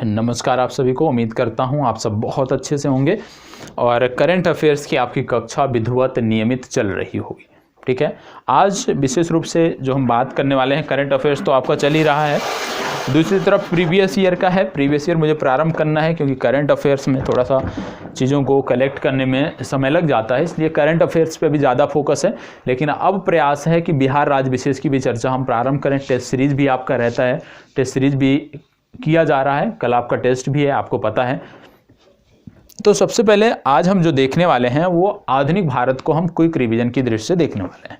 नमस्कार आप सभी को। उम्मीद करता हूं आप सब बहुत अच्छे से होंगे और करंट अफेयर्स की आपकी कक्षा विधिवत नियमित चल रही होगी। ठीक है, आज विशेष रूप से जो हम बात करने वाले हैं, करंट अफेयर्स तो आपका चल ही रहा है, दूसरी तरफ प्रीवियस ईयर का है। प्रीवियस ईयर मुझे प्रारंभ करना है क्योंकि करंट अफेयर्स में थोड़ा सा चीज़ों को कलेक्ट करने में समय लग जाता है, इसलिए करंट अफेयर्स पे भी ज़्यादा फोकस है। लेकिन अब प्रयास है कि बिहार राज्य विशेष की भी चर्चा हम प्रारंभ करें। टेस्ट सीरीज भी आपका रहता है, टेस्ट सीरीज भी किया जा रहा है, कल आपका टेस्ट भी है, आपको पता है। तो सबसे पहले आज हम जो देखने वाले हैं वो आधुनिक भारत को हम क्विक रिवीजन की दृष्टि से देखने वाले हैं।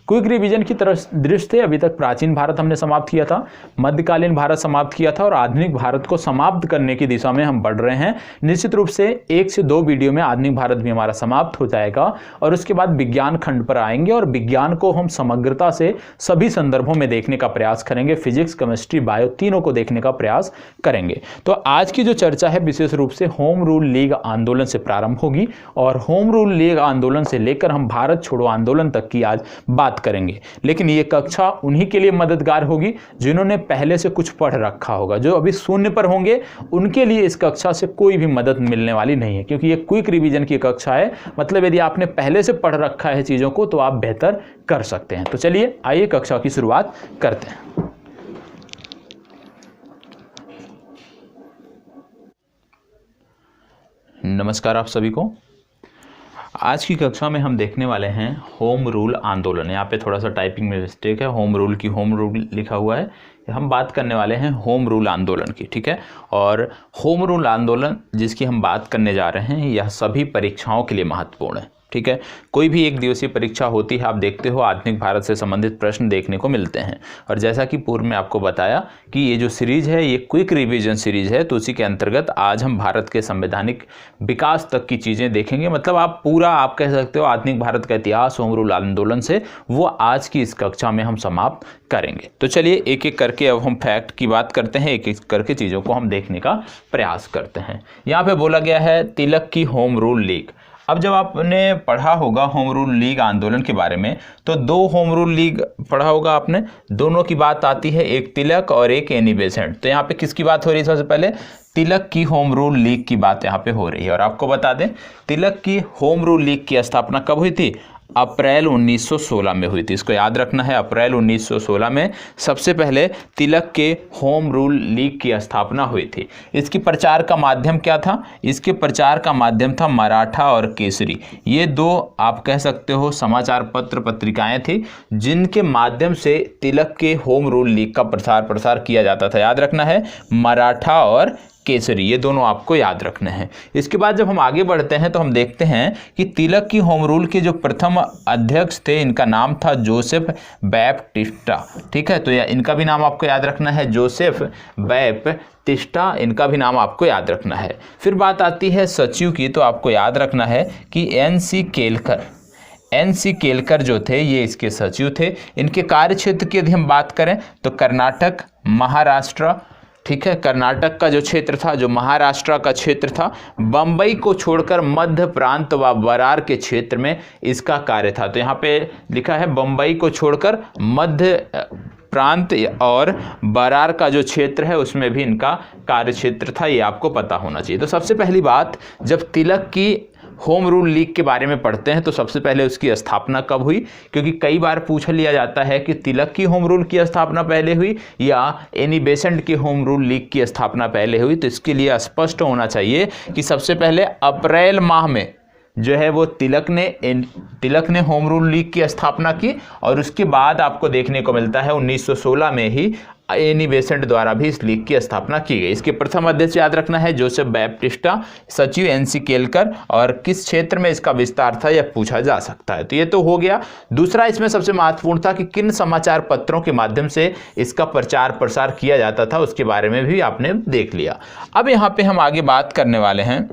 क्विक रिवीजन की दृष्टि से अभी तक प्राचीन भारत हमने समाप्त किया था, मध्यकालीन भारत समाप्त किया था और आधुनिक भारत को समाप्त करने की दिशा में हम बढ़ रहे हैं। निश्चित रूप से 1 से 2 वीडियो में आधुनिक भारत भी हमारा समाप्त हो जाएगा और उसके बाद विज्ञान खंड पर आएंगे और विज्ञान को हम समग्रता से सभी संदर्भों में देखने का प्रयास करेंगे। फिजिक्स, केमिस्ट्री, बायो तीनों को देखने का प्रयास करेंगे। तो आज की जो चर्चा है विशेष रूप से होम रूल लीग आंदोलन से प्रारंभ होगी और होम रूल लीग आंदोलन से लेकर हम भारत छोड़ो आंदोलन तक की आज बात करेंगे। लेकिन ये कक्षा उन्हीं के लिए मददगार होगी जिन्होंने पहले से कुछ पढ़ रखा होगा। जो अभी शून्य पर होंगे उनके लिए इस कक्षा से कोई भी मदद मिलने वाली नहीं है, क्योंकि ये क्विक रिवीजन की कक्षा है। मतलब यदि आपने पहले से पढ़ रखा है चीजों को तो आप बेहतर कर सकते हैं। तो चलिए आइए कक्षा की शुरुआत करते हैं। नमस्कार आप सभी को। आज की कक्षा में हम देखने वाले हैं होम रूल आंदोलन। यहाँ पे थोड़ा सा टाइपिंग में मिस्टेक है, होम रूल की होम रूल लिखा हुआ है। हम बात करने वाले हैं होम रूल आंदोलन की, ठीक है। और होम रूल आंदोलन जिसकी हम बात करने जा रहे हैं यह सभी परीक्षाओं के लिए महत्वपूर्ण है, ठीक है। कोई भी एक दिवसीय परीक्षा होती है, आप देखते हो आधुनिक भारत से संबंधित प्रश्न देखने को मिलते हैं। और जैसा कि पूर्व में आपको बताया कि ये जो सीरीज है ये क्विक रिवीजन सीरीज है, तो उसी के अंतर्गत आज हम भारत के संवैधानिक विकास तक की चीज़ें देखेंगे। मतलब आप कह सकते हो आधुनिक भारत का इतिहास होम रूल आंदोलन से वो आज की इस कक्षा में हम समाप्त करेंगे। तो चलिए एक एक करके अब हम फैक्ट की बात करते हैं, एक एक करके चीज़ों को हम देखने का प्रयास करते हैं। यहाँ पे बोला गया है तिलक की होम रूल लीग। अब जब आपने पढ़ा होगा होम रूल लीग आंदोलन के बारे में तो 2 होम रूल लीग पढ़ा होगा आपने, दोनों की बात आती है, एक तिलक और एक एनी बेसेंट। तो यहाँ पे किसकी बात हो रही है? सबसे पहले तिलक की होम रूल लीग की बात यहाँ पे हो रही है। और आपको बता दें तिलक की होम रूल लीग की स्थापना कब हुई थी? अप्रैल 1916 में हुई थी। इसको याद रखना है, अप्रैल 1916 में सबसे पहले तिलक के होम रूल लीग की स्थापना हुई थी। इसकी प्रचार का माध्यम क्या था? इसके प्रचार का माध्यम था मराठा और केसरी। ये 2 आप कह सकते हो समाचार पत्र पत्रिकाएं थी जिनके माध्यम से तिलक के होम रूल लीग का प्रसार किया जाता था। याद रखना है, मराठा और केसरी, ये दोनों आपको याद रखने हैं। इसके बाद जब हम आगे बढ़ते हैं तो हम देखते हैं कि तिलक की होम रूल के जो प्रथम अध्यक्ष थे इनका नाम था जोसेफ बैप्टिस्टा, ठीक है। तो इनका भी नाम आपको याद रखना है, जोसेफ बैप्टिस्टा, इनका भी नाम आपको याद रखना है। फिर बात आती है सचिव की, तो आपको याद रखना है कि एन.सी. केलकर जो थे ये इसके सचिव थे। इनके कार्य क्षेत्र की यदि हम बात करें तो कर्नाटक, महाराष्ट्र, ठीक है, कर्नाटक का जो क्षेत्र था, जो महाराष्ट्र का क्षेत्र था, बम्बई को छोड़कर मध्य प्रांत व बरार के क्षेत्र में इसका कार्य था। तो यहाँ पे लिखा है बम्बई को छोड़कर मध्य प्रांत और बरार का जो क्षेत्र है उसमें भी इनका कार्य क्षेत्र था, ये आपको पता होना चाहिए। तो सबसे पहली बात, जब तिलक की होम रूल लीग के बारे में पढ़ते हैं तो सबसे पहले उसकी स्थापना कब हुई, क्योंकि कई बार पूछ लिया जाता है कि तिलक की होम रूल की स्थापना पहले हुई या एनी बेसेंट की होम रूल लीग की स्थापना पहले हुई। तो इसके लिए स्पष्ट होना चाहिए कि सबसे पहले अप्रैल माह में जो है वो तिलक ने होम रूल लीग की स्थापना की और उसके बाद आपको देखने को मिलता है 1916 में ही एनी बेसेंट द्वारा भी इस लीग की स्थापना की गई। इसके प्रथम अध्यक्ष याद रखना है जोसेफ बैप्टिस्टा, सचिव एन.सी. केलकर, और किस क्षेत्र में इसका विस्तार था यह पूछा जा सकता है। तो ये तो हो गया। दूसरा इसमें सबसे महत्वपूर्ण था कि किन समाचार पत्रों के माध्यम से इसका प्रचार प्रसार किया जाता था, उसके बारे में भी आपने देख लिया। अब यहाँ पे हम आगे बात करने वाले हैं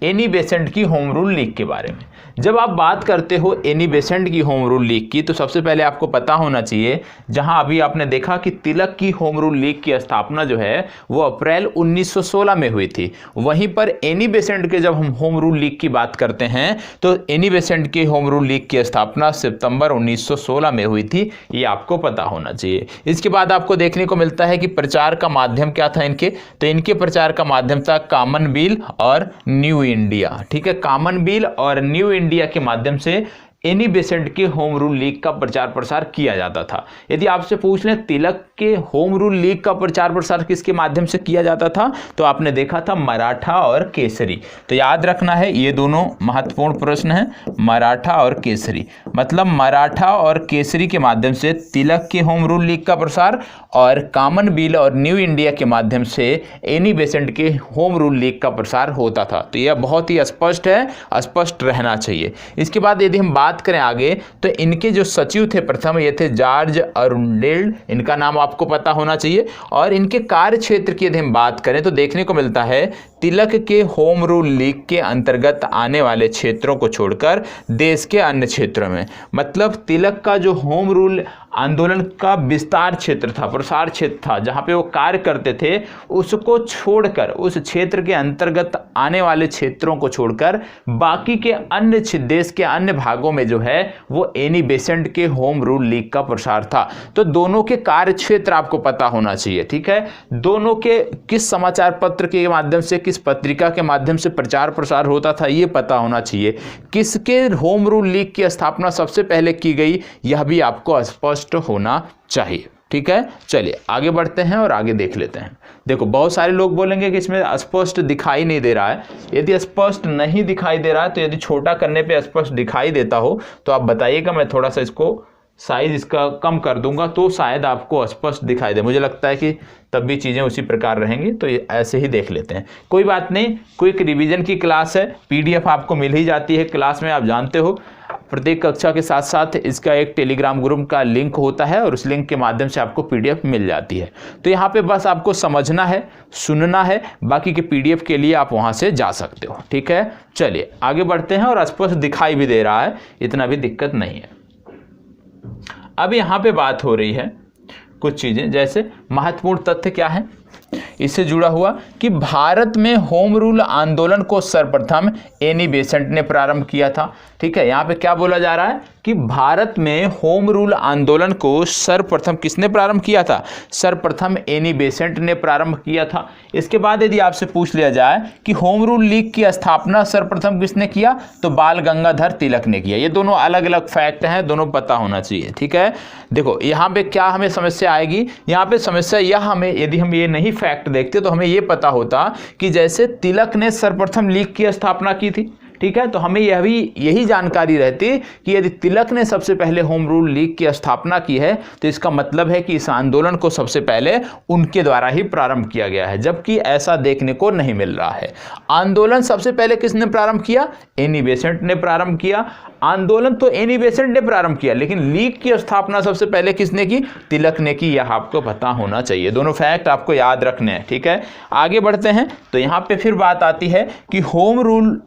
एनी बेसेंट की होम रूल लीग के बारे में। जब आप बात करते हो एनी बेसेंट की होम रूल लीग की, तो सबसे पहले आपको पता होना चाहिए, जहां अभी आपने देखा कि तिलक की होम रूल लीग की स्थापना जो है वो अप्रैल 1916 में हुई थी, वहीं पर एनी बेसेंट के जब हम होम रूल लीग की बात करते हैं तो एनी बेसेंट की होम रूल लीग की स्थापना सितंबर 1916 में हुई थी। ये आपको पता होना चाहिए। इसके बाद आपको देखने को मिलता है कि प्रचार का माध्यम क्या था इनके, तो इनके प्रचार का माध्यम था कॉमन बिल और न्यू इंडिया। ठीक है, कॉमन बिल और न्यू इंडिया के माध्यम से एनी बेसेंट के होम रूल लीग का प्रचार प्रसार किया जाता था। यदि आपसे पूछ लें तिलक के होम रूल लीग का प्रचार प्रसार किसके माध्यम से किया जाता था, तो आपने देखा था मराठा और केसरी। तो याद रखना है, ये दोनों महत्वपूर्ण प्रश्न हैं, मराठा और केसरी। मतलब मराठा और केसरी के माध्यम से तिलक के होम रूल लीग का प्रसार और कॉमन बिल और न्यू इंडिया के माध्यम से एनी बेसेंट के होम रूल लीग का प्रसार होता था। तो यह बहुत ही स्पष्ट है, स्पष्ट रहना चाहिए। इसके बाद यदि हम बात करें आगे, तो इनके जो सचिव थे प्रथम, ये थे जॉर्ज अरुंडेल, इनका नाम आपको पता होना चाहिए। और इनके कार्य क्षेत्र की यदि हम बात करें तो देखने को मिलता है तिलक के होम रूल लीग के अंतर्गत आने वाले क्षेत्रों को छोड़कर देश के अन्य क्षेत्रों में, मतलब तिलक का जो होम रूल आंदोलन का विस्तार क्षेत्र था, प्रसार क्षेत्र था, जहां पे वो कार्य करते थे, उसको छोड़कर, उस क्षेत्र के अंतर्गत आने वाले क्षेत्रों को छोड़कर बाकी के अन्य देश के अन्य भागों में जो है वो एनी बेसेंट के होम रूल लीग का प्रसार था। तो दोनों के कार्य क्षेत्र आपको पता होना चाहिए। ठीक है, दोनों के किस समाचार पत्र के माध्यम से, किस पत्रिका के माध्यम से प्रचार प्रसार होता था, ये पता होना चाहिए। किसके होम रूल लीग की स्थापना सबसे पहले की गई, यह भी आपको स्पष्ट होना चाहिए। ठीक है, चलिए आगे बढ़ते हैं और आगे देख लेते हैं। देखो, बहुत सारे लोग बोलेंगे कि इसमें स्पष्ट दिखाई नहीं दे रहा है। यदि स्पष्ट नहीं दिखाई दे रहा है, तो यदि छोटा करने पे स्पष्ट दिखाई देता हो तो आप बताइएगा, मैं थोड़ा सा इसको साइज इसका कम कर दूंगा तो शायद आपको स्पष्ट दिखाई दे। मुझे लगता है कि तब भी चीज़ें उसी प्रकार रहेंगी, तो ऐसे ही देख लेते हैं। कोई बात नहीं, क्विक रिवीजन की क्लास है, पीडीएफ आपको मिल ही जाती है क्लास में, आप जानते हो। प्रत्येक कक्षा के साथ साथ इसका एक टेलीग्राम ग्रुप का लिंक होता है और उस लिंक के माध्यम से आपको पीडीएफ मिल जाती है। तो यहाँ पे बस आपको समझना है, सुनना है, बाकी के पीडीएफ के लिए आप वहाँ से जा सकते हो। ठीक है, चलिए आगे बढ़ते हैं। और स्पष्ट दिखाई भी दे रहा है, इतना भी दिक्कत नहीं है। अब यहाँ पे बात हो रही है कुछ चीज़ें, जैसे महत्वपूर्ण तथ्य क्या है इससे जुड़ा हुआ, कि भारत में होम रूल आंदोलन को सर्वप्रथम एनी बेसेंट ने प्रारंभ किया था। ठीक है, यहाँ पे क्या बोला जा रहा है कि भारत में होम रूल आंदोलन को सर्वप्रथम किसने प्रारंभ किया था, सर्वप्रथम एनी बेसेंट ने प्रारंभ किया था। इसके बाद यदि आपसे पूछ लिया जाए कि होम रूल लीग की स्थापना सर्वप्रथम किसने किया, तो बाल गंगाधर तिलक ने किया। ये दोनों अलग अलग फैक्ट हैं, दोनों पता होना चाहिए। ठीक है, देखो यहाँ पे क्या हमें समस्या आएगी, यहाँ पे समस्या यह, हमें यदि हम ये नहीं फैक्ट देखते तो हमें ये पता होता कि जैसे तिलक ने सर्वप्रथम लीग की स्थापना की थी, ठीक है, तो हमें यही जानकारी रहती कि यदि तिलक ने सबसे पहले होम रूल लीग की स्थापना की है तो इसका मतलब है कि इस आंदोलन को सबसे पहले उनके द्वारा ही प्रारंभ किया गया है, जबकि ऐसा देखने को नहीं मिल रहा है। आंदोलन सबसे पहले किसने प्रारंभ किया, एनी बेसेंट ने प्रारंभ किया। आंदोलन तो एनी बेसेंट ने प्रारंभ किया, लेकिन लीग की स्थापना सबसे पहले किसने की, तिलक ने की। यह आपको पता होना चाहिए, दोनों फैक्ट आपको याद रखने हैं। ठीक है, आगे बढ़ते हैं। तो यहां पे फिर बात आती है कि होम रूल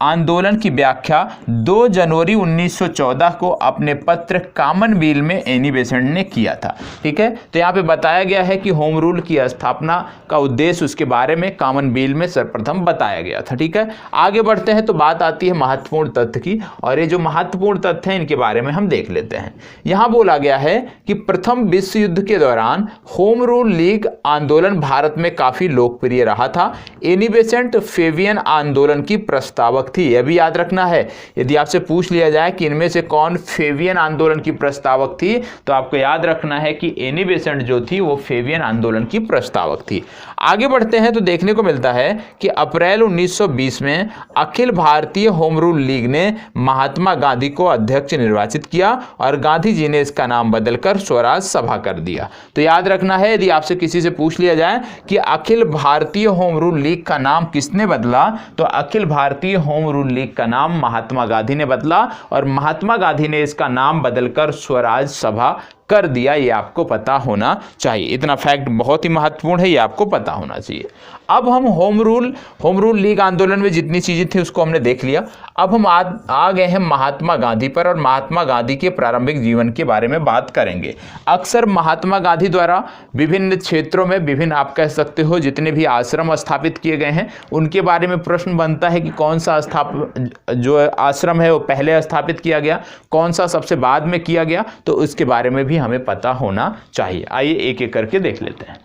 आंदोलन की व्याख्या 2 जनवरी 1914 को अपने पत्र कॉमन बिल में एनी बेसेंट ने किया था। ठीक है, तो यहाँ पे बताया गया है कि होम रूल की स्थापना का उद्देश्य, उसके बारे में कॉमन बिल में सर्वप्रथम बताया गया था। ठीक है, आगे बढ़ते हैं। तो बात आती है महत्वपूर्ण तथ्य की, और ये जो महत्वपूर्ण तथ्य हैं इनके बारे में हम देख लेते हैं। यहाँ बोला गया है कि प्रथम विश्व युद्ध के दौरान होम रूल लीग आंदोलन भारत में काफी लोकप्रिय रहा था। एनी बेसेंट फेबियन आंदोलन की प्रस्तावक थी, यह भी याद रखना है। यदि आपसे पूछ लिया जाए कि इनमें से कौन फेबियन आंदोलन की प्रस्तावक थी, तो आपको याद रखना है कि एनी बेसेंट जो थी वो फेबियन आंदोलन की प्रस्तावक थी। आगे बढ़ते हैं तो देखने को मिलता है कि अप्रैल 1920 में Akhil Bharatiya home rule league ने महात्मा गांधी को अध्यक्ष निर्वाचित किया और गांधी जी ने इसका नाम बदलकर स्वराज सभा कर दिया। तो याद रखना है, यदि आपसे किसी से पूछ लिया जाए कि Akhil Bharatiya home rule league का नाम किसने बदला, तो Akhil Bharatiya home rule league का नाम महात्मा गांधी ने बदला और महात्मा गांधी ने इसका नाम बदलकर स्वराज सभा कर दिया, ये आपको पता होना चाहिए। इतना फैक्ट बहुत ही महत्वपूर्ण है, ये आपको पता होना चाहिए। अब हम होम रूल लीग आंदोलन में जितनी चीजें थी उसको हमने देख लिया। अब हम आ गए हैं महात्मा गांधी पर, और महात्मा गांधी के प्रारंभिक जीवन के बारे में बात करेंगे। अक्सर महात्मा गांधी द्वारा विभिन्न क्षेत्रों में विभिन्न, आप कह सकते हो, जितने भी आश्रम स्थापित किए गए हैं उनके बारे में प्रश्न बनता है कि कौन सा जो आश्रम है वो पहले स्थापित किया गया, कौन सा सबसे बाद में किया गया, तो उसके बारे में भी हमें पता होना चाहिए। आइए एक एक करके देख लेते हैं।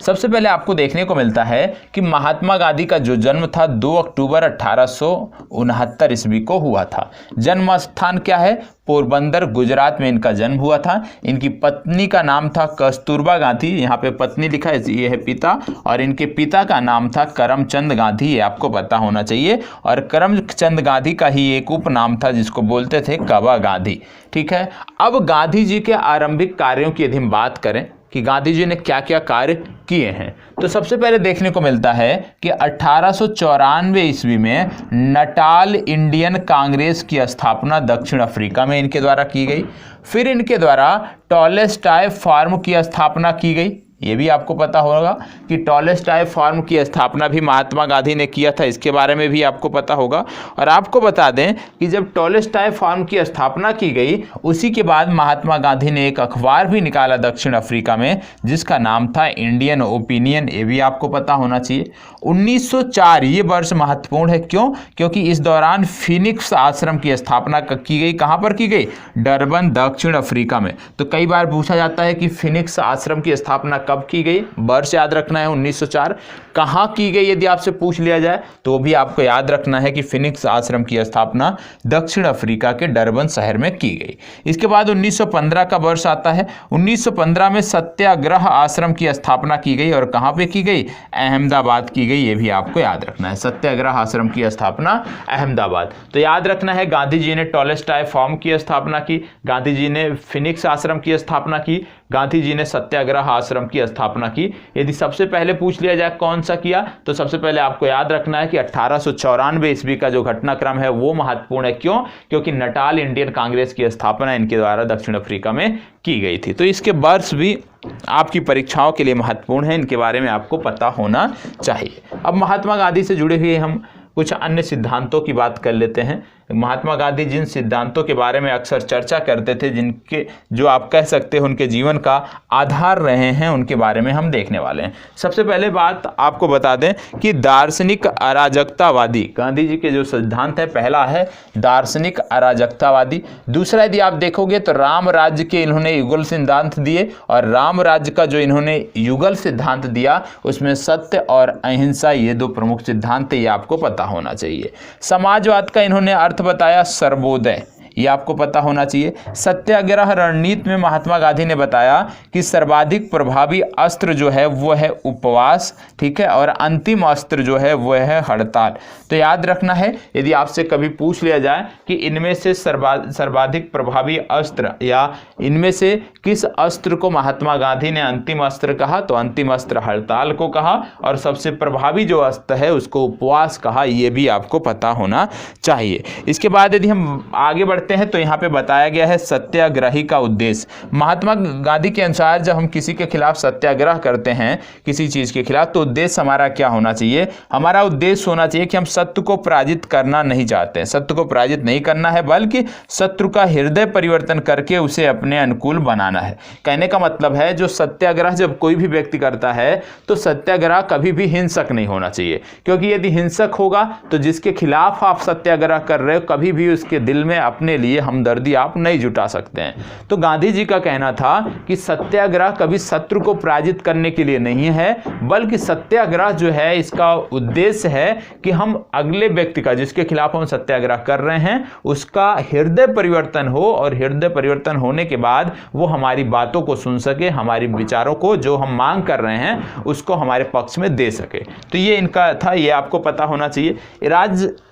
सबसे पहले आपको देखने को मिलता है कि महात्मा गांधी का जो जन्म था 2 अक्टूबर 1869 ईस्वी को हुआ था। जन्म स्थान क्या है? पोरबंदर, गुजरात में इनका जन्म हुआ था। इनकी पत्नी का नाम था कस्तूरबा गांधी, यहाँ पे पत्नी लिखा है, ये है पिता, और इनके पिता का नाम था करमचंद गांधी, ये आपको पता होना चाहिए। और करमचंद गांधी का ही एक उपनाम था जिसको बोलते थे कबा गांधी। ठीक है, अब गांधी जी के आरंभिक कार्यों की यदि हम बात करें कि गांधी जी ने क्या क्या कार्य किए हैं, तो सबसे पहले देखने को मिलता है कि 1894 ईस्वी में नटाल इंडियन कांग्रेस की स्थापना दक्षिण अफ्रीका में इनके द्वारा की गई। फिर इनके द्वारा टॉलेस्टाय फार्म की स्थापना की गई। ये भी आपको पता होगा कि टॉलेस्टाय फार्म की स्थापना भी महात्मा गांधी ने किया था, इसके बारे में भी आपको पता होगा। और आपको बता दें कि जब टॉलेस्टाय फार्म की स्थापना की गई, उसी के बाद महात्मा गांधी ने एक अखबार भी निकाला दक्षिण अफ्रीका में जिसका नाम था इंडियन ओपिनियन, ये भी आपको पता होना चाहिए। 1904 ये वर्ष महत्वपूर्ण है, क्यों? क्योंकि इस दौरान फिनिक्स आश्रम की स्थापना की गई। कहाँ पर की गई? डरबन, दक्षिण अफ्रीका में। तो कई बार पूछा जाता है कि फिनिक्स आश्रम की स्थापना कब की गई, वर्ष याद रखना है 1904। कहां की गई यदि आपसे पूछ लिया जाए तो भी आपको याद रखना है कि फिनिक्स आश्रम की स्थापना दक्षिण अफ्रीका के डरबन शहर में की गई। इसके बाद 1915 का वर्ष आता है। 1915 में सत्याग्रह आश्रम की स्थापना की गई, और कहां पे की गई? अहमदाबाद की गई, ये भी आपको याद रखना है। सत्याग्रह आश्रम की स्थापना अहमदाबाद। तो याद रखना है गांधी जी ने टॉलेस्टाय फार्म की स्थापना की, गांधी जी ने फिनिक्स आश्रम की स्थापना की, गांधी जी ने सत्याग्रह आश्रम की स्थापना की। यदि सबसे पहले पूछ लिया जाए कौन सा किया, तो सबसे पहले आपको याद रखना है कि 1894 ईस्वी का जो घटनाक्रम है वो महत्वपूर्ण है। क्यों? क्योंकि नटाल इंडियन कांग्रेस की स्थापना इनके द्वारा दक्षिण अफ्रीका में की गई थी। तो इसके वर्ष भी आपकी परीक्षाओं के लिए महत्वपूर्ण है, इनके बारे में आपको पता होना चाहिए। अब महात्मा गांधी से जुड़े हुए हम कुछ अन्य सिद्धांतों की बात कर लेते हैं। महात्मा गांधी जिन सिद्धांतों के बारे में अक्सर चर्चा करते थे, जिनके जो आप कह सकते हो उनके जीवन का आधार रहे हैं, उनके बारे में हम देखने वाले हैं। सबसे पहले बात आपको बता दें कि दार्शनिक अराजकतावादी, गांधी जी के जो सिद्धांत है, पहला है दार्शनिक अराजकतावादी। दूसरा यदि आप देखोगे तो राम राज्य के इन्होंने युगल सिद्धांत दिए, और राम राज्य का जो इन्होंने युगल सिद्धांत दिया उसमें सत्य और अहिंसा, ये दो प्रमुख सिद्धांत ये आपको पता होना चाहिए। समाजवाद का इन्होंने अर्थ बताया सर्वोदय, ये आपको पता होना चाहिए। सत्याग्रह रणनीति में महात्मा गांधी ने बताया कि सर्वाधिक प्रभावी अस्त्र जो है वो है उपवास, ठीक है, और अंतिम अस्त्र जो है वो है हड़ताल। तो याद रखना है, यदि आपसे कभी पूछ लिया जाए कि इनमें से सर्वाधिक प्रभावी अस्त्र या इनमें से किस अस्त्र को महात्मा गांधी ने अंतिम अस्त्र कहा, तो अंतिम अस्त्र हड़ताल को कहा, और सबसे प्रभावी जो अस्त्र है उसको उपवास कहा। ये भी आपको पता होना चाहिए। इसके बाद यदि हम आगे बढ़ते हैं तो यहाँ पे बताया गया है सत्याग्रही का उद्देश्य। महात्मा गांधी के अनुसार जब हम किसी के खिलाफ सत्याग्रह करते हैं, किसी चीज के खिलाफ, तो उद्देश्य हमारा क्या होना चाहिए? हमारा उद्देश्य होना चाहिए कि हम सत्य को पराजित करना नहीं चाहते हैं, सत्य को पराजित नहीं करना है, बल्कि शत्रु का हृदय परिवर्तन करके उसे अपने अनुकूल बनाना है। कहने का मतलब है जो सत्याग्रह जब कोई भी व्यक्ति करता है तो सत्याग्रह कभी भी हिंसक नहीं होना चाहिए, क्योंकि यदि हिंसक होगा तो जिसके खिलाफ आप सत्याग्रह कर रहे हो कभी भी उसके दिल में अपने लिए हमदर्दी आप नहीं जुटा सकते हैं। तो गांधी जी का कहना था कि सत्याग्रह कभी शत्रु को पराजित करने के लिए नहीं है, बल्कि सत्याग्रह जो है इसका उद्देश्य है कि हम अगले व्यक्ति का, जिसके खिलाफ हम सत्याग्रह कर रहे हैं, उसका हृदय परिवर्तन हो, और हृदय परिवर्तन होने के बाद वो हमारी बातों को सुन सके, हमारी विचारों को जो हम मांग कर रहे हैं उसको हमारे पक्ष में दे सके। तो ये इनका था, ये आपको पता होना चाहिए।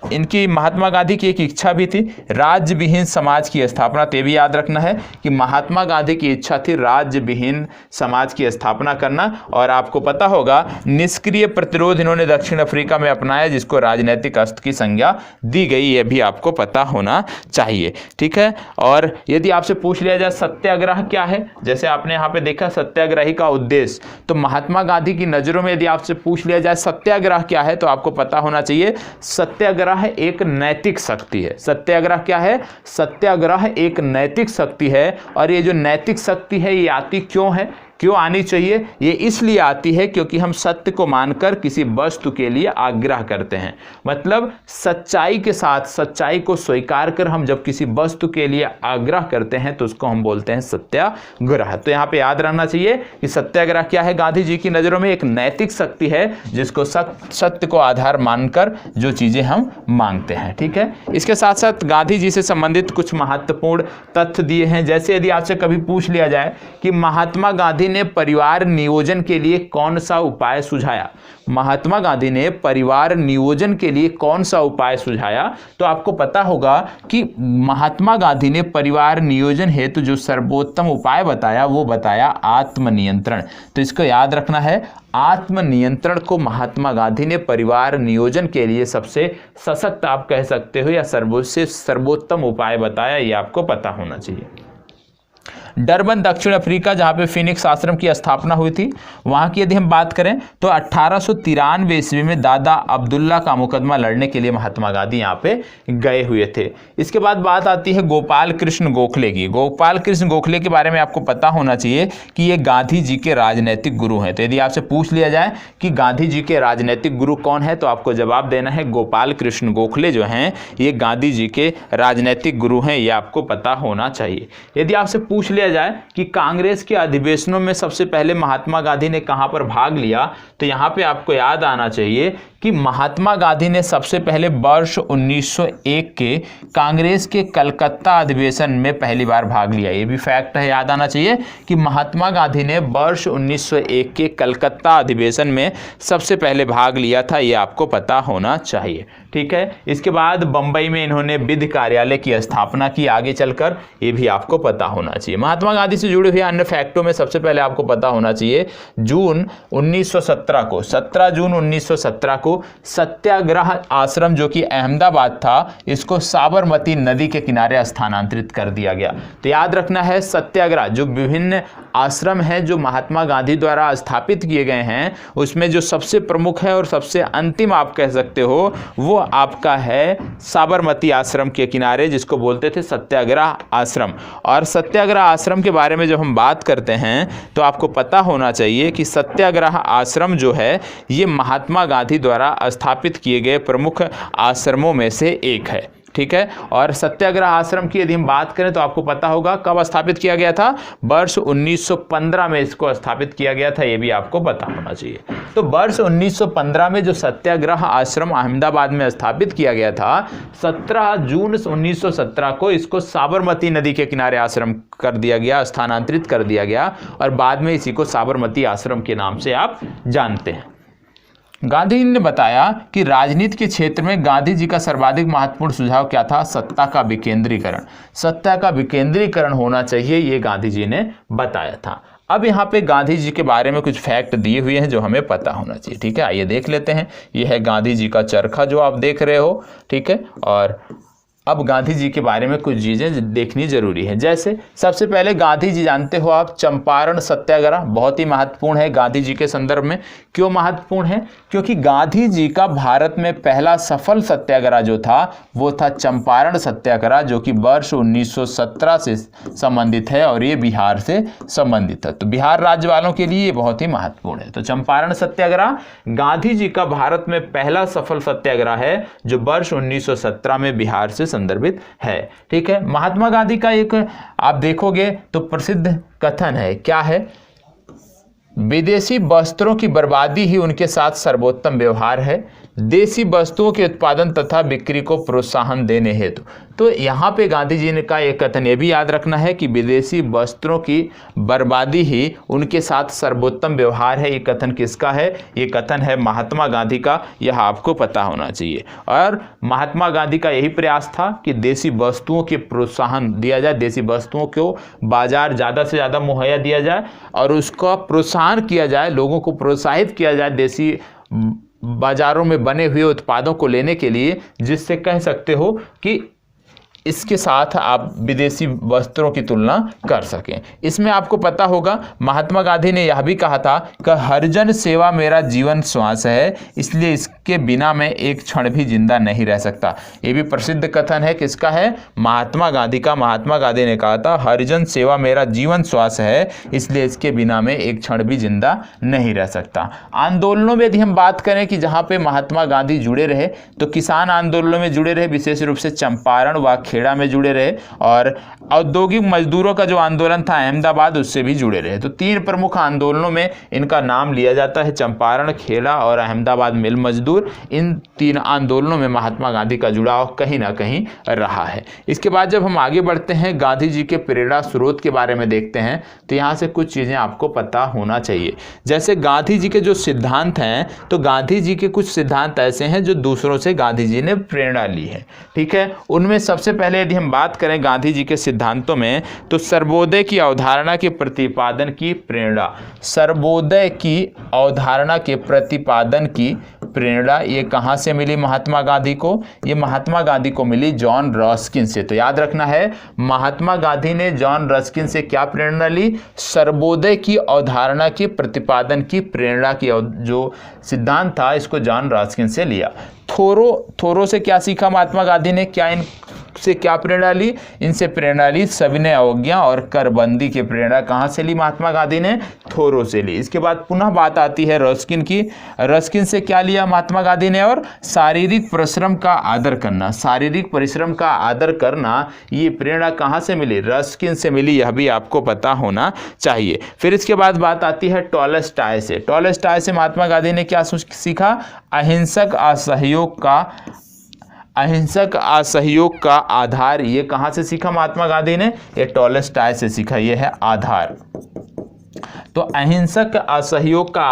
इनकी महात्मा गांधी की एक इच्छा भी थी, राज्य विहीन समाज की स्थापना। तो ये भी याद रखना है कि महात्मा गांधी की इच्छा थी राज्य विहीन समाज की स्थापना करना। और आपको पता होगा निष्क्रिय प्रतिरोध इन्होंने दक्षिण अफ्रीका में अपनाया, जिसको राजनीतिक अस्त की संज्ञा दी गई, ये भी आपको पता होना चाहिए। ठीक है, और यदि आपसे पूछ लिया जाए सत्याग्रह क्या है, जैसे आपने यहाँ पे देखा सत्याग्रही का उद्देश्य, तो महात्मा गांधी की नजरों में यदि आपसे पूछ लिया जाए सत्याग्रह क्या है, तो आपको पता होना चाहिए सत्याग्रह एक नैतिक शक्ति है। सत्याग्रह क्या है? सत्याग्रह एक नैतिक शक्ति है। और ये जो नैतिक शक्ति है ये आती क्यों है, क्यों आनी चाहिए? ये इसलिए आती है क्योंकि हम सत्य को मानकर किसी वस्तु के लिए आग्रह करते हैं। मतलब सच्चाई के साथ सच्चाई को स्वीकार कर हम जब किसी वस्तु के लिए आग्रह करते हैं तो उसको हम बोलते हैं सत्याग्रह। तो यहाँ पे याद रखना चाहिए कि सत्याग्रह क्या है? गांधी जी की नजरों में एक नैतिक शक्ति है जिसको सत्य को आधार मानकर जो चीजें हम मांगते हैं। ठीक है, इसके साथ साथ गांधी जी से संबंधित कुछ महत्वपूर्ण तथ्य दिए हैं। जैसे यदि आपसे कभी पूछ लिया जाए कि महात्मा गांधी ने परिवार नियोजन के लिए कौन सा उपाय सुझाया, महात्मा गांधी ने परिवार नियोजन के लिए कौन सा उपाय सुझाया, तो आपको पता होगा कि महात्मा गांधी ने परिवार नियोजन हेतु जो सर्वोत्तम उपाय बताया वो बताया आत्मनियंत्रण। तो इसको याद रखना है, आत्मनियंत्रण को महात्मा गांधी ने परिवार नियोजन के लिए सबसे सशक्त आप कह सकते हो या सर्वोत्तम उपाय बताया, ये आपको पता होना चाहिए। डरबन दक्षिण अफ्रीका जहां पे फिनिक्स आश्रम की स्थापना हुई थी, वहां की यदि हम बात करें तो 1893 ईस्वी में दादा अब्दुल्ला का मुकदमा लड़ने के लिए महात्मा गांधी यहां पे गए हुए थे। इसके बाद बात आती है गोपाल कृष्ण गोखले की। गोपाल कृष्ण गोखले के बारे में आपको पता होना चाहिए कि ये गांधी जी के राजनैतिक गुरु हैं। तो यदि आपसे पूछ लिया जाए कि गांधी जी के राजनैतिक गुरु कौन है, तो आपको जवाब देना है गोपाल कृष्ण गोखले जो हैं ये गांधी जी के राजनैतिक गुरु हैं, ये आपको पता होना चाहिए। यदि आपसे पूछ लिया जाए कि कांग्रेस के अधिवेशनों में सबसे पहले महात्मा गांधी ने कहां पर भाग लिया, तो यहां पे आपको याद आना चाहिए कि महात्मा गांधी ने सबसे पहले वर्ष 1901 के कांग्रेस के कलकत्ता अधिवेशन में पहली बार भाग लिया। ये भी फैक्ट है, याद आना चाहिए कि महात्मा गांधी ने वर्ष 1901 के कलकत्ता अधिवेशन में सबसे पहले भाग लिया था, ये आपको पता होना चाहिए। ठीक है, इसके बाद बंबई में इन्होंने विधि कार्यालय की स्थापना की आगे चलकर, ये भी आपको पता होना चाहिए। महात्मा गांधी से जुड़े हुए अन्य फैक्टों में सबसे पहले आपको पता होना चाहिए जून 1917 को, 17 जून 1917 को सत्याग्रह आश्रम जो कि अहमदाबाद था, इसको साबरमती नदी के किनारे स्थानांतरित कर दिया गया। तो याद रखना है सत्याग्रह जो विभिन्न आश्रम हैं जो महात्मा गांधी द्वारा स्थापित किए गए हैं, उसमें जो सबसे प्रमुख है और सबसे अंतिम आप कह सकते हो वो आपका है साबरमती आश्रम के किनारे, जिसको बोलते थे सत्याग्रह आश्रम। और सत्याग्रह आश्रम के बारे में जब हम बात करते हैं तो आपको पता होना चाहिए कि सत्याग्रह आश्रम जो है ये महात्मा गांधी द्वारा स्थापित किए गए प्रमुख आश्रमों में से एक है। ठीक है, और सत्याग्रह आश्रम की यदि हम बात करें तो आपको पता होगा कब स्थापित किया गया था, वर्ष 1915 में इसको स्थापित किया गया था, ये भी आपको पता होना चाहिए। तो वर्ष 1915 में जो सत्याग्रह आश्रम अहमदाबाद में स्थापित किया गया था, 17 जून 1917 को इसको साबरमती नदी के किनारे आश्रम कर दिया गया, स्थानांतरित कर दिया गया, और बाद में इसी को साबरमती आश्रम के नाम से आप जानते हैं। गांधी जी ने बताया कि राजनीति के क्षेत्र में गांधी जी का सर्वाधिक महत्वपूर्ण सुझाव क्या था? सत्ता का विकेंद्रीकरण। सत्ता का विकेंद्रीकरण होना चाहिए, ये गांधी जी ने बताया था। अब यहाँ पे गांधी जी के बारे में कुछ फैक्ट दिए हुए हैं जो हमें पता होना चाहिए। ठीक है, आइए देख लेते हैं। ये है गांधी जी का चरखा जो आप देख रहे हो। ठीक है, और अब गांधी जी के बारे में कुछ चीज़ें देखनी जरूरी है। जैसे सबसे पहले गांधी जी जानते हो आप चंपारण सत्याग्रह बहुत ही महत्वपूर्ण है गांधी जी के संदर्भ में। क्यों महत्वपूर्ण है? क्योंकि गांधी जी का भारत में पहला सफल सत्याग्रह जो था वो था चंपारण सत्याग्रह, जो कि वर्ष 1917 से संबंधित है और ये बिहार से संबंधित है। तो बिहार राज्य वालों के लिए ये बहुत ही महत्वपूर्ण है। तो चंपारण सत्याग्रह गांधी जी का भारत में पहला सफल सत्याग्रह है जो वर्ष 1917 में बिहार से संदर्भित है। ठीक है, महात्मा गांधी का एक आप देखोगे तो प्रसिद्ध कथन है, क्या है? विदेशी वस्त्रों की बर्बादी ही उनके साथ सर्वोत्तम व्यवहार है, देसी वस्तुओं के उत्पादन तथा बिक्री को प्रोत्साहन देने हेतु। तो यहाँ पे गांधी जी ने का एक कथन ये भी याद रखना है कि विदेशी वस्त्रों की बर्बादी ही उनके साथ सर्वोत्तम व्यवहार है। ये कथन किसका है? ये कथन है महात्मा गांधी का, यह आपको पता होना चाहिए। और महात्मा गांधी का यही प्रयास था कि देसी वस्तुओं के प्रोत्साहन दिया जाए, देसी वस्तुओं को बाजार ज़्यादा से ज़्यादा मुहैया दिया जाए और उसका प्रोत्साहन किया जाए, लोगों को प्रोत्साहित किया जाए देसी बाजारों में बने हुए उत्पादों को लेने के लिए, जिससे कह सकते हो कि इसके साथ आप विदेशी वस्त्रों की तुलना कर सकें। इसमें आपको पता होगा महात्मा गांधी ने यह भी कहा था कि हरिजन सेवा मेरा जीवन श्वास है, इसलिए इसके बिना मैं एक क्षण भी जिंदा नहीं रह सकता। ये भी प्रसिद्ध कथन है, किसका है? महात्मा गांधी का। महात्मा गांधी ने कहा था हरिजन सेवा मेरा जीवन श्वास है, इसलिए इसके बिना मैं एक क्षण भी जिंदा नहीं रह सकता। आंदोलनों में यदि हम बात करें कि जहाँ पे महात्मा गांधी जुड़े रहे, तो किसान आंदोलनों में जुड़े रहे, विशेष रूप से चंपारण व खेड़ा में जुड़े रहे, और औद्योगिक मजदूरों का जो आंदोलन था अहमदाबाद, उससे भी जुड़े रहे। तो 3 प्रमुख आंदोलनों में इनका नाम लिया जाता है, चंपारण, खेड़ा और अहमदाबाद मिल मजदूर। इन 3 आंदोलनों में महात्मा गांधी का जुड़ाव कहीं ना कहीं रहा है। इसके बाद जब हम आगे बढ़ते हैं, गांधी जी के प्रेरणा स्रोत के बारे में देखते हैं, तो यहाँ से कुछ चीज़ें आपको पता होना चाहिए। जैसे गांधी जी के जो सिद्धांत हैं, तो गांधी जी के कुछ सिद्धांत ऐसे हैं जो दूसरों से गांधी जी ने प्रेरणा ली है। ठीक है, उनमें सबसे पहले यदि हम बात करें गांधी जी के सिद्धांतों में, तो सर्वोदय की अवधारणा के प्रतिपादन की प्रेरणा, सर्वोदय की अवधारणा के प्रतिपादन की प्रेरणा ये कहाँ से मिली महात्मा गांधी को? ये महात्मा गांधी को मिली जॉन रस्किन से। तो याद रखना है, महात्मा गांधी ने जॉन रस्किन से क्या प्रेरणा ली? सर्वोदय की अवधारणा के प्रतिपादन की प्रेरणा की जो सिद्धांत था, इसको जॉन रस्किन से लिया। थोरो से क्या सीखा महात्मा गांधी ने? क्या इनसे क्या प्रेरणा ली? इनसे प्रेरणा ली सविनय अवज्ञा और करबंदी की प्रेरणा कहाँ से ली महात्मा गांधी ने? थोरो से ली। इसके बाद पुनः बात आती है रस्किन की। रस्किन से क्या लिया महात्मा गांधी ने? और शारीरिक परिश्रम का आदर करना, शारीरिक परिश्रम का आदर करना, ये प्रेरणा कहाँ से मिली? रस्किन से मिली, यह भी आपको पता होना चाहिए। फिर इसके बाद बात आती है टॉलस्टॉय से। टॉलस्टॉय से महात्मा गांधी ने क्या सीखा? अहिंसक असहयोग का आधार। ये कहाँ से सीखा महात्मा गांधी ने? ये टॉलस्टॉय से सीखा। ये है आधार। तो अहिंसक असहयोग का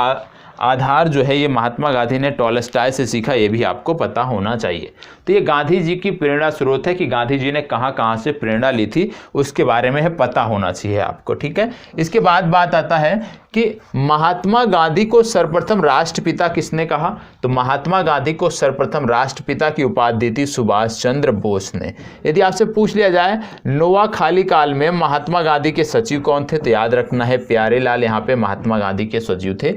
आधार जो है ये महात्मा गांधी ने टॉलस्टॉय से सीखा, ये भी आपको पता होना चाहिए। तो ये गांधी जी की प्रेरणा स्रोत है कि गांधी जी ने कहाँ कहाँ से प्रेरणा ली थी, उसके बारे में है पता होना चाहिए आपको। ठीक है, इसके बाद बात आता है कि महात्मा गांधी को सर्वप्रथम राष्ट्रपिता किसने कहा? तो महात्मा गांधी को सर्वप्रथम राष्ट्रपिता की उपाधि दी थी सुभाष चंद्र बोस ने। यदि आपसे पूछ लिया जाए नोआखाली काल में महात्मा गांधी के सचिव कौन थे, तो याद रखना है प्यारेलाल यहाँ पे महात्मा गांधी के सचिव थे।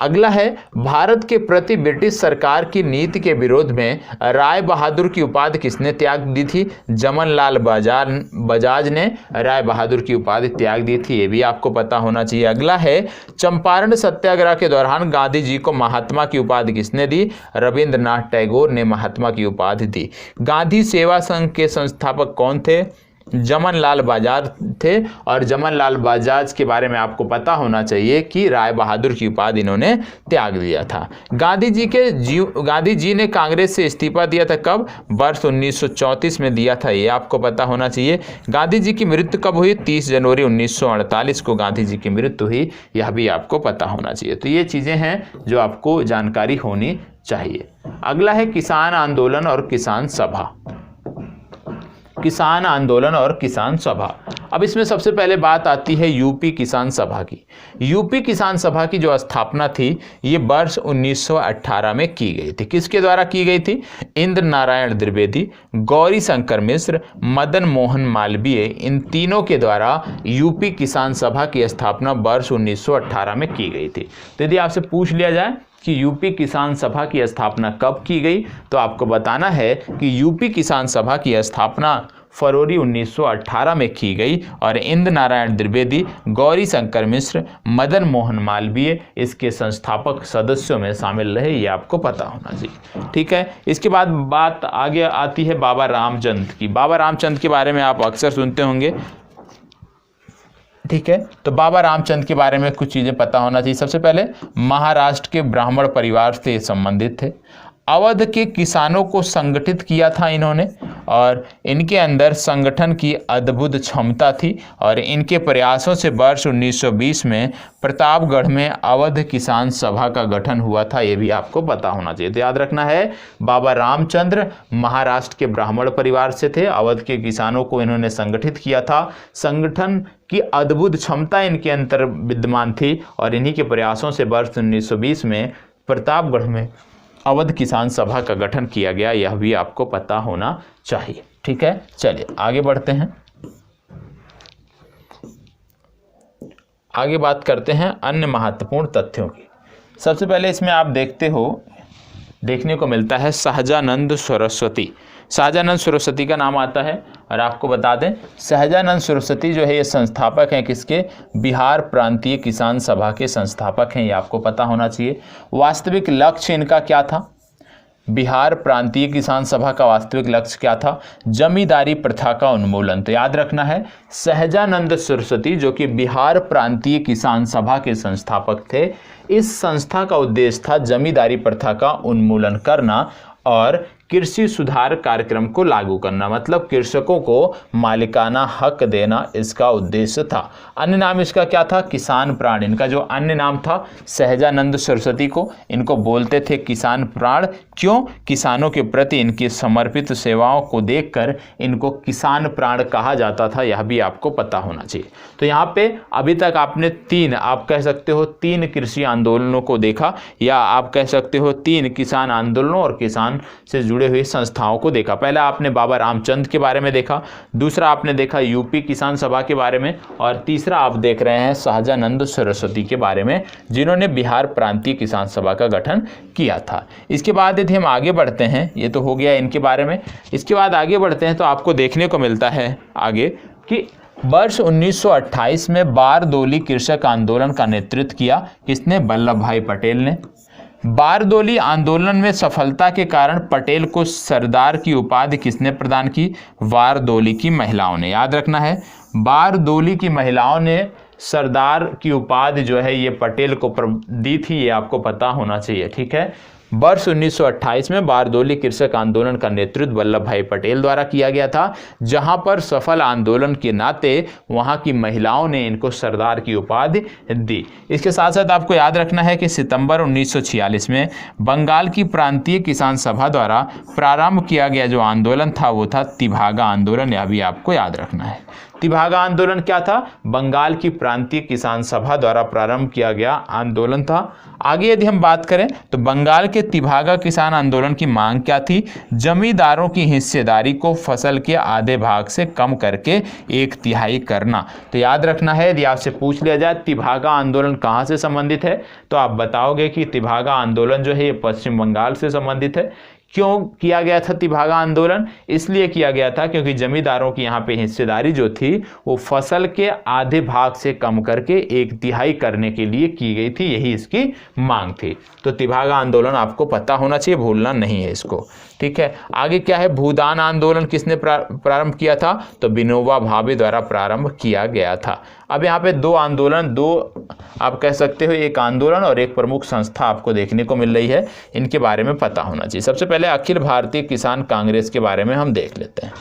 अगला है भारत के प्रति ब्रिटिश सरकार की नीति के विरोध में राय बहादुर की उपाधि किसने त्याग दी थी? जमनलाल बजाज ने राय बहादुर की उपाधि त्याग दी थी, ये भी आपको पता होना चाहिए। अगला है चंपारण सत्याग्रह के दौरान गांधी जी को महात्मा की उपाधि किसने दी? रविंद्रनाथ टैगोर ने महात्मा की उपाधि दी। गांधी सेवा संघ के संस्थापक कौन थे? जमनलाल बजाज थे, और जमनलाल बजाज के बारे में आपको पता होना चाहिए कि राय बहादुर की उपाधि इन्होंने त्याग दिया था। गांधी जी ने कांग्रेस से इस्तीफा दिया था कब? वर्ष 1934 में दिया था, ये आपको पता होना चाहिए। गांधी जी की मृत्यु कब हुई? 30 जनवरी 1948 को गांधी जी की मृत्यु हुई, यह भी आपको पता होना चाहिए। तो ये चीज़ें हैं जो आपको जानकारी होनी चाहिए। अगला है किसान आंदोलन और किसान सभा। किसान आंदोलन और किसान सभा। अब इसमें सबसे पहले बात आती है यूपी किसान सभा की। यूपी किसान सभा की जो स्थापना थी ये वर्ष 1918 में की गई थी। किसके द्वारा की गई थी? इंद्र नारायण द्विवेदी, गौरी शंकर मिश्र, मदन मोहन मालवीय, इन तीनों के द्वारा यूपी किसान सभा की स्थापना वर्ष 1918 में की गई थी। तो यदि आपसे पूछ लिया जाए कि यूपी किसान सभा की स्थापना कब की गई, तो आपको बताना है कि यूपी किसान सभा की स्थापना फरवरी 1918 में की गई, और इंद्र नारायण द्विवेदी, गौरी शंकर मिश्र, मदन मोहन मालवीय इसके संस्थापक सदस्यों में शामिल रहे, ये आपको पता होना चाहिए। ठीक है, इसके बाद बात आगे आती है बाबा रामचंद्र की। बाबा रामचंद्र के बारे में आप अक्सर सुनते होंगे। ठीक है, तो बाबा रामचंद्र के बारे में कुछ चीज़ें पता होना चाहिए। सबसे पहले महाराष्ट्र के ब्राह्मण परिवार से संबंधित थे। अवध के किसानों को संगठित किया था इन्होंने, और इनके अंदर संगठन की अद्भुत क्षमता थी, और इनके प्रयासों से वर्ष 1920 में प्रतापगढ़ में अवध किसान सभा का गठन हुआ था। ये भी आपको पता होना चाहिए। तो याद रखना है, बाबा रामचंद्र महाराष्ट्र के ब्राह्मण परिवार से थे, अवध के किसानों को इन्होंने संगठित किया था, संगठन की अद्भुत क्षमता इनके अंदर विद्यमान थी, और इन्हीं के प्रयासों से वर्ष 1920 में प्रतापगढ़ में अवध किसान सभा का गठन किया गया। यह भी आपको पता होना चाहिए। ठीक है, चलिए आगे बढ़ते हैं। आगे बात करते हैं अन्य महत्वपूर्ण तथ्यों की। सबसे पहले इसमें आप देखने को मिलता है सहजानंद सरस्वती। सहजानंद सरस्वती का नाम आता है, और आपको बता दें सहजानंद सरस्वती जो है ये संस्थापक हैं किसके? बिहार प्रांतीय किसान सभा के संस्थापक हैं। ये आपको पता होना चाहिए। वास्तविक लक्ष्य इनका क्या था? बिहार प्रांतीय किसान सभा का वास्तविक लक्ष्य क्या था? जमींदारी प्रथा का उन्मूलन। तो याद रखना है, सहजानंद सरस्वती जो कि बिहार प्रांतीय किसान सभा के संस्थापक थे, इस संस्था का उद्देश्य था जमींदारी प्रथा का उन्मूलन करना और कृषि सुधार कार्यक्रम को लागू करना, मतलब कृषकों को मालिकाना हक देना इसका उद्देश्य था। अन्य नाम इसका क्या था? किसान प्राण। इनका जो अन्य नाम था सहजानंद सरस्वती को, इनको बोलते थे किसान प्राण। क्यों? किसानों के प्रति इनकी समर्पित सेवाओं को देखकर इनको किसान प्राण कहा जाता था। यह भी आपको पता होना चाहिए। तो यहाँ पे अभी तक आपने आप कह सकते हो तीन कृषि आंदोलनों को देखा, या आप कह सकते हो तीन किसान आंदोलनों और किसान से जुड़े हुई संस्थाओं को देखा। पहला आपने बाबा रामचंद्र के बारे में देखा, दूसरा आपने देखा यूपी किसान सभा के बारे में, और तीसरा आप देख रहे हैं सहजानंद सरस्वती के बारे में, जिन्होंने बिहार प्रांतीय किसान सभा का गठन किया था। इसके बाद यदि हम आगे बढ़ते हैं, ये तो हो गया इनके बारे में, इसके बाद आगे बढ़ते हैं तो आपको देखने को मिलता है आगे कि वर्ष 1928 में बारदोली कृषक आंदोलन का नेतृत्व किया किसने? वल्लभ भाई पटेल ने। बारदोली आंदोलन में सफलता के कारण पटेल को सरदार की उपाधि किसने प्रदान की? बारदोली की महिलाओं ने। याद रखना है, बारदोली की महिलाओं ने सरदार की उपाधि जो है ये पटेल को दी थी। ये आपको पता होना चाहिए। ठीक है, वर्ष 1928 में बारदोली कृषक आंदोलन का नेतृत्व वल्लभ भाई पटेल द्वारा किया गया था, जहां पर सफल आंदोलन के नाते वहां की महिलाओं ने इनको सरदार की उपाधि दी। इसके साथ साथ आपको याद रखना है कि सितंबर 1946 में बंगाल की प्रांतीय किसान सभा द्वारा प्रारंभ किया गया जो आंदोलन था वो था तिभागा आंदोलन। यह भी आपको याद रखना है। तिभागा आंदोलन क्या था? बंगाल की प्रांतीय किसान सभा द्वारा प्रारंभ किया गया आंदोलन था। आगे यदि हम बात करें तो बंगाल के तिभागा किसान आंदोलन की मांग क्या थी? जमींदारों की हिस्सेदारी को फसल के आधे भाग से कम करके 1/3 करना। तो याद रखना है, यदि आपसे पूछ लिया जाए तिभागा आंदोलन कहाँ से संबंधित है, तो आप बताओगे कि तिभागा आंदोलन जो है ये पश्चिम बंगाल से संबंधित है। क्यों किया गया था तिभागा आंदोलन? इसलिए किया गया था क्योंकि जमींदारों की यहाँ पे हिस्सेदारी जो थी वो फसल के आधे भाग से कम करके 1/3 करने के लिए की गई थी। यही इसकी मांग थी। तो तिभागा आंदोलन आपको पता होना चाहिए, भूलना नहीं है इसको। ठीक है, आगे क्या है? भूदान आंदोलन किसने प्रारंभ किया था? तो विनोबा भावे द्वारा प्रारंभ किया गया था। अब यहाँ पे दो आप कह सकते हो एक आंदोलन और एक प्रमुख संस्था आपको देखने को मिल रही है, इनके बारे में पता होना चाहिए। सबसे पहले अखिल भारतीय किसान कांग्रेस के बारे में हम देख लेते हैं।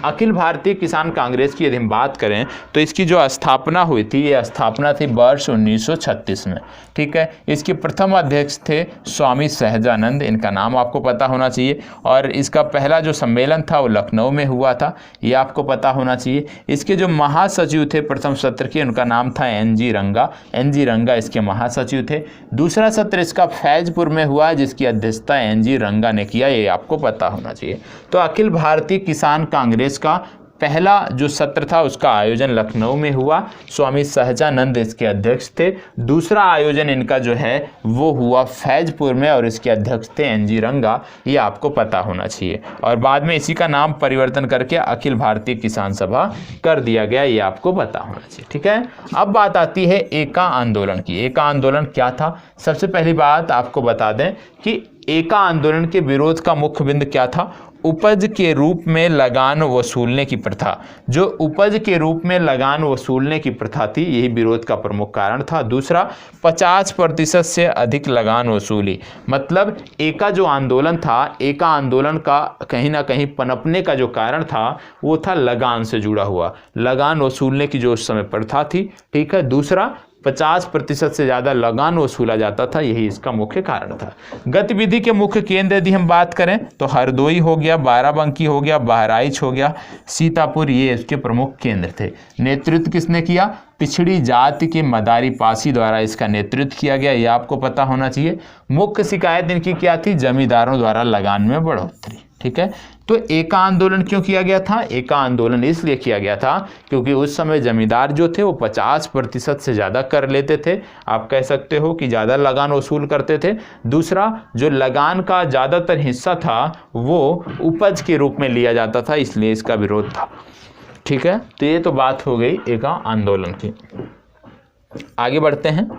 अखिल भारतीय किसान कांग्रेस की यदि हम बात करें तो इसकी जो स्थापना हुई थी, ये स्थापना थी वर्ष 1936 में। ठीक है, इसके प्रथम अध्यक्ष थे स्वामी सहजानंद, इनका नाम आपको पता होना चाहिए, और इसका पहला जो सम्मेलन था वो लखनऊ में हुआ था, ये आपको पता होना चाहिए। इसके जो महासचिव थे प्रथम सत्र के, उनका नाम था NG रंगा। NG रंगा इसके महासचिव थे। दूसरा सत्र इसका फैजपुर में हुआ, जिसकी अध्यक्षता NG रंगा ने किया, ये आपको पता होना चाहिए। तो अखिल भारतीय किसान कांग्रेस का पहला जो सत्र था उसका आयोजन लखनऊ में हुआ, स्वामी सहजानंद इसके अध्यक्ष थे। दूसरा आयोजन इनका जो है वो हुआ फैजपुर में, और इसके अध्यक्ष थे NG रंगा, ये आपको पता होना चाहिए। और बाद में इसी का नाम परिवर्तन करके अखिल भारतीय किसान सभा कर दिया गया, ये आपको पता होना चाहिए। ठीक है, अब बात आती है एका आंदोलन की। एका आंदोलन क्या था? सबसे पहली बात आपको बता दें कि एका आंदोलन के विरोध का मुख्य बिंदु क्या था? उपज के रूप में लगान वसूलने की प्रथा। जो उपज के रूप में लगान वसूलने की प्रथा थी, यही विरोध का प्रमुख कारण था। दूसरा, 50% से अधिक लगान वसूली। मतलब एका जो आंदोलन था, एका आंदोलन का कहीं ना कहीं पनपने का जो कारण था वो था लगान से जुड़ा हुआ, लगान वसूलने की जो उस समय प्रथा थी। ठीक है। दूसरा, 50% से ज़्यादा लगान वसूला जाता था, यही इसका मुख्य कारण था। गतिविधि के मुख्य केंद्र यदि हम बात करें तो हरदोई हो गया, बाराबंकी हो गया, बहराइच हो गया, सीतापुर, ये इसके प्रमुख केंद्र थे। नेतृत्व किसने किया? पिछड़ी जाति के मदारी पासी द्वारा इसका नेतृत्व किया गया, ये आपको पता होना चाहिए। मुख्य शिकायत इनकी क्या थी? जमींदारों द्वारा लगान में बढ़ोतरी। ठीक है। तो एका आंदोलन क्यों किया गया था? एका आंदोलन इसलिए किया गया था क्योंकि उस समय जमींदार जो थे वो 50% से ज़्यादा कर लेते थे, आप कह सकते हो कि ज़्यादा लगान वसूल करते थे। दूसरा, जो लगान का ज़्यादातर हिस्सा था वो उपज के रूप में लिया जाता था, इसलिए इसका विरोध था। ठीक है। तो ये तो बात हो गई एका आंदोलन की। आगे बढ़ते हैं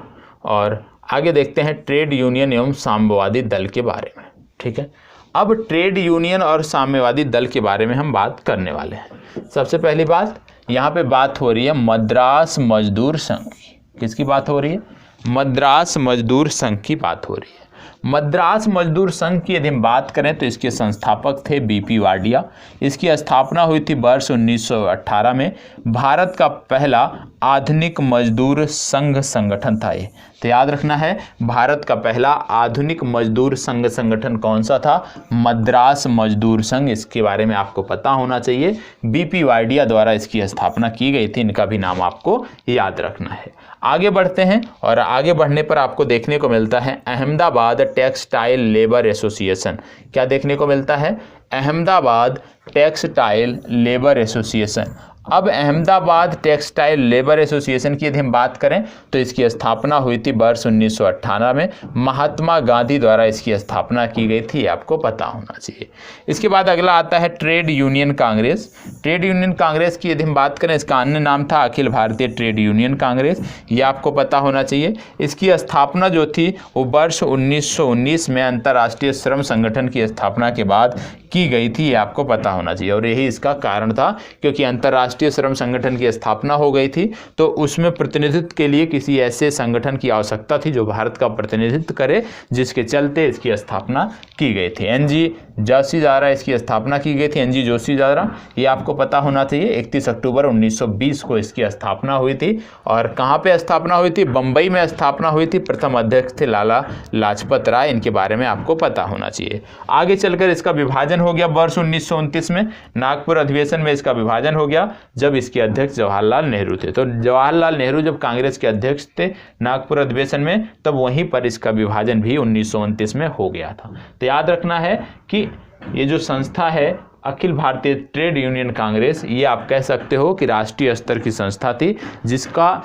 और आगे देखते हैं ट्रेड यूनियन एवं साम्यवादी दल के बारे में। ठीक है। अब ट्रेड यूनियन और साम्यवादी दल के बारे में हम बात करने वाले हैं। सबसे पहली बात, यहाँ पे बात हो रही है मद्रास मजदूर संघ की। किसकी बात हो रही है? मद्रास मजदूर संघ की बात हो रही है। मद्रास मजदूर संघ की यदि हम बात करें तो इसके संस्थापक थे बीपी वाडिया। इसकी स्थापना हुई थी वर्ष 1918 में। भारत का पहला आधुनिक मजदूर संघ संगठन था ये। तो याद रखना है, भारत का पहला आधुनिक मजदूर संघ संगठन कौन सा था? मद्रास मजदूर संघ। इसके बारे में आपको पता होना चाहिए। बीपी वाडिया द्वारा इसकी स्थापना की गई थी, इनका भी नाम आपको याद रखना है। आगे बढ़ते हैं और आगे बढ़ने पर आपको देखने को मिलता है अहमदाबाद टेक्सटाइल लेबर एसोसिएशन। क्या देखने को मिलता है? Ahmedabad textile labour association. अब अहमदाबाद टेक्सटाइल लेबर एसोसिएशन की यदि हम बात करें तो इसकी स्थापना हुई थी वर्ष 1918 में। महात्मा गांधी द्वारा इसकी स्थापना की गई थी, आपको पता होना चाहिए। इसके बाद अगला आता है trade union Congress. Trade union Congress की यदि हम बात करें, इसका अन्य नाम था अखिल भारतीय ट्रेड यूनियन कांग्रेस, ये आपको पता होना चाहिए। इसकी स्थापना जो थी वो वर्ष 1919 में अंतर्राष्ट्रीय श्रम संगठन की स्थापना के बाद की गई थी, ये आपको पता होना चाहिए। और यही इसका कारण था, क्योंकि अंतर्राष्ट्रीय श्रम संगठन की स्थापना हो गई थी तो उसमें प्रतिनिधित्व के लिए किसी ऐसे संगठन की आवश्यकता थी जो भारत का प्रतिनिधित्व करे, जिसके चलते इसकी स्थापना की गई थी। एनजी जोशी द्वारा इसकी स्थापना की गई थी, एनजी जोशी द्वारा, ये आपको पता होना चाहिए। 31 अक्टूबर 1920 को इसकी स्थापना हुई थी। और कहाँ पे स्थापना हुई थी? बम्बई में स्थापना हुई थी। प्रथम अध्यक्ष थे लाला लाजपत राय, इनके बारे में आपको पता होना चाहिए। आगे चलकर इसका विभाजन हो गया वर्ष 1929 में। नागपुर अधिवेशन में इसका विभाजन हो गया जब इसके अध्यक्ष जवाहरलाल नेहरू थे। तो जवाहरलाल नेहरू जब कांग्रेस के अध्यक्ष थे नागपुर अधिवेशन में, तब वहीं पर इसका विभाजन भी 1929 में हो गया था। तो याद रखना है कि ये जो संस्था है अखिल भारतीय ट्रेड यूनियन कांग्रेस, ये आप कह सकते हो कि राष्ट्रीय स्तर की संस्था थी, जिसका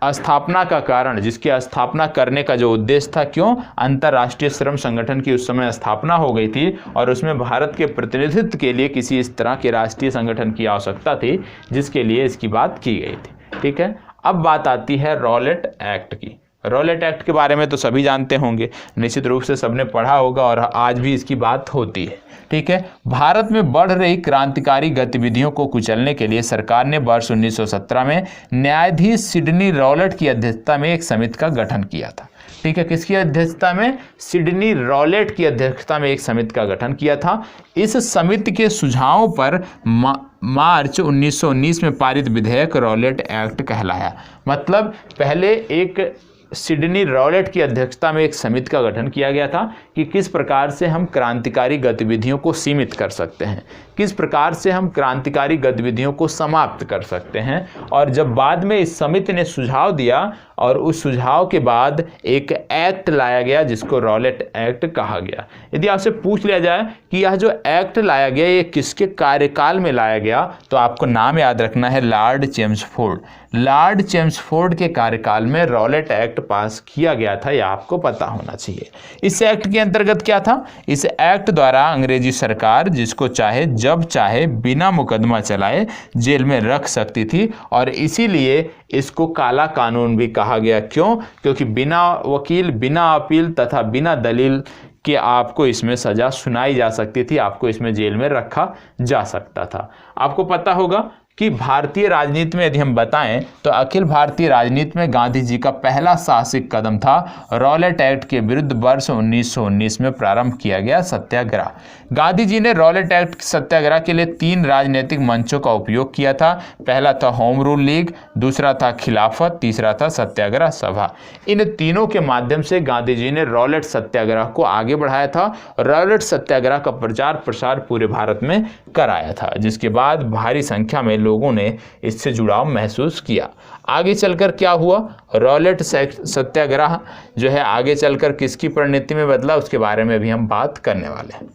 स्थापना का कारण, जिसकी स्थापना करने का जो उद्देश्य था, क्यों? अंतर्राष्ट्रीय श्रम संगठन की उस समय स्थापना हो गई थी और उसमें भारत के प्रतिनिधित्व के लिए किसी इस तरह के राष्ट्रीय संगठन की आवश्यकता थी, जिसके लिए इसकी बात की गई थी। ठीक है। अब बात आती है रॉलेट एक्ट की। रॉलेट एक्ट के बारे में तो सभी जानते होंगे, निश्चित रूप से सबने पढ़ा होगा और आज भी इसकी बात होती है। ठीक है। भारत में बढ़ रही क्रांतिकारी गतिविधियों को कुचलने के लिए सरकार ने वर्ष 1917 में न्यायाधीश सिडनी रॉलेट की अध्यक्षता में एक समिति का गठन किया था। ठीक है। किसकी अध्यक्षता में? सिडनी रॉलेट की अध्यक्षता में एक समिति का गठन किया था। इस समिति के सुझावों पर मार्च 1919 में पारित विधेयक रॉलेट एक्ट कहलाया। मतलब पहले एक सिडनी रॉलेट की अध्यक्षता में एक समिति का गठन किया गया था कि किस प्रकार से हम क्रांतिकारी गतिविधियों को सीमित कर सकते हैं, किस प्रकार से हम क्रांतिकारी गतिविधियों को समाप्त कर सकते हैं। और जब बाद में इस समिति ने सुझाव दिया और उस सुझाव के बाद एक एक्ट लाया गया जिसको रॉलेट एक्ट कहा गया। यदि आपसे पूछ लिया जाए कि यह जो एक्ट लाया गया ये किसके कार्यकाल में लाया गया, तो आपको नाम याद रखना है लॉर्ड चेम्सफोर्ड। लॉर्ड चेम्सफोर्ड के कार्यकाल में रॉलेट एक्ट पास किया गया था, यह आपको पता होना चाहिए। इस एक्ट के अंतर्गत क्या था? इस एक्ट द्वारा अंग्रेजी सरकार जिसको चाहे जब चाहे बिना मुकदमा चलाए जेल में रख सकती थी और इसीलिए इसको काला कानून भी कहा कहा गया। क्यों? क्योंकि बिना वकील, बिना अपील तथा बिना दलील कि आपको इसमें सज़ा सुनाई जा सकती थी, आपको इसमें जेल में रखा जा सकता था। आपको पता होगा कि भारतीय राजनीति में यदि हम बताएं तो अखिल भारतीय राजनीति में गांधी जी का पहला साहसिक कदम था रॉलेट एक्ट के विरुद्ध वर्ष 1919 में प्रारंभ किया गया सत्याग्रह। गांधी जी ने रॉलेट एक्ट सत्याग्रह के लिए 3 राजनीतिक मंचों का उपयोग किया था। पहला था होम रूल लीग, दूसरा था खिलाफत, तीसरा था सत्याग्रह सभा। इन तीनों के माध्यम से गांधी जी ने रॉलेट सत्याग्रह को आगे बढ़ाया था। रॉलेट सत्याग्रह का प्रचार प्रसार पूरे भारत में कराया था, जिसके बाद भारी संख्या में लोगों ने इससे जुड़ाव महसूस किया। आगे चलकर क्या हुआ? रॉलेट सत्याग्रह जो है आगे चलकर किसकी परिणति में बदला, उसके बारे में भी हम बात करने वाले हैं।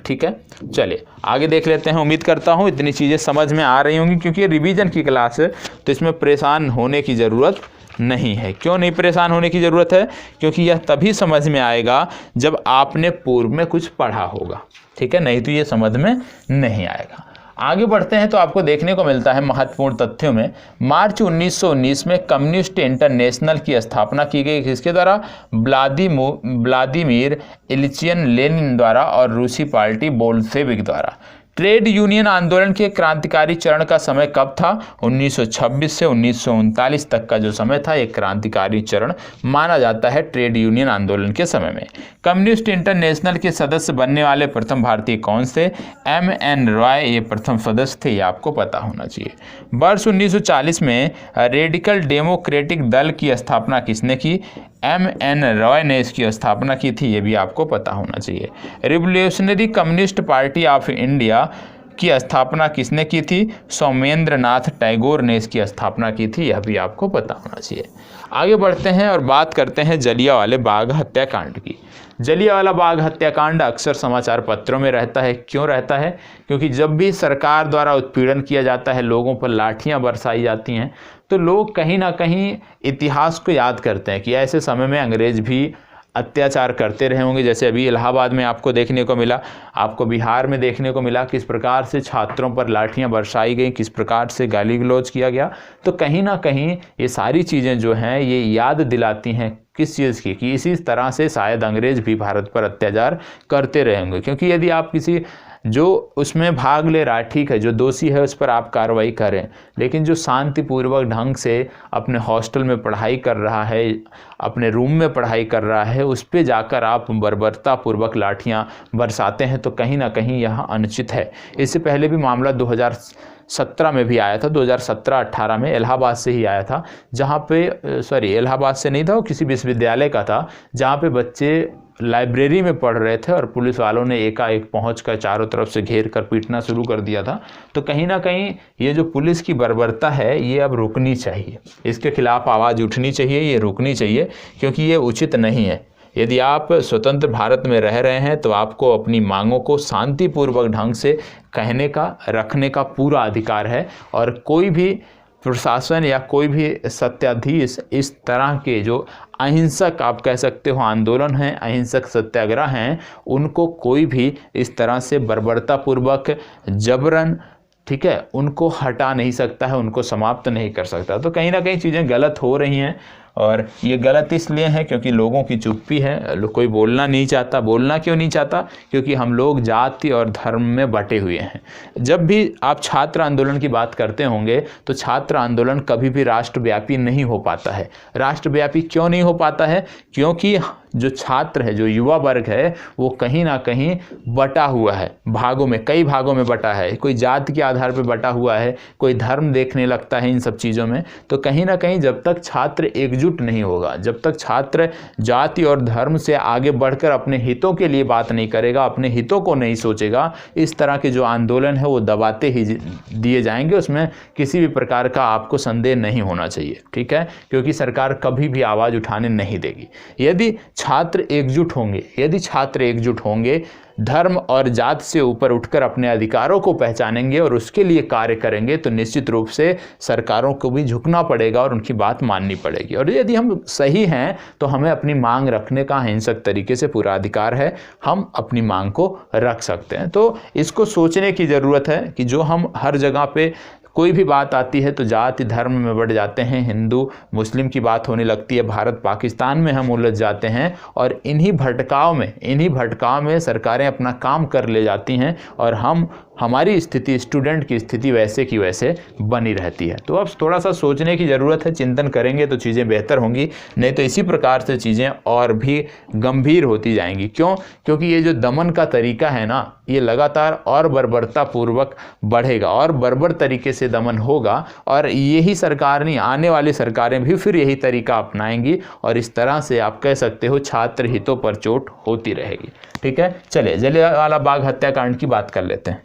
ठीक है, चलिए आगे देख लेते हैं। उम्मीद करता हूं इतनी चीज़ें समझ में आ रही होंगी, क्योंकि ये रिवीजन की क्लास है तो इसमें परेशान होने की ज़रूरत नहीं है। क्यों नहीं परेशान होने की ज़रूरत है? क्योंकि यह तभी समझ में आएगा जब आपने पूर्व में कुछ पढ़ा होगा। ठीक है, नहीं तो ये समझ में नहीं आएगा। आगे बढ़ते हैं तो आपको देखने को मिलता है महत्वपूर्ण तथ्यों में, मार्च 1919 में कम्युनिस्ट इंटरनेशनल की स्थापना की गई। किसके द्वारा? व्लादिमीर इलिचियन लेनिन द्वारा और रूसी पार्टी बोल्शेविक द्वारा। ट्रेड यूनियन आंदोलन के क्रांतिकारी चरण का समय कब था? 1926 से 1939 तक का जो समय था, एक क्रांतिकारी चरण माना जाता है ट्रेड यूनियन आंदोलन के समय में। कम्युनिस्ट इंटरनेशनल के सदस्य बनने वाले प्रथम भारतीय कौन थे? M.N. रॉय ये प्रथम सदस्य थे, ये आपको पता होना चाहिए। वर्ष 1940 में रेडिकल डेमोक्रेटिक दल की स्थापना किसने की? M.N. रॉय ने इसकी स्थापना की थी, ये भी आपको पता होना चाहिए। Revolutionary communist party of India की स्थापना किसने की थी? सोमेंद्र नाथ टैगोर ने इसकी स्थापना की थी, यह भी आपको पता होना चाहिए। आगे बढ़ते हैं और बात करते हैं जलियांवाला बाग हत्याकांड की। जलियांवाला बाग हत्याकांड अक्सर समाचार पत्रों में रहता है। क्यों रहता है? क्योंकि जब भी सरकार द्वारा उत्पीड़न किया जाता है, लोगों पर लाठियां बरसाई जाती हैं, तो लोग कहीं ना कहीं इतिहास को याद करते हैं कि ऐसे समय में अंग्रेज भी अत्याचार करते रहे होंगे। जैसे अभी इलाहाबाद में आपको देखने को मिला, आपको बिहार में देखने को मिला, किस प्रकार से छात्रों पर लाठियां बरसाई गई, किस प्रकार से गाली गलौज किया गया। तो कहीं ना कहीं ये सारी चीज़ें जो हैं ये याद दिलाती हैं किस चीज़ की, कि इसी तरह से शायद अंग्रेज भी भारत पर अत्याचार करते रहेंगे। क्योंकि यदि आप किसी जो उसमें भाग ले रहा है, ठीक है, जो दोषी है उस पर आप कार्रवाई करें, लेकिन जो शांतिपूर्वक ढंग से अपने हॉस्टल में पढ़ाई कर रहा है, अपने रूम में पढ़ाई कर रहा है, उस पे जाकर आप बर्बरतापूर्वक लाठियां बरसाते हैं, तो कहीं ना कहीं यह अनुचित है। इससे पहले भी मामला 2017 में भी आया था, 2017-18 में इलाहाबाद से ही आया था, जहाँ पे इलाहाबाद से नहीं था, वो किसी विश्वविद्यालय का था, जहाँ पे बच्चे लाइब्रेरी में पढ़ रहे थे और पुलिस वालों ने एकाएक पहुंचकर चारों तरफ से घेर कर पीटना शुरू कर दिया था। तो कहीं ना कहीं ये जो पुलिस की बर्बरता है ये अब रुकनी चाहिए, इसके खिलाफ आवाज़ उठनी चाहिए, ये रुकनी चाहिए, क्योंकि ये उचित नहीं है। यदि आप स्वतंत्र भारत में रह रहे हैं तो आपको अपनी मांगों को शांतिपूर्वक ढंग से कहने का, रखने का पूरा अधिकार है। और कोई भी प्रशासन या कोई भी सत्याधीश इस तरह के जो अहिंसक, आप कह सकते हो, आंदोलन हैं, अहिंसक सत्याग्रह हैं, उनको कोई भी इस तरह से बर्बरतापूर्वक जबरन, ठीक है, उनको हटा नहीं सकता है, उनको समाप्त नहीं कर सकता। तो कहीं ना कहीं चीज़ें गलत हो रही हैं, और ये गलत इसलिए है क्योंकि लोगों की चुप्पी है, कोई बोलना नहीं चाहता। बोलना क्यों नहीं चाहता? क्योंकि हम लोग जाति और धर्म में बटे हुए हैं। जब भी आप छात्र आंदोलन की बात करते होंगे तो छात्र आंदोलन कभी भी राष्ट्रव्यापी नहीं हो पाता है। राष्ट्रव्यापी क्यों नहीं हो पाता है? क्योंकि जो छात्र है, जो युवा वर्ग है, वो कहीं ना कहीं बटा हुआ है, भागों में, कई भागों में बटा है। कोई जाति के आधार पर बटा हुआ है, कोई धर्म देखने लगता है इन सब चीज़ों में। तो कहीं ना कहीं जब तक छात्र एकजुट नहीं होगा, जब तक छात्र जाति और धर्म से आगे बढ़कर अपने हितों के लिए बात नहीं करेगा, अपने हितों को नहीं सोचेगा, इस तरह के जो आंदोलन है वो दबाते ही दिए जाएंगे। उसमें किसी भी प्रकार का आपको संदेह नहीं होना चाहिए, ठीक है, क्योंकि सरकार कभी भी आवाज़ उठाने नहीं देगी। यदि छात्र एकजुट होंगे, यदि छात्र एकजुट होंगे, धर्म और जात से ऊपर उठकर अपने अधिकारों को पहचानेंगे और उसके लिए कार्य करेंगे, तो निश्चित रूप से सरकारों को भी झुकना पड़ेगा और उनकी बात माननी पड़ेगी। और यदि हम सही हैं तो हमें अपनी मांग रखने का अहिंसक तरीके से पूरा अधिकार है, हम अपनी मांग को रख सकते हैं। तो इसको सोचने की ज़रूरत है कि जो हम हर जगह पे कोई भी बात आती है तो जाति धर्म में बढ़ जाते हैं, हिंदू मुस्लिम की बात होने लगती है, भारत पाकिस्तान में हम उलझ जाते हैं और इन्हीं भटकाव में सरकारें अपना काम कर ले जाती हैं और हमारी स्थिति, स्टूडेंट की स्थिति वैसे की वैसे बनी रहती है। तो अब थोड़ा सा सोचने की ज़रूरत है, चिंतन करेंगे तो चीज़ें बेहतर होंगी, नहीं तो इसी प्रकार से चीज़ें और भी गंभीर होती जाएंगी। क्यों? क्योंकि ये जो दमन का तरीका है ना, ये लगातार और बर्बरतापूर्वक बढ़ेगा और बर्बर तरीके से दमन होगा और यही सरकार नहीं, आने वाली सरकारें भी फिर यही तरीका अपनाएंगी और इस तरह से आप कह सकते हो छात्र हितों पर चोट होती रहेगी। ठीक है, चलिए जलियांवाला बाग हत्याकांड की बात कर लेते हैं।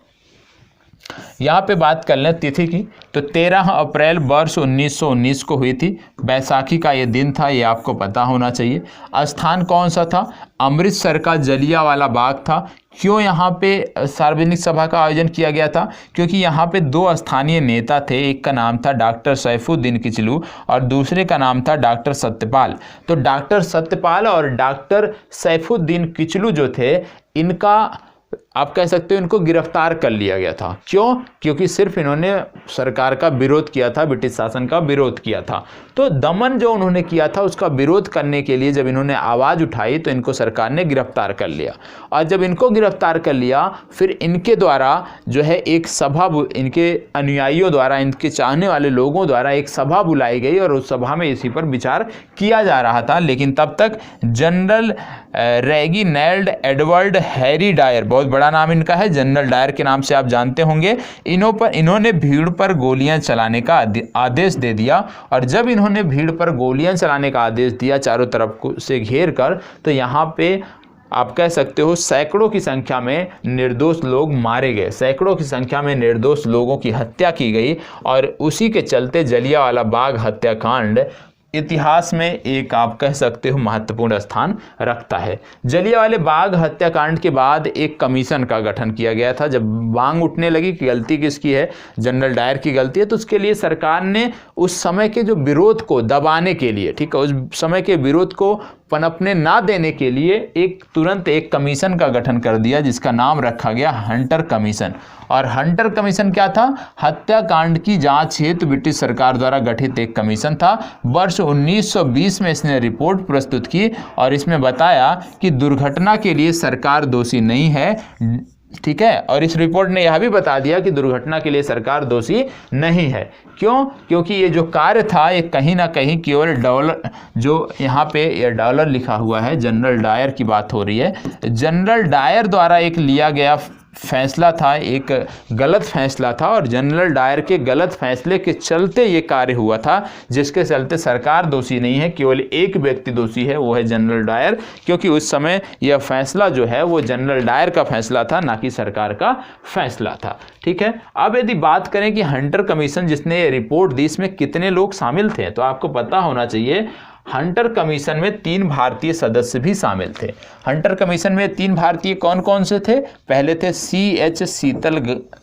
यहाँ पे बात कर लें तिथि की, तो 13 अप्रैल वर्ष 1919 को हुई थी। बैसाखी का ये दिन था, ये आपको पता होना चाहिए। स्थान कौन सा था? अमृतसर का जलियांवाला बाग था। क्यों यहाँ पे सार्वजनिक सभा का आयोजन किया गया था? क्योंकि यहाँ पे दो स्थानीय नेता थे, एक का नाम था डॉक्टर सैफुद्दीन किचलू और दूसरे का नाम था डॉक्टर सत्यपाल। तो डॉक्टर सत्यपाल और डॉक्टर सैफुद्दीन किचलू जो थे, इनका आप कह सकते हो इनको गिरफ्तार कर लिया गया था। क्यों? क्योंकि सिर्फ इन्होंने सरकार का विरोध किया था, ब्रिटिश शासन का विरोध किया था। तो दमन जो उन्होंने किया था उसका विरोध करने के लिए जब इन्होंने आवाज़ उठाई तो इनको सरकार ने गिरफ्तार कर लिया और जब इनको गिरफ्तार कर लिया फिर इनके द्वारा जो है एक सभा, इनके अनुयायियों द्वारा, इनके चाहने वाले लोगों द्वारा एक सभा बुलाई गई और उस सभा में इसी पर विचार किया जा रहा था। लेकिन तब तक general Reginald Edward Harry Dyer, बहुत बड़ा नाम इनका है, जनरल डायर के नाम से आप जानते होंगे, इन्होंने भीड़ पर गोलियां चलाने का आदेश दे दिया और जब इन्होंने भीड़ पर गोलियां चलाने का आदेश दिया चारों तरफ से घेर कर, तो यहाँ पे आप कह सकते हो सैकड़ों की संख्या में निर्दोष लोग मारे गए, सैकड़ों की संख्या में निर्दोष लोगों की हत्या की गई और उसी के चलते जलियांवाला बाग हत्याकांड इतिहास में एक आप कह सकते हो महत्वपूर्ण स्थान रखता है। जलियांवाले बाग हत्याकांड के बाद एक कमीशन का गठन किया गया था। जब मांग उठने लगी कि गलती किसकी है, जनरल डायर की गलती है, तो उसके लिए सरकार ने उस समय के जो विरोध को दबाने के लिए, ठीक है, उस समय के विरोध को पनपने ना देने के लिए तुरंत एक कमीशन का गठन कर दिया जिसका नाम रखा गया हंटर कमीशन। और हंटर कमीशन क्या था? हत्याकांड की जांच हेतु ब्रिटिश सरकार द्वारा गठित एक कमीशन था। वर्ष 1920 में इसने रिपोर्ट प्रस्तुत की और इसमें बताया कि दुर्घटना के लिए सरकार दोषी नहीं है, ठीक है, और इस रिपोर्ट ने यह भी बता दिया कि दुर्घटना के लिए सरकार दोषी नहीं है। क्यों? क्योंकि ये जो कार्य था ये कहीं ना कहीं केवल डॉलर, जो यहाँ पे ये डॉलर लिखा हुआ है, जनरल डायर की बात हो रही है, जनरल डायर द्वारा एक लिया गया फैसला था, एक गलत फैसला था और जनरल डायर के गलत फैसले के चलते ये कार्य हुआ था, जिसके चलते सरकार दोषी नहीं है, केवल एक व्यक्ति दोषी है, वो है जनरल डायर, क्योंकि उस समय यह फैसला जो है वो जनरल डायर का फैसला था, ना कि सरकार का फैसला था। ठीक है, अब यदि बात करें कि हंटर कमीशन जिसने ये रिपोर्ट दी इसमें कितने लोग शामिल थे, तो आपको पता होना चाहिए हंटर कमीशन में 3 भारतीय सदस्य भी शामिल थे। हंटर कमीशन में 3 भारतीय कौन कौन से थे? पहले थे C.H.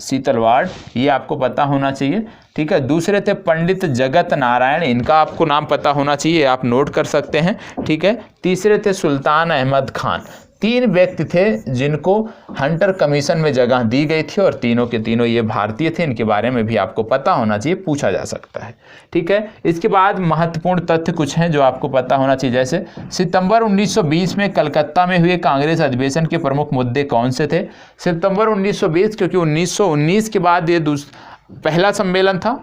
सीतलवाड़, ये आपको पता होना चाहिए, ठीक है। दूसरे थे पंडित जगत नारायण, इनका आपको नाम पता होना चाहिए, आप नोट कर सकते हैं, ठीक है। तीसरे थे सुल्तान अहमद खान। 3 व्यक्ति थे जिनको हंटर कमीशन में जगह दी गई थी और तीनों के तीनों ये भारतीय थे, इनके बारे में भी आपको पता होना चाहिए, पूछा जा सकता है, ठीक है। इसके बाद महत्वपूर्ण तथ्य कुछ हैं जो आपको पता होना चाहिए, जैसे सितंबर 1920 में कलकत्ता में हुए कांग्रेस अधिवेशन के प्रमुख मुद्दे कौन से थे? सितंबर 1920, क्योंकि 1919 के बाद ये पहला सम्मेलन था,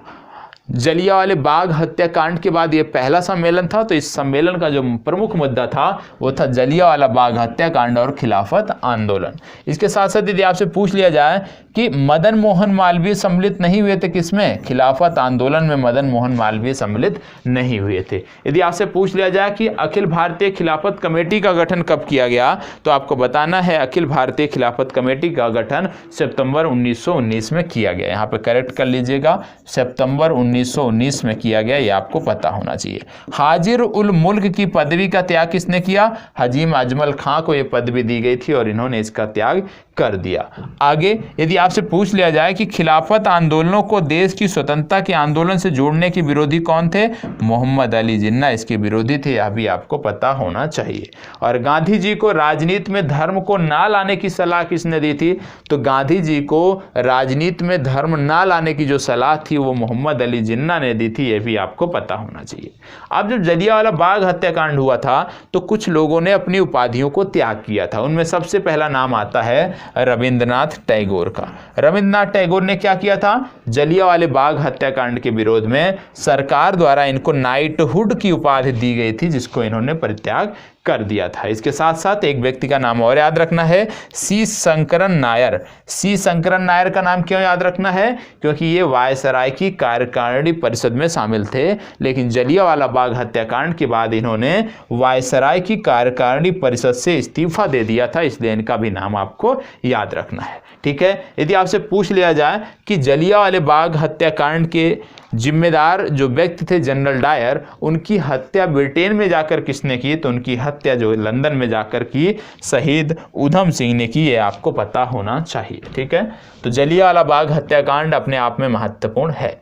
जलियांवाले बाग हत्याकांड के बाद ये पहला सम्मेलन था, तो इस सम्मेलन का जो प्रमुख मुद्दा था वो था जलियांवाला बाग हत्याकांड और खिलाफत आंदोलन। इसके साथ साथ यदि आपसे पूछ लिया जाए कि मदन मोहन मालवीय सम्मिलित नहीं हुए थे किसमें? खिलाफत आंदोलन में मदन मोहन मालवीय सम्मिलित नहीं हुए थे। यदि आपसे पूछ लिया जाए कि अखिल भारतीय खिलाफत कमेटी का गठन कब किया गया, तो आपको बताना है अखिल भारतीय खिलाफत कमेटी का गठन सितंबर 1919 में किया गया। यहाँ पे करेक्ट कर लीजिएगा, सितंबर 1919 में किया गया, ये आपको पता होना चाहिए। हाजिर उल मुल्क की पदवी का त्याग किसने किया? हजीम अजमल खां को ये पदवी दी गई थी और इन्होंने इसका त्याग कर दिया। आगे यदि आपसे पूछ लिया जाए कि खिलाफत आंदोलनों को देश की स्वतंत्रता के आंदोलन से जोड़ने के विरोधी कौन थे, मोहम्मद अली जिन्ना इसके विरोधी थे, यह भी आपको पता होना चाहिए। और गांधी जी को राजनीति में धर्म को ना लाने की सलाह किसने दी थी, तो गांधी जी को राजनीति में धर्म ना लाने की जो सलाह थी वो मोहम्मद अली जिन्ना ने दी थी, यह भी आपको पता होना चाहिए। अब जब जलियांवाला बाग हत्याकांड हुआ था तो कुछ लोगों ने अपनी उपाधियों को त्याग किया था। उनमें सबसे पहला नाम आता है रविंद्रनाथ टैगोर का। रविंद्रनाथ टैगोर ने क्या किया था, जलियांवाले बाग हत्याकांड के विरोध में सरकार द्वारा इनको नाइटहुड की उपाधि दी गई थी, जिसको इन्होंने परित्याग कर दिया था। इसके साथ साथ एक व्यक्ति का नाम और याद रखना है, सी शंकरन नायर। सी शंकरन नायर का नाम क्यों याद रखना है, क्योंकि ये वायसराय की कार्यकारिणी परिषद में शामिल थे, लेकिन जलियांवाला बाग हत्याकांड के बाद इन्होंने वायसराय की कार्यकारिणी परिषद से इस्तीफा दे दिया था, इसलिए इनका भी नाम आपको याद रखना है। ठीक है, यदि आपसे पूछ लिया जाए कि जलियांवाले बाग हत्याकांड के जिम्मेदार जो व्यक्ति थे जनरल डायर, उनकी हत्या ब्रिटेन में जाकर किसने की, तो उनकी हत्या जो लंदन में जाकर की शहीद उधम सिंह ने की, ये आपको पता होना चाहिए। ठीक है, तो जलियांवाला बाग हत्याकांड अपने आप में महत्वपूर्ण है।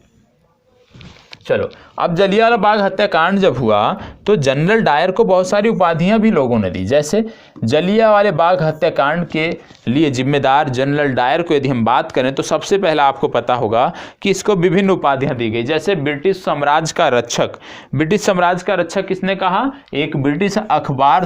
चलो, अब जलियांवाला बाग हत्याकांड जब हुआ तो जनरल डायर को बहुत सारी उपाधियां भी लोगों ने दी। जैसे जलियांवाले बाग हत्याकांड के लिए जिम्मेदार जनरल डायर को यदि हम बात करें तो सबसे पहला आपको पता होगा कि इसको विभिन्न उपाधियां दी गई। जैसे ब्रिटिश साम्राज्य का रक्षक। ब्रिटिश साम्राज्य का रक्षक किसने कहा, एक ब्रिटिश अखबार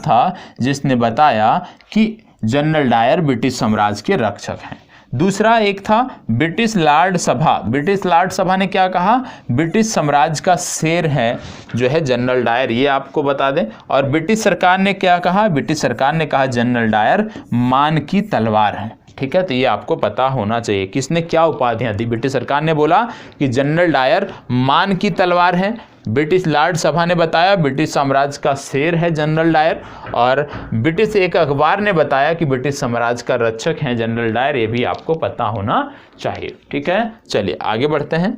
था जिसने बताया कि जनरल डायर ब्रिटिश साम्राज्य के रक्षक हैं। दूसरा एक था ब्रिटिश लॉर्ड सभा। ब्रिटिश लॉर्ड सभा ने क्या कहा, ब्रिटिश साम्राज्य का शेर है जो है जनरल डायर, ये आपको बता दें। और ब्रिटिश सरकार ने क्या कहा, ब्रिटिश सरकार ने कहा जनरल डायर मान की तलवार है। ठीक है, तो ये आपको पता होना चाहिए किसने क्या उपाधियां दी। ब्रिटिश सरकार ने बोला कि जनरल डायर मान की तलवार है, ब्रिटिश लॉर्ड सभा ने बताया ब्रिटिश साम्राज्य का शेर है जनरल डायर, और ब्रिटिश एक अखबार ने बताया कि ब्रिटिश साम्राज्य का रक्षक है जनरल डायर, ये भी आपको पता होना चाहिए। ठीक है, चलिए आगे बढ़ते हैं,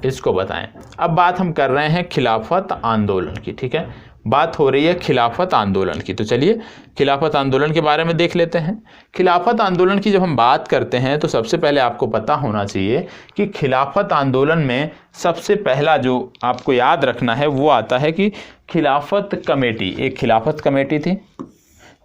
इसको बताएं। अब बात हम कर रहे हैं खिलाफत आंदोलन की। ठीक है, बात हो रही है खिलाफत आंदोलन की, तो चलिए खिलाफत आंदोलन के बारे में देख लेते हैं। खिलाफत आंदोलन की जब हम बात करते हैं तो सबसे पहले आपको पता होना चाहिए कि खिलाफत आंदोलन में सबसे पहला जो आपको याद रखना है वो आता है कि खिलाफत कमेटी, एक खिलाफत कमेटी थी।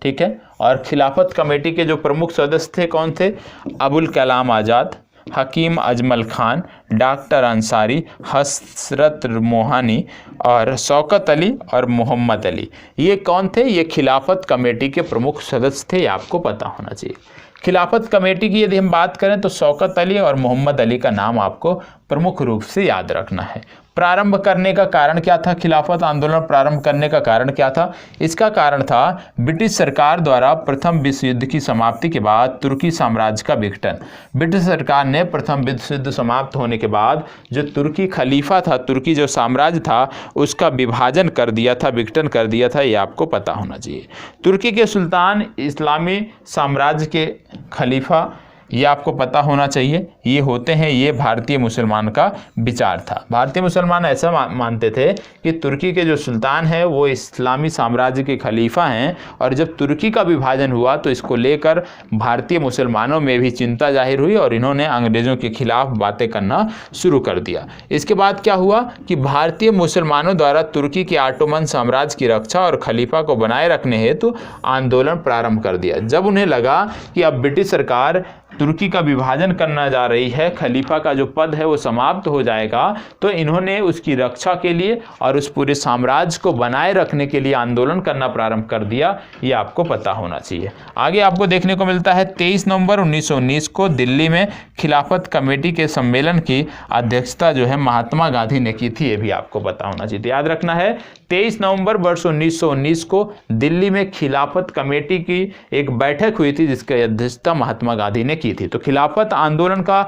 ठीक है, और खिलाफत कमेटी के जो प्रमुख सदस्य थे कौन थे, अबुल कलाम आज़ाद, हकीम अजमल खान, डॉक्टर अंसारी, हसरत मोहानी और शौकत अली और मोहम्मद अली, ये कौन थे, ये खिलाफत कमेटी के प्रमुख सदस्य थे, ये आपको पता होना चाहिए। खिलाफत कमेटी की यदि हम बात करें तो शौकत अली और मोहम्मद अली का नाम आपको प्रमुख रूप से याद रखना है। प्रारंभ करने का कारण क्या था, खिलाफत आंदोलन प्रारंभ करने का कारण क्या था, इसका कारण था ब्रिटिश सरकार द्वारा प्रथम विश्व युद्ध की समाप्ति के बाद तुर्की साम्राज्य का विघटन। ब्रिटिश सरकार ने प्रथम विश्व युद्ध समाप्त होने के बाद जो तुर्की खलीफा था, तुर्की जो साम्राज्य था, उसका विभाजन कर दिया था, विघटन कर दिया था, ये आपको पता होना चाहिए। तुर्की के सुल्तान इस्लामी साम्राज्य के खलीफा, ये आपको पता होना चाहिए, ये होते हैं, ये भारतीय मुसलमान का विचार था। भारतीय मुसलमान ऐसा मानते थे कि तुर्की के जो सुल्तान हैं वो इस्लामी साम्राज्य के खलीफा हैं, और जब तुर्की का विभाजन हुआ तो इसको लेकर भारतीय मुसलमानों में भी चिंता जाहिर हुई और इन्होंने अंग्रेज़ों के खिलाफ बातें करना शुरू कर दिया। इसके बाद क्या हुआ कि भारतीय मुसलमानों द्वारा तुर्की के ऑटोमन साम्राज्य की रक्षा और खलीफा को बनाए रखने हेतु आंदोलन प्रारंभ कर दिया। जब उन्हें लगा कि अब ब्रिटिश सरकार तुर्की का विभाजन करना जा रही है, खलीफा का जो पद है वो समाप्त हो जाएगा, तो इन्होंने उसकी रक्षा के लिए और उस पूरे साम्राज्य को बनाए रखने के लिए आंदोलन करना प्रारंभ कर दिया, ये आपको पता होना चाहिए। आगे आपको देखने को मिलता है 23 नवंबर 1919 को दिल्ली में खिलाफत कमेटी के सम्मेलन की अध्यक्षता जो है महात्मा गांधी ने की थी, ये भी आपको पता होना चाहिए। तो याद रखना है 23 नवंबर वर्ष 1919 को दिल्ली में खिलाफत कमेटी की एक बैठक हुई थी जिसकी अध्यक्षता महात्मा गांधी ने की थी। तो खिलाफत आंदोलन का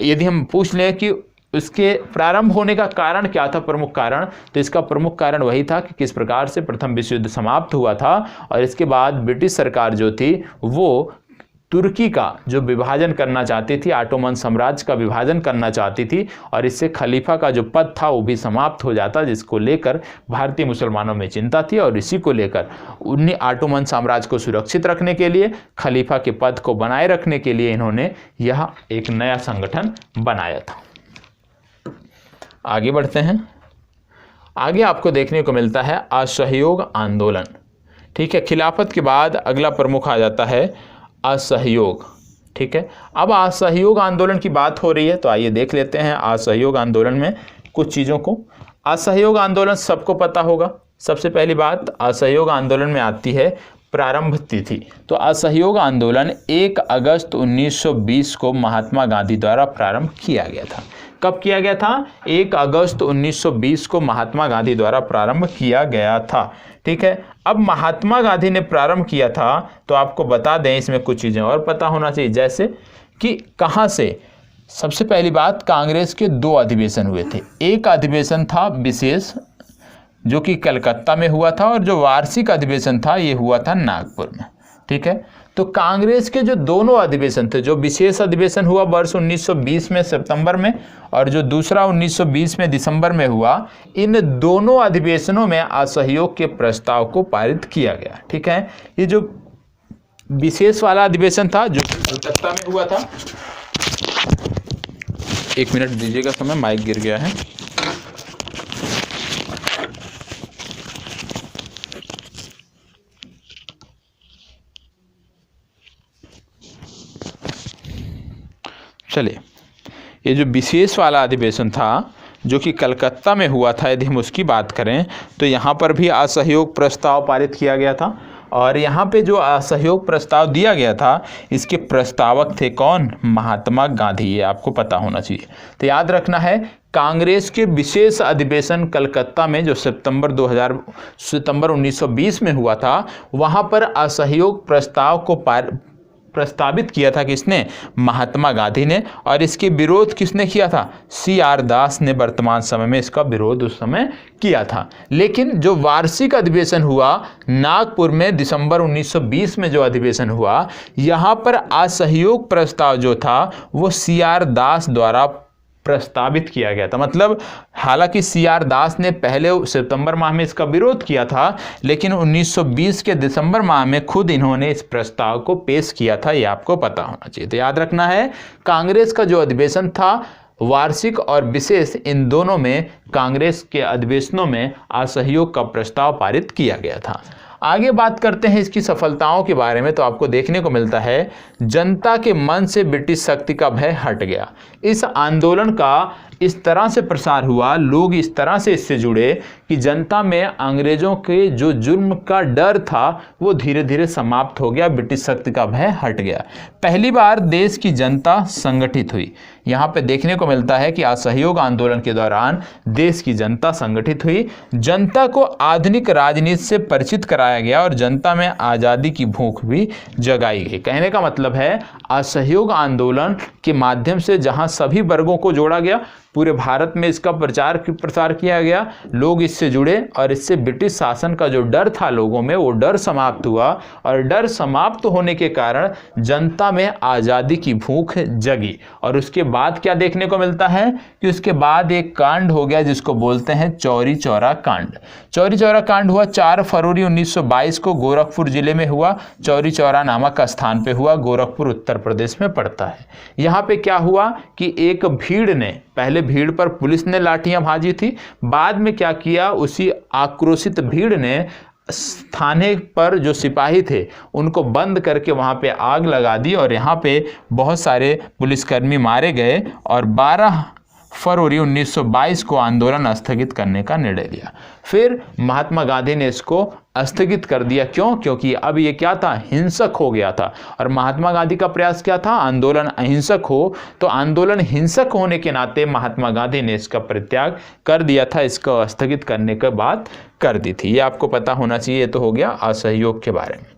यदि हम पूछ लें कि उसके प्रारंभ होने का कारण क्या था, प्रमुख कारण, तो इसका प्रमुख कारण वही था कि किस प्रकार से प्रथम विश्व युद्ध समाप्त हुआ था और इसके बाद ब्रिटिश सरकार जो थी वो तुर्की का जो विभाजन करना चाहती थी, ऑटोमन साम्राज्य का विभाजन करना चाहती थी और इससे खलीफा का जो पद था वो भी समाप्त हो जाता, जिसको लेकर भारतीय मुसलमानों में चिंता थी। और इसी को लेकर उन्हें ऑटोमन साम्राज्य को सुरक्षित रखने के लिए, खलीफा के पद को बनाए रखने के लिए इन्होंने यह एक नया संगठन बनाया था। आगे बढ़ते हैं। आगे आपको देखने को मिलता है असहयोग आंदोलन। ठीक है, खिलाफत के बाद अगला प्रमुख आ जाता है असहयोग। ठीक है, अब असहयोग आंदोलन की बात हो रही है तो आइए देख लेते हैं असहयोग आंदोलन में कुछ चीज़ों को। असहयोग आंदोलन सबको पता होगा। सबसे पहली बात, असहयोग आंदोलन में आती है प्रारंभ तिथि। तो असहयोग आंदोलन 1 अगस्त 1920 को महात्मा गांधी द्वारा प्रारंभ किया गया था। कब किया गया था? 1 अगस्त 1920 को महात्मा गांधी द्वारा प्रारंभ किया गया था। ठीक है, अब महात्मा गांधी ने प्रारंभ किया था तो आपको बता दें, इसमें कुछ चीज़ें और पता होना चाहिए, जैसे कि कहाँ से। सबसे पहली बात, कांग्रेस के 2 अधिवेशन हुए थे। एक अधिवेशन था विशेष जो कि कलकत्ता में हुआ था, और जो वार्षिक अधिवेशन था ये हुआ था नागपुर में। ठीक है, तो कांग्रेस के जो दोनों अधिवेशन थे, जो विशेष अधिवेशन हुआ वर्ष 1920 में सितंबर में और जो दूसरा 1920 में दिसंबर में हुआ, इन दोनों अधिवेशनों में असहयोग के प्रस्ताव को पारित किया गया। ठीक है, ये जो विशेष वाला अधिवेशन था जो कलकत्ता में हुआ था, 1 मिनट दीजिएगा समय, माइक गिर गया है। चलिए, ये जो विशेष वाला अधिवेशन था जो कि कलकत्ता में हुआ था, यदि हम उसकी बात करें तो यहाँ पर भी असहयोग प्रस्ताव पारित किया गया था। और यहाँ पे जो असहयोग प्रस्ताव दिया गया था, इसके प्रस्तावक थे कौन? महात्मा गांधी। ये आपको पता होना चाहिए। तो याद रखना है, कांग्रेस के विशेष अधिवेशन कलकत्ता में जो सितंबर 1920 में हुआ था, वहाँ पर असहयोग प्रस्ताव को प्रस्तावित किया था किसने? महात्मा गांधी ने। और इसके विरोध किसने किया था? CR दास ने वर्तमान समय में इसका विरोध उस समय किया था। लेकिन जो वार्षिक अधिवेशन हुआ नागपुर में दिसंबर 1920 में जो अधिवेशन हुआ, यहाँ पर असहयोग प्रस्ताव जो था वो CR दास द्वारा प्रस्तावित किया गया था। मतलब हालांकि CR दास ने पहले सितंबर माह में इसका विरोध किया था, लेकिन 1920 के दिसंबर माह में खुद इन्होंने इस प्रस्ताव को पेश किया था। ये आपको पता होना चाहिए। तो याद रखना है, कांग्रेस का जो अधिवेशन था वार्षिक और विशेष, इन दोनों में कांग्रेस के अधिवेशनों में असहयोग का प्रस्ताव पारित किया गया था। आगे बात करते हैं इसकी सफलताओं के बारे में। तो आपको देखने को मिलता है, जनता के मन से ब्रिटिश शक्ति का भय हट गया। इस आंदोलन का इस तरह से प्रसार हुआ, लोग इस तरह से इससे जुड़े कि जनता में अंग्रेजों के जो जुर्म का डर था वो धीरे धीरे समाप्त हो गया, ब्रिटिश शक्ति का भय हट गया। पहली बार देश की जनता संगठित हुई। यहाँ पे देखने को मिलता है कि असहयोग आंदोलन के दौरान देश की जनता संगठित हुई, जनता को आधुनिक राजनीति से परिचित कराया गया और जनता में आज़ादी की भूख भी जगाई गई। कहने का मतलब है, असहयोग आंदोलन के माध्यम से जहाँ सभी वर्गों को जोड़ा गया, पूरे भारत में इसका प्रसार किया गया, लोग इससे जुड़े और इससे ब्रिटिश शासन का जो डर था लोगों में, वो डर समाप्त हुआ। और डर समाप्त होने के कारण जनता में आज़ादी की भूख जगी। और उसके बाद क्या देखने को मिलता है कि उसके बाद एक कांड हो गया जिसको बोलते हैं चौरी चौरा कांड। चौरी चौरा कांड हुआ 4 फरवरी 1922 को गोरखपुर जिले में हुआ। चौरी चौरा नामक स्थान पे हुआ, गोरखपुर उत्तर प्रदेश में पड़ता है। यहाँ पे क्या हुआ कि एक भीड़ ने, पहले भीड़ पर पुलिस ने लाठियां भाजी थी, बाद में क्या किया, उसी आक्रोशित भीड़ ने थाने पर जो सिपाही थे उनको बंद करके वहां पे आग लगा दी और यहाँ पे बहुत सारे पुलिसकर्मी मारे गए। और 12 फरवरी 1922 को आंदोलन स्थगित करने का निर्णय लिया। फिर महात्मा गांधी ने इसको स्थगित कर दिया। क्यों? क्योंकि अब ये क्या था, हिंसक हो गया था। और महात्मा गांधी का प्रयास क्या था, आंदोलन अहिंसक हो। तो आंदोलन हिंसक होने के नाते महात्मा गांधी ने इसका परित्याग कर दिया था, इसको स्थगित करने के बाद कर दी थी। ये आपको पता होना चाहिए। ये तो हो गया असहयोग के बारे में।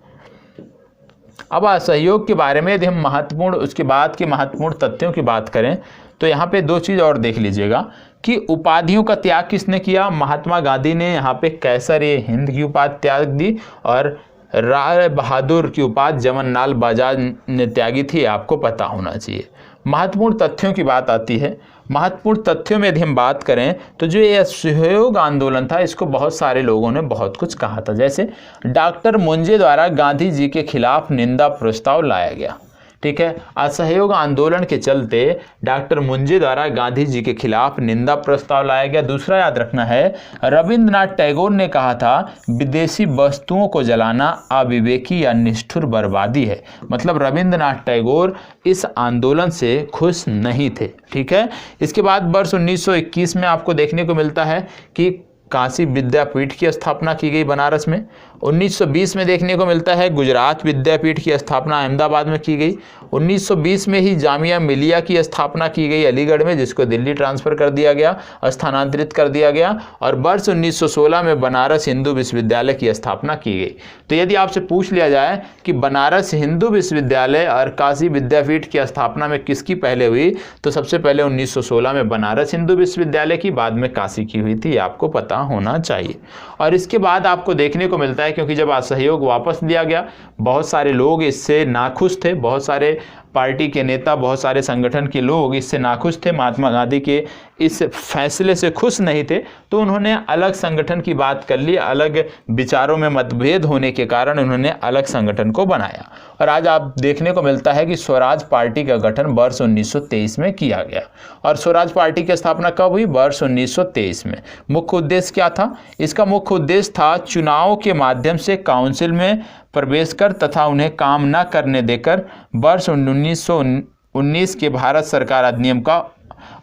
अब असहयोग के बारे में यदि हम उसके बाद के महत्वपूर्ण तथ्यों की बात करें तो यहाँ पे 2 चीज़ और देख लीजिएगा कि उपाधियों का त्याग किसने किया। महात्मा गांधी ने यहाँ पे कैसर-ए-हिंद की उपाधि त्याग दी और राय बहादुर की उपाधि जमनलाल बजाज ने त्यागी थी, आपको पता होना चाहिए। महत्वपूर्ण तथ्यों की बात आती है। महत्वपूर्ण तथ्यों में यदि हम बात करें तो जो ये असहयोग आंदोलन था, इसको बहुत सारे लोगों ने बहुत कुछ कहा था। जैसे डॉक्टर मुंजे द्वारा गांधी जी के खिलाफ निंदा प्रस्ताव लाया गया, ठीक है। असहयोग आंदोलन के चलते डॉक्टर मुंजे द्वारा गांधी जी के खिलाफ निंदा प्रस्ताव लाया गया। दूसरा याद रखना है, रविंद्रनाथ टैगोर ने कहा था विदेशी वस्तुओं को जलाना अविवेकी या निष्ठुर बर्बादी है। मतलब रविंद्रनाथ टैगोर इस आंदोलन से खुश नहीं थे, ठीक है। इसके बाद वर्ष 1921 में आपको देखने को मिलता है कि काशी विद्यापीठ की स्थापना की गई बनारस में। 1920 में देखने को मिलता है गुजरात विद्यापीठ की स्थापना अहमदाबाद में की गई। 1920 में ही जामिया मिलिया की स्थापना की गई अलीगढ़ में, जिसको दिल्ली ट्रांसफ़र कर दिया गया, स्थानांतरित कर दिया गया। और वर्ष 1916 में बनारस हिंदू विश्वविद्यालय की स्थापना की गई। तो यदि आपसे पूछ लिया जाए कि बनारस हिंदू विश्वविद्यालय और काशी विद्यापीठ की स्थापना में किसकी पहले हुई, तो सबसे पहले 1916 में बनारस हिंदू विश्वविद्यालय की, बाद में काशी की हुई थी, आपको पता होना चाहिए। और इसके बाद आपको देखने को मिलता है, क्योंकि जब असहयोग वापस लिया गया, बहुत सारे लोग इससे नाखुश थे, बहुत सारे पार्टी के नेता, बहुत सारे संगठन के लोग इससे नाखुश थे, महात्मा गांधी के इस फैसले से खुश नहीं थे, तो उन्होंने अलग संगठन की बात कर ली। अलग विचारों में मतभेद होने के कारण उन्होंने अलग संगठन को बनाया। और आज आप देखने को मिलता है कि स्वराज पार्टी का गठन वर्ष 1923 में किया गया। और स्वराज पार्टी की स्थापना कब हुई? वर्ष 1923 में। मुख्य उद्देश्य क्या था? इसका मुख्य उद्देश्य था चुनाव के माध्यम से काउंसिल में प्रवेश कर तथा उन्हें काम न करने देकर वर्ष 1919 के भारत सरकार अधिनियम का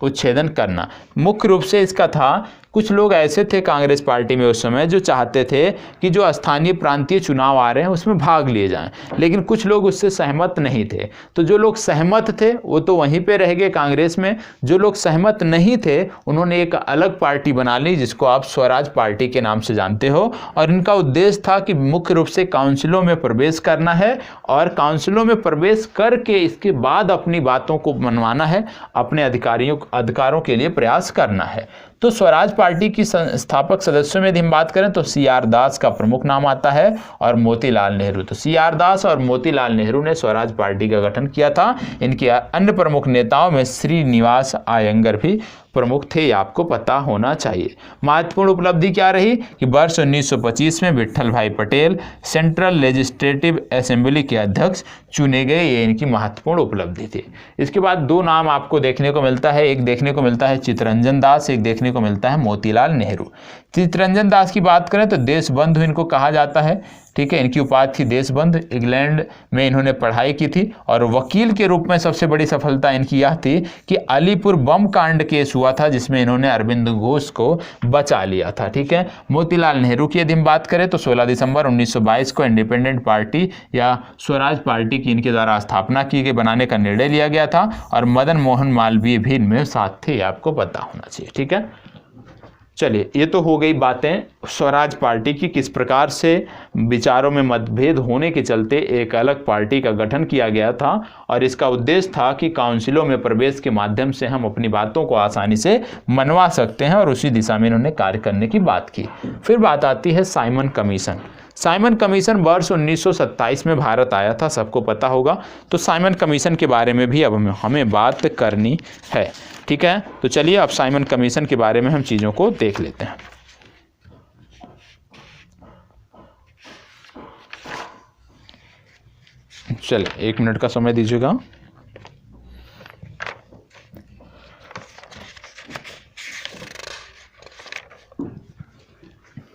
उच्छेदन करना। मुख्य रूप से इसका था, कुछ लोग ऐसे थे कांग्रेस पार्टी में उस समय जो चाहते थे कि जो स्थानीय प्रांतीय चुनाव आ रहे हैं उसमें भाग लिए जाएं, लेकिन कुछ लोग उससे सहमत नहीं थे। तो जो लोग सहमत थे वो तो वहीं पे रह गए कांग्रेस में, जो लोग सहमत नहीं थे उन्होंने एक अलग पार्टी बना ली, जिसको आप स्वराज पार्टी के नाम से जानते हो। और इनका उद्देश्य था कि मुख्य रूप से काउंसिलों में प्रवेश करना है और काउंसिलों में प्रवेश करके इसके बाद अपनी बातों को मनवाना है, अपने अधिकारों के लिए प्रयास करना है। तो स्वराज पार्टी की संस्थापक सदस्यों में यदि हम बात करें तो CR दास का प्रमुख नाम आता है और मोतीलाल नेहरू। तो CR दास और मोतीलाल नेहरू ने स्वराज पार्टी का गठन किया था। इनके अन्य प्रमुख नेताओं में श्रीनिवास अयंगर भी प्रमुख थे, आपको पता होना चाहिए। महत्वपूर्ण उपलब्धि क्या रही कि वर्ष 1925 में विट्ठल भाई पटेल सेंट्रल लेजिस्लेटिव असेंबली के अध्यक्ष चुने गए, ये इनकी महत्वपूर्ण उपलब्धि थी। इसके बाद दो नाम आपको देखने को मिलता है, एक देखने को मिलता है चित्तरंजन दास, एक देखने को मिलता है मोतीलाल नेहरू। चित्तरंजन दास की बात करें तो देशबंधु इनको कहा जाता है, ठीक है। इनकी उपाधि थी देशबंधु। इंग्लैंड में इन्होंने पढ़ाई की थी और वकील के रूप में सबसे बड़ी सफलता इनकी यह थी कि अलीपुर बम कांड केस हुआ था जिसमें इन्होंने अरविंद घोष को बचा लिया था, ठीक है। मोतीलाल नेहरू की यदि हम बात करें तो 16 दिसंबर 1922 को इंडिपेंडेंट पार्टी या स्वराज पार्टी की इनके द्वारा स्थापना की गई, बनाने का निर्णय लिया गया था। और मदन मोहन मालवीय भी इनमें साथ थे, आपको पता होना चाहिए, ठीक है। चलिए, ये तो हो गई बातें स्वराज पार्टी की, किस प्रकार से विचारों में मतभेद होने के चलते एक अलग पार्टी का गठन किया गया था और इसका उद्देश्य था कि काउंसिलों में प्रवेश के माध्यम से हम अपनी बातों को आसानी से मनवा सकते हैं, और उसी दिशा में इन्होंने कार्य करने की बात की। फिर बात आती है साइमन कमीशन। साइमन कमीशन वर्ष 1927 में भारत आया था, सबको पता होगा। तो साइमन कमीशन के बारे में भी अब हमें बात करनी है, ठीक है। तो चलिए अब साइमन कमीशन के बारे में हम चीज़ों को देख लेते हैं। चलिए 1 मिनट का समय दीजिएगा।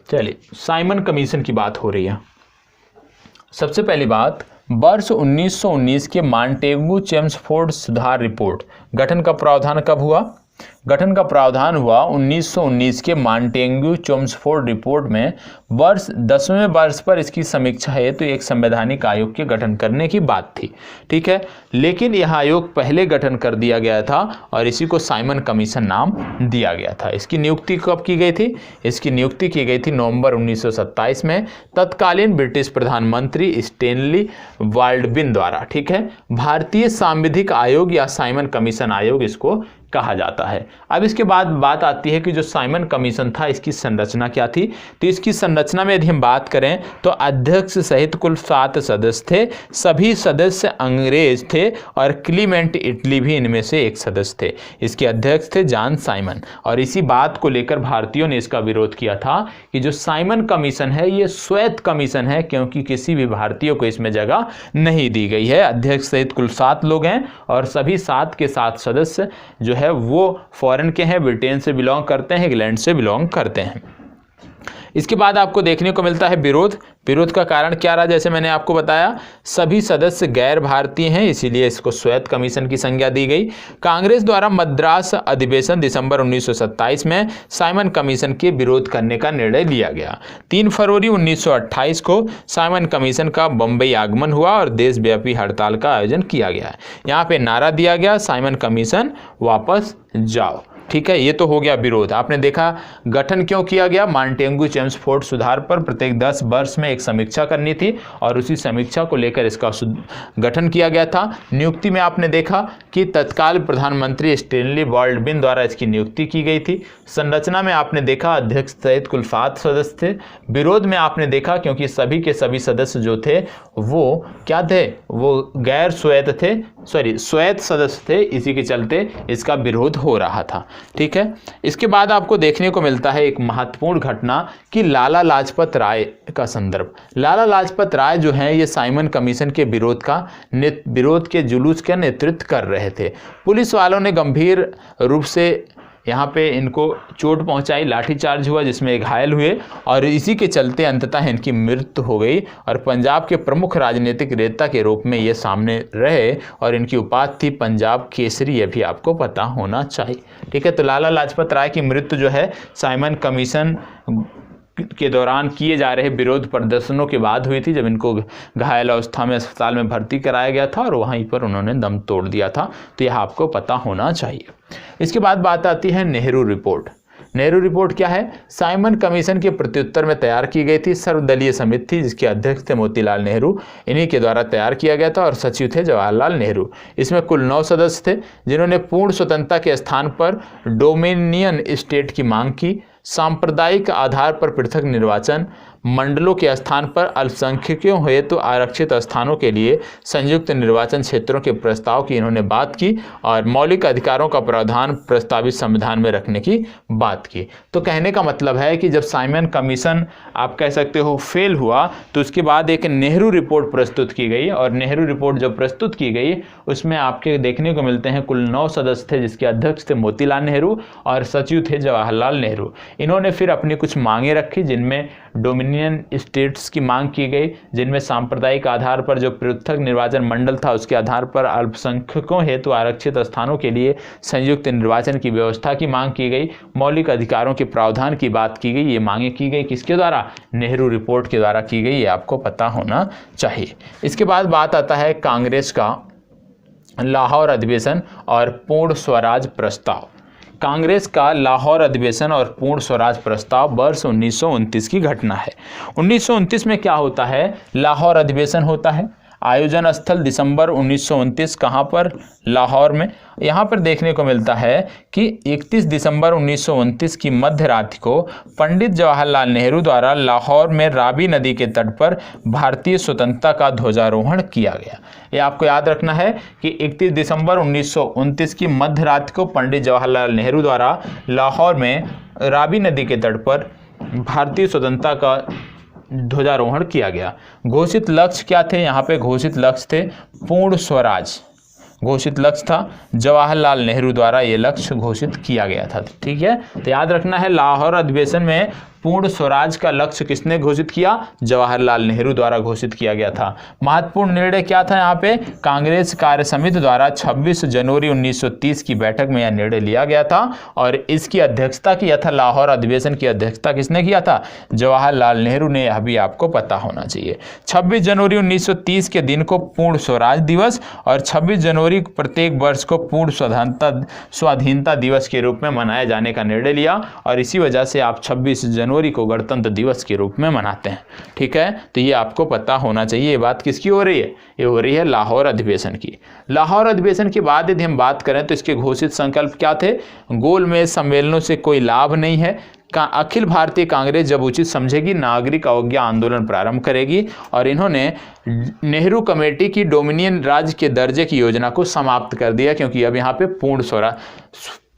चलिए, साइमन कमीशन की बात हो रही है। सबसे पहली बात, वर्ष 1919 के मॉन्टेग्यू चेम्सफोर्ड सुधार रिपोर्ट गठन का प्रावधान कब हुआ? गठन का प्रावधान हुआ 1919 के मॉन्टेग्यू चेम्सफोर्ड रिपोर्ट में। वर्ष 10वें वर्ष पर इसकी समीक्षा हेतु एक संवैधानिक आयोग के गठन करने की बात थी, ठीक है। लेकिन यह आयोग पहले गठन कर दिया गया था और इसी को साइमन कमीशन नाम दिया गया था। इसकी नियुक्ति कब की गई थी? इसकी नियुक्ति की गई थी नवंबर 1927 में तत्कालीन ब्रिटिश प्रधानमंत्री स्टेनली बाल्डविन द्वारा, ठीक है। भारतीय सांविधिक आयोग या साइमन कमीशन आयोग इसको कहा जाता है। अब इसके बाद बात आती है कि जो साइमन कमीशन था इसकी संरचना क्या थी। तो इसकी संरचना में यदि हम बात करें तो अध्यक्ष सहित कुल 7 सदस्य थे। सभी सदस्य अंग्रेज थे और क्लीमेंट इटली भी इनमें से एक सदस्य थे। इसके अध्यक्ष थे जॉन साइमन। और इसी बात को लेकर भारतीयों ने इसका विरोध किया था कि जो साइमन कमीशन है ये श्वेत कमीशन है, क्योंकि किसी भी भारतीय को इसमें जगह नहीं दी गई है। अध्यक्ष सहित कुल 7 लोग हैं और सभी 7 के 7 सदस्य जो है वो फॉरेन के हैं, ब्रिटेन से बिलोंग करते हैं, इंग्लैंड से बिलोंग करते हैं। इसके बाद आपको देखने को मिलता है विरोध। विरोध का कारण क्या रहा, जैसे मैंने आपको बताया सभी सदस्य गैर भारतीय हैं, इसीलिए इसको श्वेत कमीशन की संज्ञा दी गई। कांग्रेस द्वारा मद्रास अधिवेशन दिसंबर 1927 में साइमन कमीशन के विरोध करने का निर्णय लिया गया। 3 फरवरी 1928 को साइमन कमीशन का बम्बई आगमन हुआ और देशव्यापी हड़ताल का आयोजन किया गया। यहाँ पे नारा दिया गया साइमन कमीशन वापस जाओ। ठीक है, ये तो हो गया विरोध। आपने देखा गठन क्यों किया गया, मांटेगू चेम्सफोर्ड सुधार पर प्रत्येक 10 वर्ष में एक समीक्षा करनी थी और उसी समीक्षा को लेकर इसका गठन किया गया था। नियुक्ति में आपने देखा कि तत्काल प्रधानमंत्री स्टैनली बॉल्डविन द्वारा इसकी नियुक्ति की गई थी। संरचना में आपने देखा अध्यक्ष सहित कुल 7 सदस्य थे। विरोध में आपने देखा क्योंकि सभी के सभी सदस्य जो थे वो क्या थे, वो गैर श्वेत थे, श्वेत सदस्य थे, इसी के चलते इसका विरोध हो रहा था। ठीक है, इसके बाद आपको देखने को मिलता है एक महत्वपूर्ण घटना कि लाला लाजपत राय का संदर्भ। लाला लाजपत राय जो हैं ये साइमन कमीशन के विरोध के जुलूस का नेतृत्व कर रहे थे। पुलिस वालों ने गंभीर रूप से यहाँ पे इनको चोट पहुंचाई, लाठीचार्ज हुआ जिसमें घायल हुए और इसी के चलते अंततः इनकी मृत्यु हो गई और पंजाब के प्रमुख राजनीतिक नेता के रूप में ये सामने रहे और इनकी उपाधि थी पंजाब केसरी, ये भी आपको पता होना चाहिए। ठीक है, तो लाला लाजपत राय की मृत्यु जो है साइमन कमीशन के दौरान किए जा रहे विरोध प्रदर्शनों के बाद हुई थी, जब इनको घायल अवस्था में अस्पताल में भर्ती कराया गया था और वहीं पर उन्होंने दम तोड़ दिया था। तो यह आपको पता होना चाहिए। इसके बाद बात आती है नेहरू रिपोर्ट। नेहरू रिपोर्ट क्या है, साइमन कमीशन के प्रत्युत्तर में तैयार की गई थी। सर्वदलीय समिति थी जिसके अध्यक्ष थे मोतीलाल नेहरू, इन्हीं के द्वारा तैयार किया गया था और सचिव थे जवाहरलाल नेहरू। इसमें कुल 9 सदस्य थे जिन्होंने पूर्ण स्वतंत्रता के स्थान पर डोमिनियन स्टेट की मांग की, सांप्रदायिक आधार पर पृथक निर्वाचन, मंडलों के स्थान पर अल्पसंख्यकों हेतु आरक्षित स्थानों के लिए संयुक्त निर्वाचन क्षेत्रों के प्रस्ताव की इन्होंने बात की और मौलिक अधिकारों का प्रावधान प्रस्तावित संविधान में रखने की बात की। तो कहने का मतलब है कि जब साइमन कमीशन आप कह सकते हो फेल हुआ तो उसके बाद एक नेहरू रिपोर्ट प्रस्तुत की गई और नेहरू रिपोर्ट जब प्रस्तुत की गई उसमें आपके देखने को मिलते हैं कुल 9 सदस्य थे जिसके अध्यक्ष थे मोतीलाल नेहरू और सचिव थे जवाहरलाल नेहरू। इन्होंने फिर अपनी कुछ मांगे रखी जिनमें डोमिनियन स्टेट्स की मांग की गई, जिनमें सांप्रदायिक आधार पर जो पृथक निर्वाचन मंडल था उसके आधार पर अल्पसंख्यकों हेतु आरक्षित स्थानों के लिए संयुक्त निर्वाचन की व्यवस्था की मांग की गई, मौलिक अधिकारों के प्रावधान की बात की गई। ये मांगे की गई किसके द्वारा, नेहरू रिपोर्ट के द्वारा की गई, ये आपको पता होना चाहिए। इसके बाद बात आता है कांग्रेस का लाहौर अधिवेशन और पूर्ण स्वराज प्रस्ताव। कांग्रेस का लाहौर अधिवेशन और पूर्ण स्वराज प्रस्ताव वर्ष 1929 की घटना है। 1929 में क्या होता है, लाहौर अधिवेशन होता है। आयोजन स्थल दिसंबर 1929 कहाँ पर, लाहौर में। यहाँ पर देखने को मिलता है कि 31 दिसंबर 1929 की मध्य रात्रि को पंडित जवाहरलाल नेहरू द्वारा लाहौर में रावी नदी के तट पर भारतीय स्वतंत्रता का ध्वजारोहण किया गया। ये आपको याद रखना है कि 31 दिसंबर 1929 की मध्य रात्रि को पंडित जवाहरलाल नेहरू द्वारा लाहौर में रावी नदी के तट पर भारतीय स्वतंत्रता का ध्वजारोहण किया गया। घोषित लक्ष्य क्या थे, यहाँ पे घोषित लक्ष्य थे पूर्ण स्वराज, घोषित लक्ष्य था जवाहरलाल नेहरू द्वारा ये लक्ष्य घोषित किया गया था। ठीक है, तो याद रखना है लाहौर अधिवेशन में पूर्ण स्वराज का लक्ष्य किसने घोषित किया, जवाहरलाल नेहरू द्वारा घोषित किया गया था। महत्वपूर्ण निर्णय क्या था, यहाँ पे कांग्रेस कार्य समिति द्वारा 26 जनवरी 1930 की बैठक में यह निर्णय लिया गया था और इसकी अध्यक्षता किया था, लाहौर अधिवेशन की अध्यक्षता किसने किया था, जवाहरलाल नेहरू ने, यह भी आपको पता होना चाहिए। 26 जनवरी 1930 के दिन को पूर्ण स्वराज दिवस और 26 जनवरी प्रत्येक वर्ष को पूर्ण स्वाधीनता दिवस के रूप में मनाए जाने का निर्णय लिया और इसी वजह से आप 26 जनवरी जनवरी को गणतंत्र दिवस के रूप में मनाते हैं। ठीक है, तो ये आपको पता होना चाहिए। ये बात किसकी हो रही है? ये हो रही है लाहौर अधिवेशन की। लाहौर अधिवेशन के बाद यदि हम बात करें तो इसके घोषित संकल्प क्या थे? गोलमेज सम्मेलनों से कोई लाभ नहीं है, अखिल भारतीय कांग्रेस जब उचित समझेगी नागरिक अवज्ञा आंदोलन प्रारंभ करेगी, और इन्होंने नेहरू कमेटी की डोमिनियन राज्य के दर्जे की योजना को समाप्त कर दिया, क्योंकि अब यहाँ पे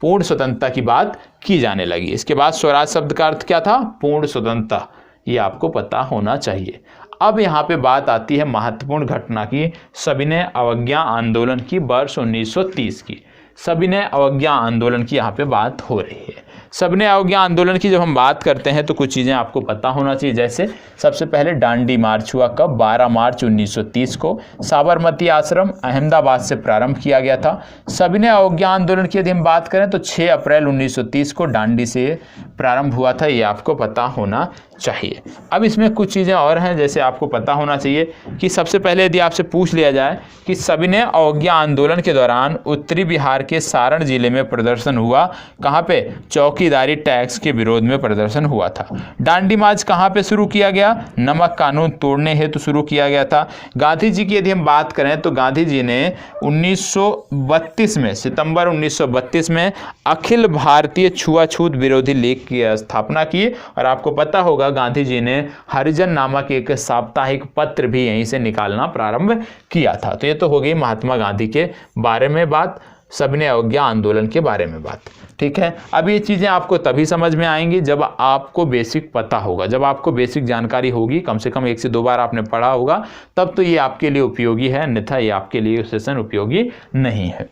पूर्ण स्वतंत्रता की बात की जाने लगी। इसके बाद स्वराज शब्द का अर्थ क्या था? पूर्ण स्वतंत्रता। ये आपको पता होना चाहिए। अब यहाँ पे बात आती है महत्वपूर्ण घटना की, सविनय अवज्ञा आंदोलन की, वर्ष 1930 की। सविनय अवज्ञा आंदोलन की यहाँ पे बात हो रही है। सविनय अवज्ञा आंदोलन की जब हम बात करते हैं तो कुछ चीज़ें आपको पता होना चाहिए। जैसे सबसे पहले दांडी मार्च हुआ कब? 12 मार्च 1930 को साबरमती आश्रम अहमदाबाद से प्रारंभ किया गया था। सविनय अवज्ञा आंदोलन की यदि हम बात करें तो 6 अप्रैल 1930 को दांडी से प्रारंभ हुआ था। ये आपको पता होना चाहिए। अब इसमें कुछ चीज़ें और हैं जैसे आपको पता होना चाहिए कि सबसे पहले यदि आपसे पूछ लिया जाए कि सविनय अवज्ञा आंदोलन के दौरान उत्तरी बिहार के सारण जिले में प्रदर्शन हुआ, कहाँ पे? चौकीदारी टैक्स के विरोध में प्रदर्शन हुआ था। दांडी मार्च कहाँ पे शुरू किया गया? नमक कानून तोड़ने हेतु शुरू किया गया था। गांधी जी की यदि हम बात करें तो गांधी जी ने 1932 में, सितंबर 1932 में अखिल भारतीय छुआछूत विरोधी लीग की स्थापना की, और आपको पता होगा गांधी जी ने हरिजन नामक एक साप्ताहिक पत्र भी यहीं से निकालना प्रारंभ किया था। तो ये तो हो गई महात्मा गांधी के बारे में बात, सविनय अवज्ञा आंदोलन के बारे में बात। ठीक है, अब ये चीज़ें आपको तभी समझ में आएंगी जब आपको बेसिक पता होगा, जब आपको बेसिक जानकारी होगी, कम से कम 1 से 2 बार आपने पढ़ा होगा, तब तो ये आपके लिए उपयोगी है, अन्यथा ये आपके लिए सेशन उपयोगी नहीं है।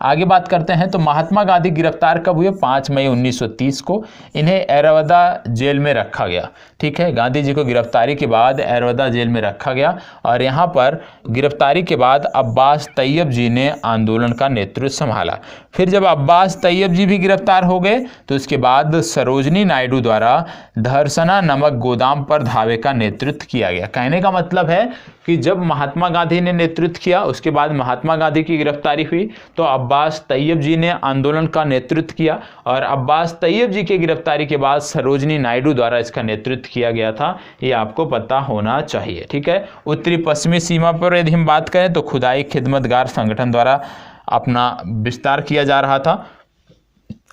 आगे बात करते हैं तो महात्मा गांधी गिरफ्तार कब हुए? 5 मई 1930 को। इन्हें एरवदा जेल में रखा गया। ठीक है, गांधी जी को गिरफ्तारी के बाद एरवदा जेल में रखा गया, और यहाँ पर गिरफ्तारी के बाद अब्बास तैयब जी ने आंदोलन का नेतृत्व संभाला। फिर जब अब्बास तैयब जी भी गिरफ्तार हो गए तो उसके बाद सरोजनी नायडू द्वारा धरसना नमक गोदाम पर धावे का नेतृत्व किया गया। कहने का मतलब है कि जब महात्मा गांधी ने नेतृत्व किया, उसके बाद महात्मा गांधी की गिरफ्तारी हुई तो अब्बास तैयब जी ने आंदोलन का नेतृत्व किया, और अब्बास तैयब जी की गिरफ्तारी के बाद सरोजनी नायडू द्वारा इसका नेतृत्व किया गया था। ये आपको पता होना चाहिए। ठीक है, उत्तरी पश्चिमी सीमा पर यदि हम बात करें तो खुदाई खिदमतगार संगठन द्वारा अपना विस्तार किया जा रहा था,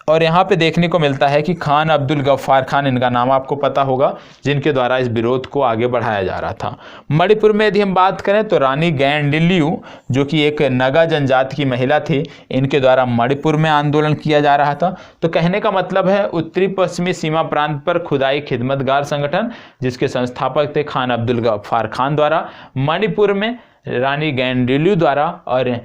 और यहाँ पे देखने को मिलता है कि खान अब्दुल गफ्फार खान, इनका नाम आपको पता होगा, जिनके द्वारा इस विरोध को आगे बढ़ाया जा रहा था। मणिपुर में यदि हम बात करें तो रानी गैंडिल्यू, जो कि एक नगा जनजाति की महिला थी, इनके द्वारा मणिपुर में आंदोलन किया जा रहा था। तो कहने का मतलब है उत्तरी पश्चिमी सीमा प्रांत पर खुदाई खिदमतगार संगठन, जिसके संस्थापक थे खान अब्दुल गफ्फार खान द्वारा, मणिपुर में रानी गैंडिल्यू द्वारा, और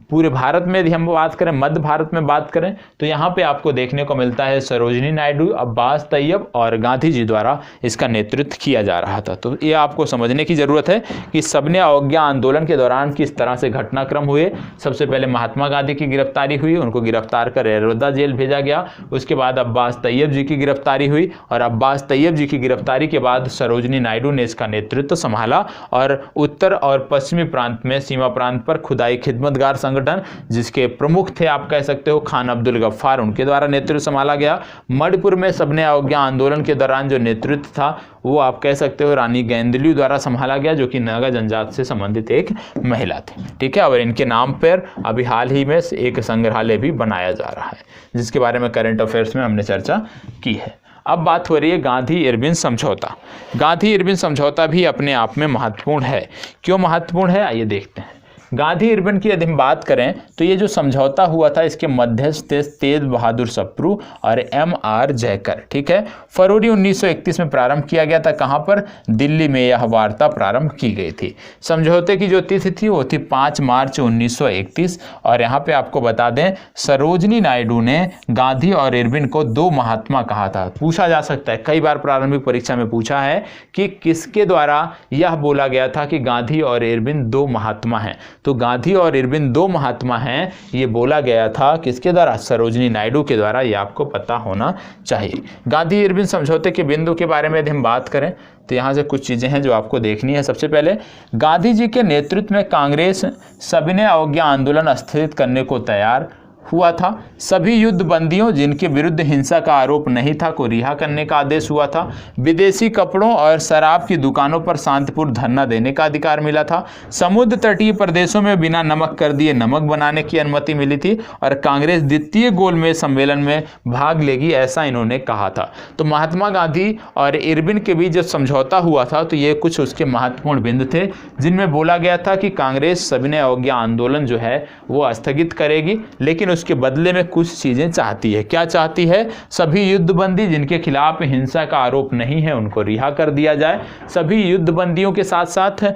पूरे भारत में यदि हम बात करें, मध्य भारत में बात करें तो यहाँ पे आपको देखने को मिलता है सरोजनी नायडू, अब्बास तैयब और गांधी जी द्वारा इसका नेतृत्व किया जा रहा था। तो ये आपको समझने की ज़रूरत है कि सविनय अवज्ञा आंदोलन के दौरान किस तरह से घटनाक्रम हुए। सबसे पहले महात्मा गांधी की गिरफ्तारी हुई, उनको गिरफ्तार कर एरवदा जेल भेजा गया। उसके बाद अब्बास तैयब जी की गिरफ्तारी हुई, और अब्बास तैयब जी की गिरफ्तारी के बाद सरोजनी नायडू ने इसका नेतृत्व संभाला, और उत्तर और पश्चिमी प्रांत में, सीमा प्रांत पर खुदाई खिदमतगार संगठन, जिसके प्रमुख थे आप कह सकते हो खान अब्दुल गफ्फार, उनके द्वारा नेतृत्व संभाला गया। मणिपुर में सविनय अवज्ञा आंदोलन के दौरान जो नेतृत्व था वो आप कह सकते हो रानी गैंडिल्यू द्वारा संभाला गया, जो कि नागा जनजाति से संबंधित एक महिला थी। ठीक है, और इनके नाम पर अभी हाल ही में एक संग्रहालय भी बनाया जा रहा है, जिसके बारे में करंट अफेयर्स में हमने चर्चा की है। अब बात हो रही है गांधी इरविन समझौता। गांधी इरविन समझौता भी अपने आप में महत्वपूर्ण है। क्यों महत्वपूर्ण है, आइए देखते हैं। गांधी इरविन की यदि हम बात करें तो ये जो समझौता हुआ था, इसके मध्यस्थ थे तेज बहादुर सप्रू और M.R. जयकर। ठीक है, फरवरी 1931 में प्रारंभ किया गया था। कहाँ पर? दिल्ली में यह वार्ता प्रारंभ की गई थी। समझौते की जो तिथि थी वो थी 5 मार्च 1931, और यहाँ पे आपको बता दें सरोजनी नायडू ने गांधी और इरविन को 2 महात्मा कहा था। पूछा जा सकता है, कई बार प्रारंभिक परीक्षा में पूछा है कि किसके द्वारा यह बोला गया था कि गांधी और इरविन 2 महात्मा हैं। तो गांधी और इरविन 2 महात्मा हैं, ये बोला गया था किसके द्वारा? सरोजनी नायडू के द्वारा। ये आपको पता होना चाहिए। गांधी इरविन समझौते के बिंदु के बारे में यदि हम बात करें तो यहाँ से कुछ चीज़ें हैं जो आपको देखनी है। सबसे पहले, गांधी जी के नेतृत्व में कांग्रेस सविनय अवज्ञा आंदोलन स्थगित करने को तैयार हुआ था। सभी युद्ध बंदियों जिनके विरुद्ध हिंसा का आरोप नहीं था को रिहा करने का आदेश हुआ था। विदेशी कपड़ों और शराब की दुकानों पर शांतिपूर्ण धरना देने का अधिकार मिला था। समुद्र तटीय प्रदेशों में बिना नमक कर दिए नमक बनाने की अनुमति मिली थी और कांग्रेस द्वितीय गोलमेज सम्मेलन में भाग लेगी, ऐसा इन्होंने कहा था। तो महात्मा गांधी और इरविन के बीच जब समझौता हुआ था तो ये कुछ उसके महत्वपूर्ण बिंदु थे जिनमें बोला गया था कि कांग्रेस सविनय अवज्ञा आंदोलन जो है वो स्थगित करेगी, लेकिन उसके बदले में कुछ चीजें चाहती है। क्या चाहती है? सभी युद्धबंदी जिनके खिलाफ हिंसा का आरोप नहीं है उनको रिहा कर दिया जाए। सभी युद्धबंदियों के साथ साथ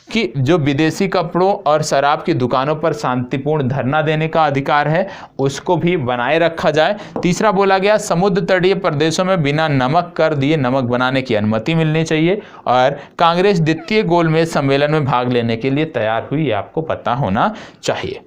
कि जो विदेशी कपड़ों और शराब की दुकानों पर शांतिपूर्ण धरना देने का अधिकार है उसको भी बनाए रखा जाए। तीसरा बोला गया समुद्र तटीय प्रदेशों में बिना नमक कर दिए नमक बनाने की अनुमति मिलनी चाहिए और कांग्रेस द्वितीय गोलमेज सम्मेलन में भाग लेने के लिए तैयार हुई, ये आपको पता होना चाहिए।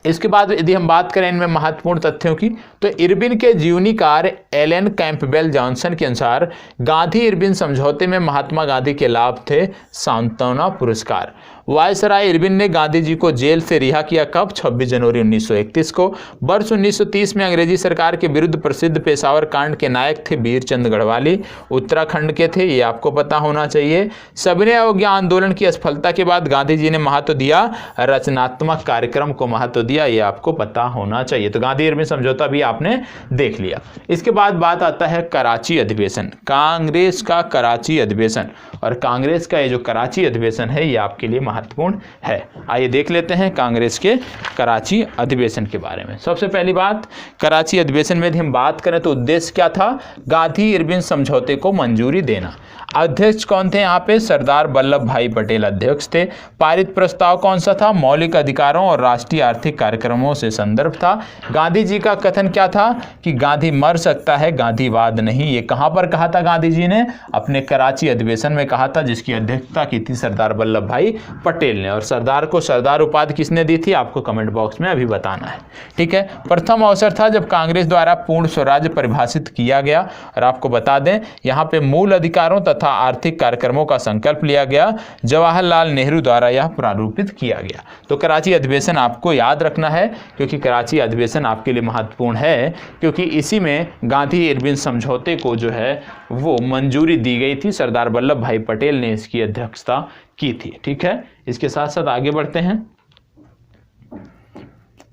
इसके बाद यदि हम बात करें इनमें महत्वपूर्ण तथ्यों की तो इरविन के जीवनीकार एलन कैंपबेल जॉनसन के अनुसार गांधी इरविन समझौते में महात्मा गांधी के लाभ थे सांत्वना पुरस्कार। वायसराय इरविन ने गांधी जी को जेल से रिहा किया कब? 26 जनवरी 1931 को। वर्ष 1930 में अंग्रेजी सरकार के विरुद्ध प्रसिद्ध पेशावर कांड के नायक थे वीरचंद गढ़वाली, उत्तराखंड के थे, ये आपको पता होना चाहिए। सविनय अवज्ञा आंदोलन की असफलता के बाद गांधी जी ने महत्व दिया रचनात्मक कार्यक्रम को महत्व दिया, ये आपको पता होना चाहिए। तो गांधी इरविन समझौता भी आपने देख लिया। इसके बाद बात आता है कराची अधिवेशन, कांग्रेस का कराची अधिवेशन। और कांग्रेस का ये जो कराची अधिवेशन है ये आपके लिए महत्वपूर्ण है। आइए देख लेते हैं कांग्रेस के कराची अधिवेशन के बारे में। सबसे पहली बात, कराची अधिवेशन में यदि हम बात करें तो उद्देश्य क्या था? गांधी इरविन समझौते को मंजूरी देना। अध्यक्ष कौन थे यहाँ पे? सरदार वल्लभ भाई पटेल अध्यक्ष थे। पारित प्रस्ताव कौन सा था? मौलिक अधिकारों और राष्ट्रीय आर्थिक कार्यक्रमों से संदर्भ था। गांधी जी का कथन क्या था कि गांधी मर सकता है, गांधीवाद नहीं। ये कहां पर कहा था गांधी जी ने? अपने कराची अधिवेशन में कहा था, जिसकी अध्यक्षता की थी सरदार वल्लभ भाई पटेल ने। और सरदार को सरदार उपाधि किसने दी थी? आपको कमेंट बॉक्स में अभी बताना है, ठीक है। प्रथम अवसर था जब कांग्रेस द्वारा पूर्ण स्वराज्य परिभाषित किया गया। और आपको बता दें यहाँ पे मूल अधिकारों तथा आर्थिक कार्यक्रमों का संकल्प लिया गया। जवाहरलाल नेहरू द्वारा यह प्रारूपित किया गया। तो कराची अधिवेशन आपको याद रखना है क्योंकि कराची अधिवेशन आपके लिए महत्वपूर्ण है, क्योंकि इसी में गांधी इरविन समझौते को जो है वो मंजूरी दी गई थी। सरदार वल्लभ भाई पटेल ने इसकी अध्यक्षता की थी, ठीक है। इसके साथ साथ आगे बढ़ते हैं।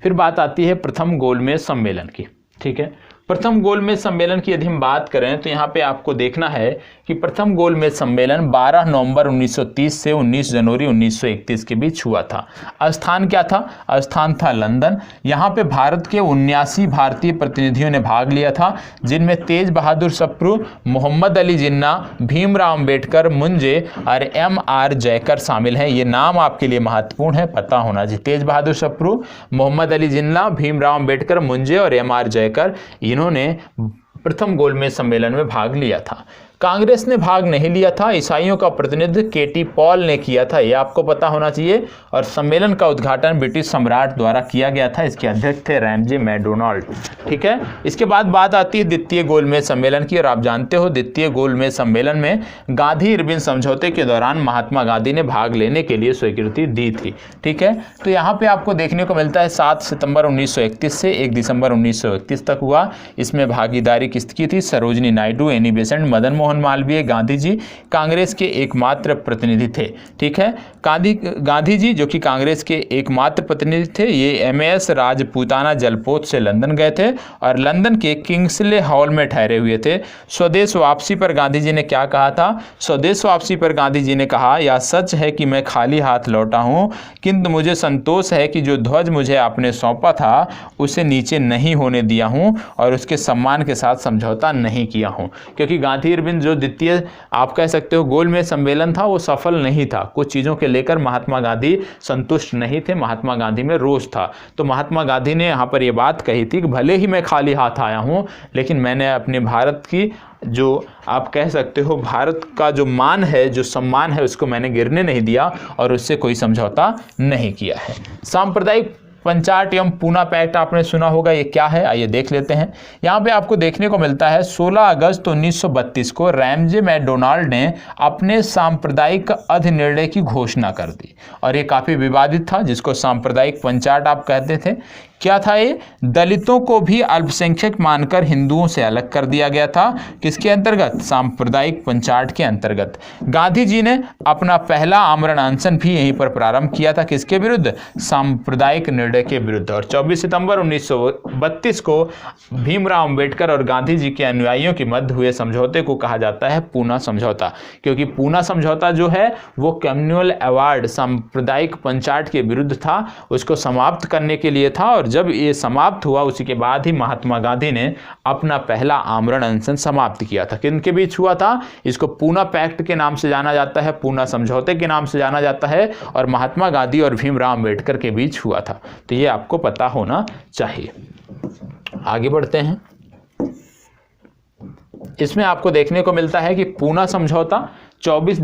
फिर बात आती है प्रथम गोलमेज सम्मेलन की, ठीक है। प्रथम गोलमेज सम्मेलन की यदि हम बात करें तो यहाँ पे आपको देखना है कि प्रथम गोलमेज सम्मेलन 12 नवंबर 1930 से 19 जनवरी 1931 के बीच हुआ था। स्थान क्या था? स्थान था लंदन। यहाँ पे भारत के 79 भारतीय प्रतिनिधियों ने भाग लिया था, जिनमें तेज बहादुर सप्रू, मोहम्मद अली जिन्ना, भीमराव अंबेडकर, मुंजे और M.R. जयकर शामिल हैं। ये नाम आपके लिए महत्वपूर्ण है, पता होना चाहिए। तेज बहादुर सप्रू, मोहम्मद अली जिन्ना, भीमराव अंबेडकर, मुंजे और M.R. जयकर, इन्होंने प्रथम गोलमेज सम्मेलन में भाग लिया था। कांग्रेस ने भाग नहीं लिया था। ईसाइयों का प्रतिनिधित्व केटी पॉल ने किया था, यह आपको पता होना चाहिए। और सम्मेलन का उद्घाटन ब्रिटिश सम्राट द्वारा किया गया था। इसके अध्यक्ष थे रैमजे मैकडोनाल्ड, ठीक है। इसके बाद बात आती है द्वितीय गोलमेज सम्मेलन की। और आप जानते हो द्वितीय गोलमेज सम्मेलन में गांधी इरविन समझौते के दौरान महात्मा गांधी ने भाग लेने के लिए स्वीकृति दी थी, ठीक है। तो यहाँ पे आपको देखने को मिलता है 7 सितंबर 1931 से 1 दिसंबर 1931 तक हुआ। इसमें भागीदारी किसकी थी? सरोजनी नायडू, एनी बेसेंट, मदन मोहन मालवीय, गांधी जी कांग्रेस के एकमात्र प्रतिनिधि थे, ठीक है। गांधी जी जो कि कांग्रेस के एकमात्र प्रतिनिधि थे, ये MS राजपूताना जलपोत से लंदन गए थे और लंदन के किंग्सले हॉल में ठहरे हुए थे। स्वदेश वापसी पर गांधी जी ने क्या कहा था? स्वदेश वापसी पर गांधी जी ने कहा, यह सच है कि मैं खाली हाथ लौटा हूं, किंतु मुझे संतोष है कि जो ध्वज मुझे आपने सौंपा था उसे नीचे नहीं होने दिया हूं और उसके सम्मान के साथ समझौता नहीं किया हूं। क्योंकि गांधी इरविन जो द्वितीय आप कह सकते हो गोलमेज सम्मेलन था वो सफल नहीं था। कुछ चीज़ों के लेकर महात्मा गांधी संतुष्ट नहीं थे, महात्मा गांधी में रोष था। तो महात्मा गांधी ने यहाँ पर ये बात कही थी कि भले ही मैं खाली हाथ आया हूँ, लेकिन मैंने अपने भारत की जो आप कह सकते हो भारत का जो मान है, जो सम्मान है, उसको मैंने गिरने नहीं दिया और उससे कोई समझौता नहीं किया है। सांप्रदायिक पंचाट एवं पूना पैक्ट आपने सुना होगा, ये क्या है? आइए देख लेते हैं। यहाँ पे आपको देखने को मिलता है 16 अगस्त 1932 को रैमजे मैकडोनाल्ड ने अपने सांप्रदायिक अधिनिर्णय की घोषणा कर दी और ये काफ़ी विवादित था, जिसको सांप्रदायिक पंचाट आप कहते थे। क्या था ये? दलितों को भी अल्पसंख्यक मानकर हिंदुओं से अलग कर दिया गया था। किसके अंतर्गत? सांप्रदायिक पंचाट के अंतर्गत। गांधी जी ने अपना पहला आमरण अनशन भी यहीं पर प्रारंभ किया था। किसके विरुद्ध? सांप्रदायिक निर्णय के विरुद्ध। और 24 सितंबर 1932 को भीमराव अंबेडकर और गांधी जी के अनुयायियों के मध्य हुए समझौते को कहा जाता है पूना समझौता, क्योंकि पूना समझौता जो है वो कम्युनल अवार्ड सांप्रदायिक पंचाट के विरुद्ध था, उसको समाप्त करने के लिए था। और जब ये समाप्त हुआ उसी के बाद ही महात्मा गांधी ने अपना पहला आमरण अनशन समाप्त किया था। किनके बीच हुआ था? इसको पूना पैक्ट के नाम से जाना जाता है, पूना समझौते के नाम से जाना जाता है, और महात्मा गांधी और भीमराव अंबेडकर के बीच हुआ था। तो ये आपको पता होना चाहिए। आगे बढ़ते हैं। इसमें आपको देखने को मिलता है कि पूना समझौता 24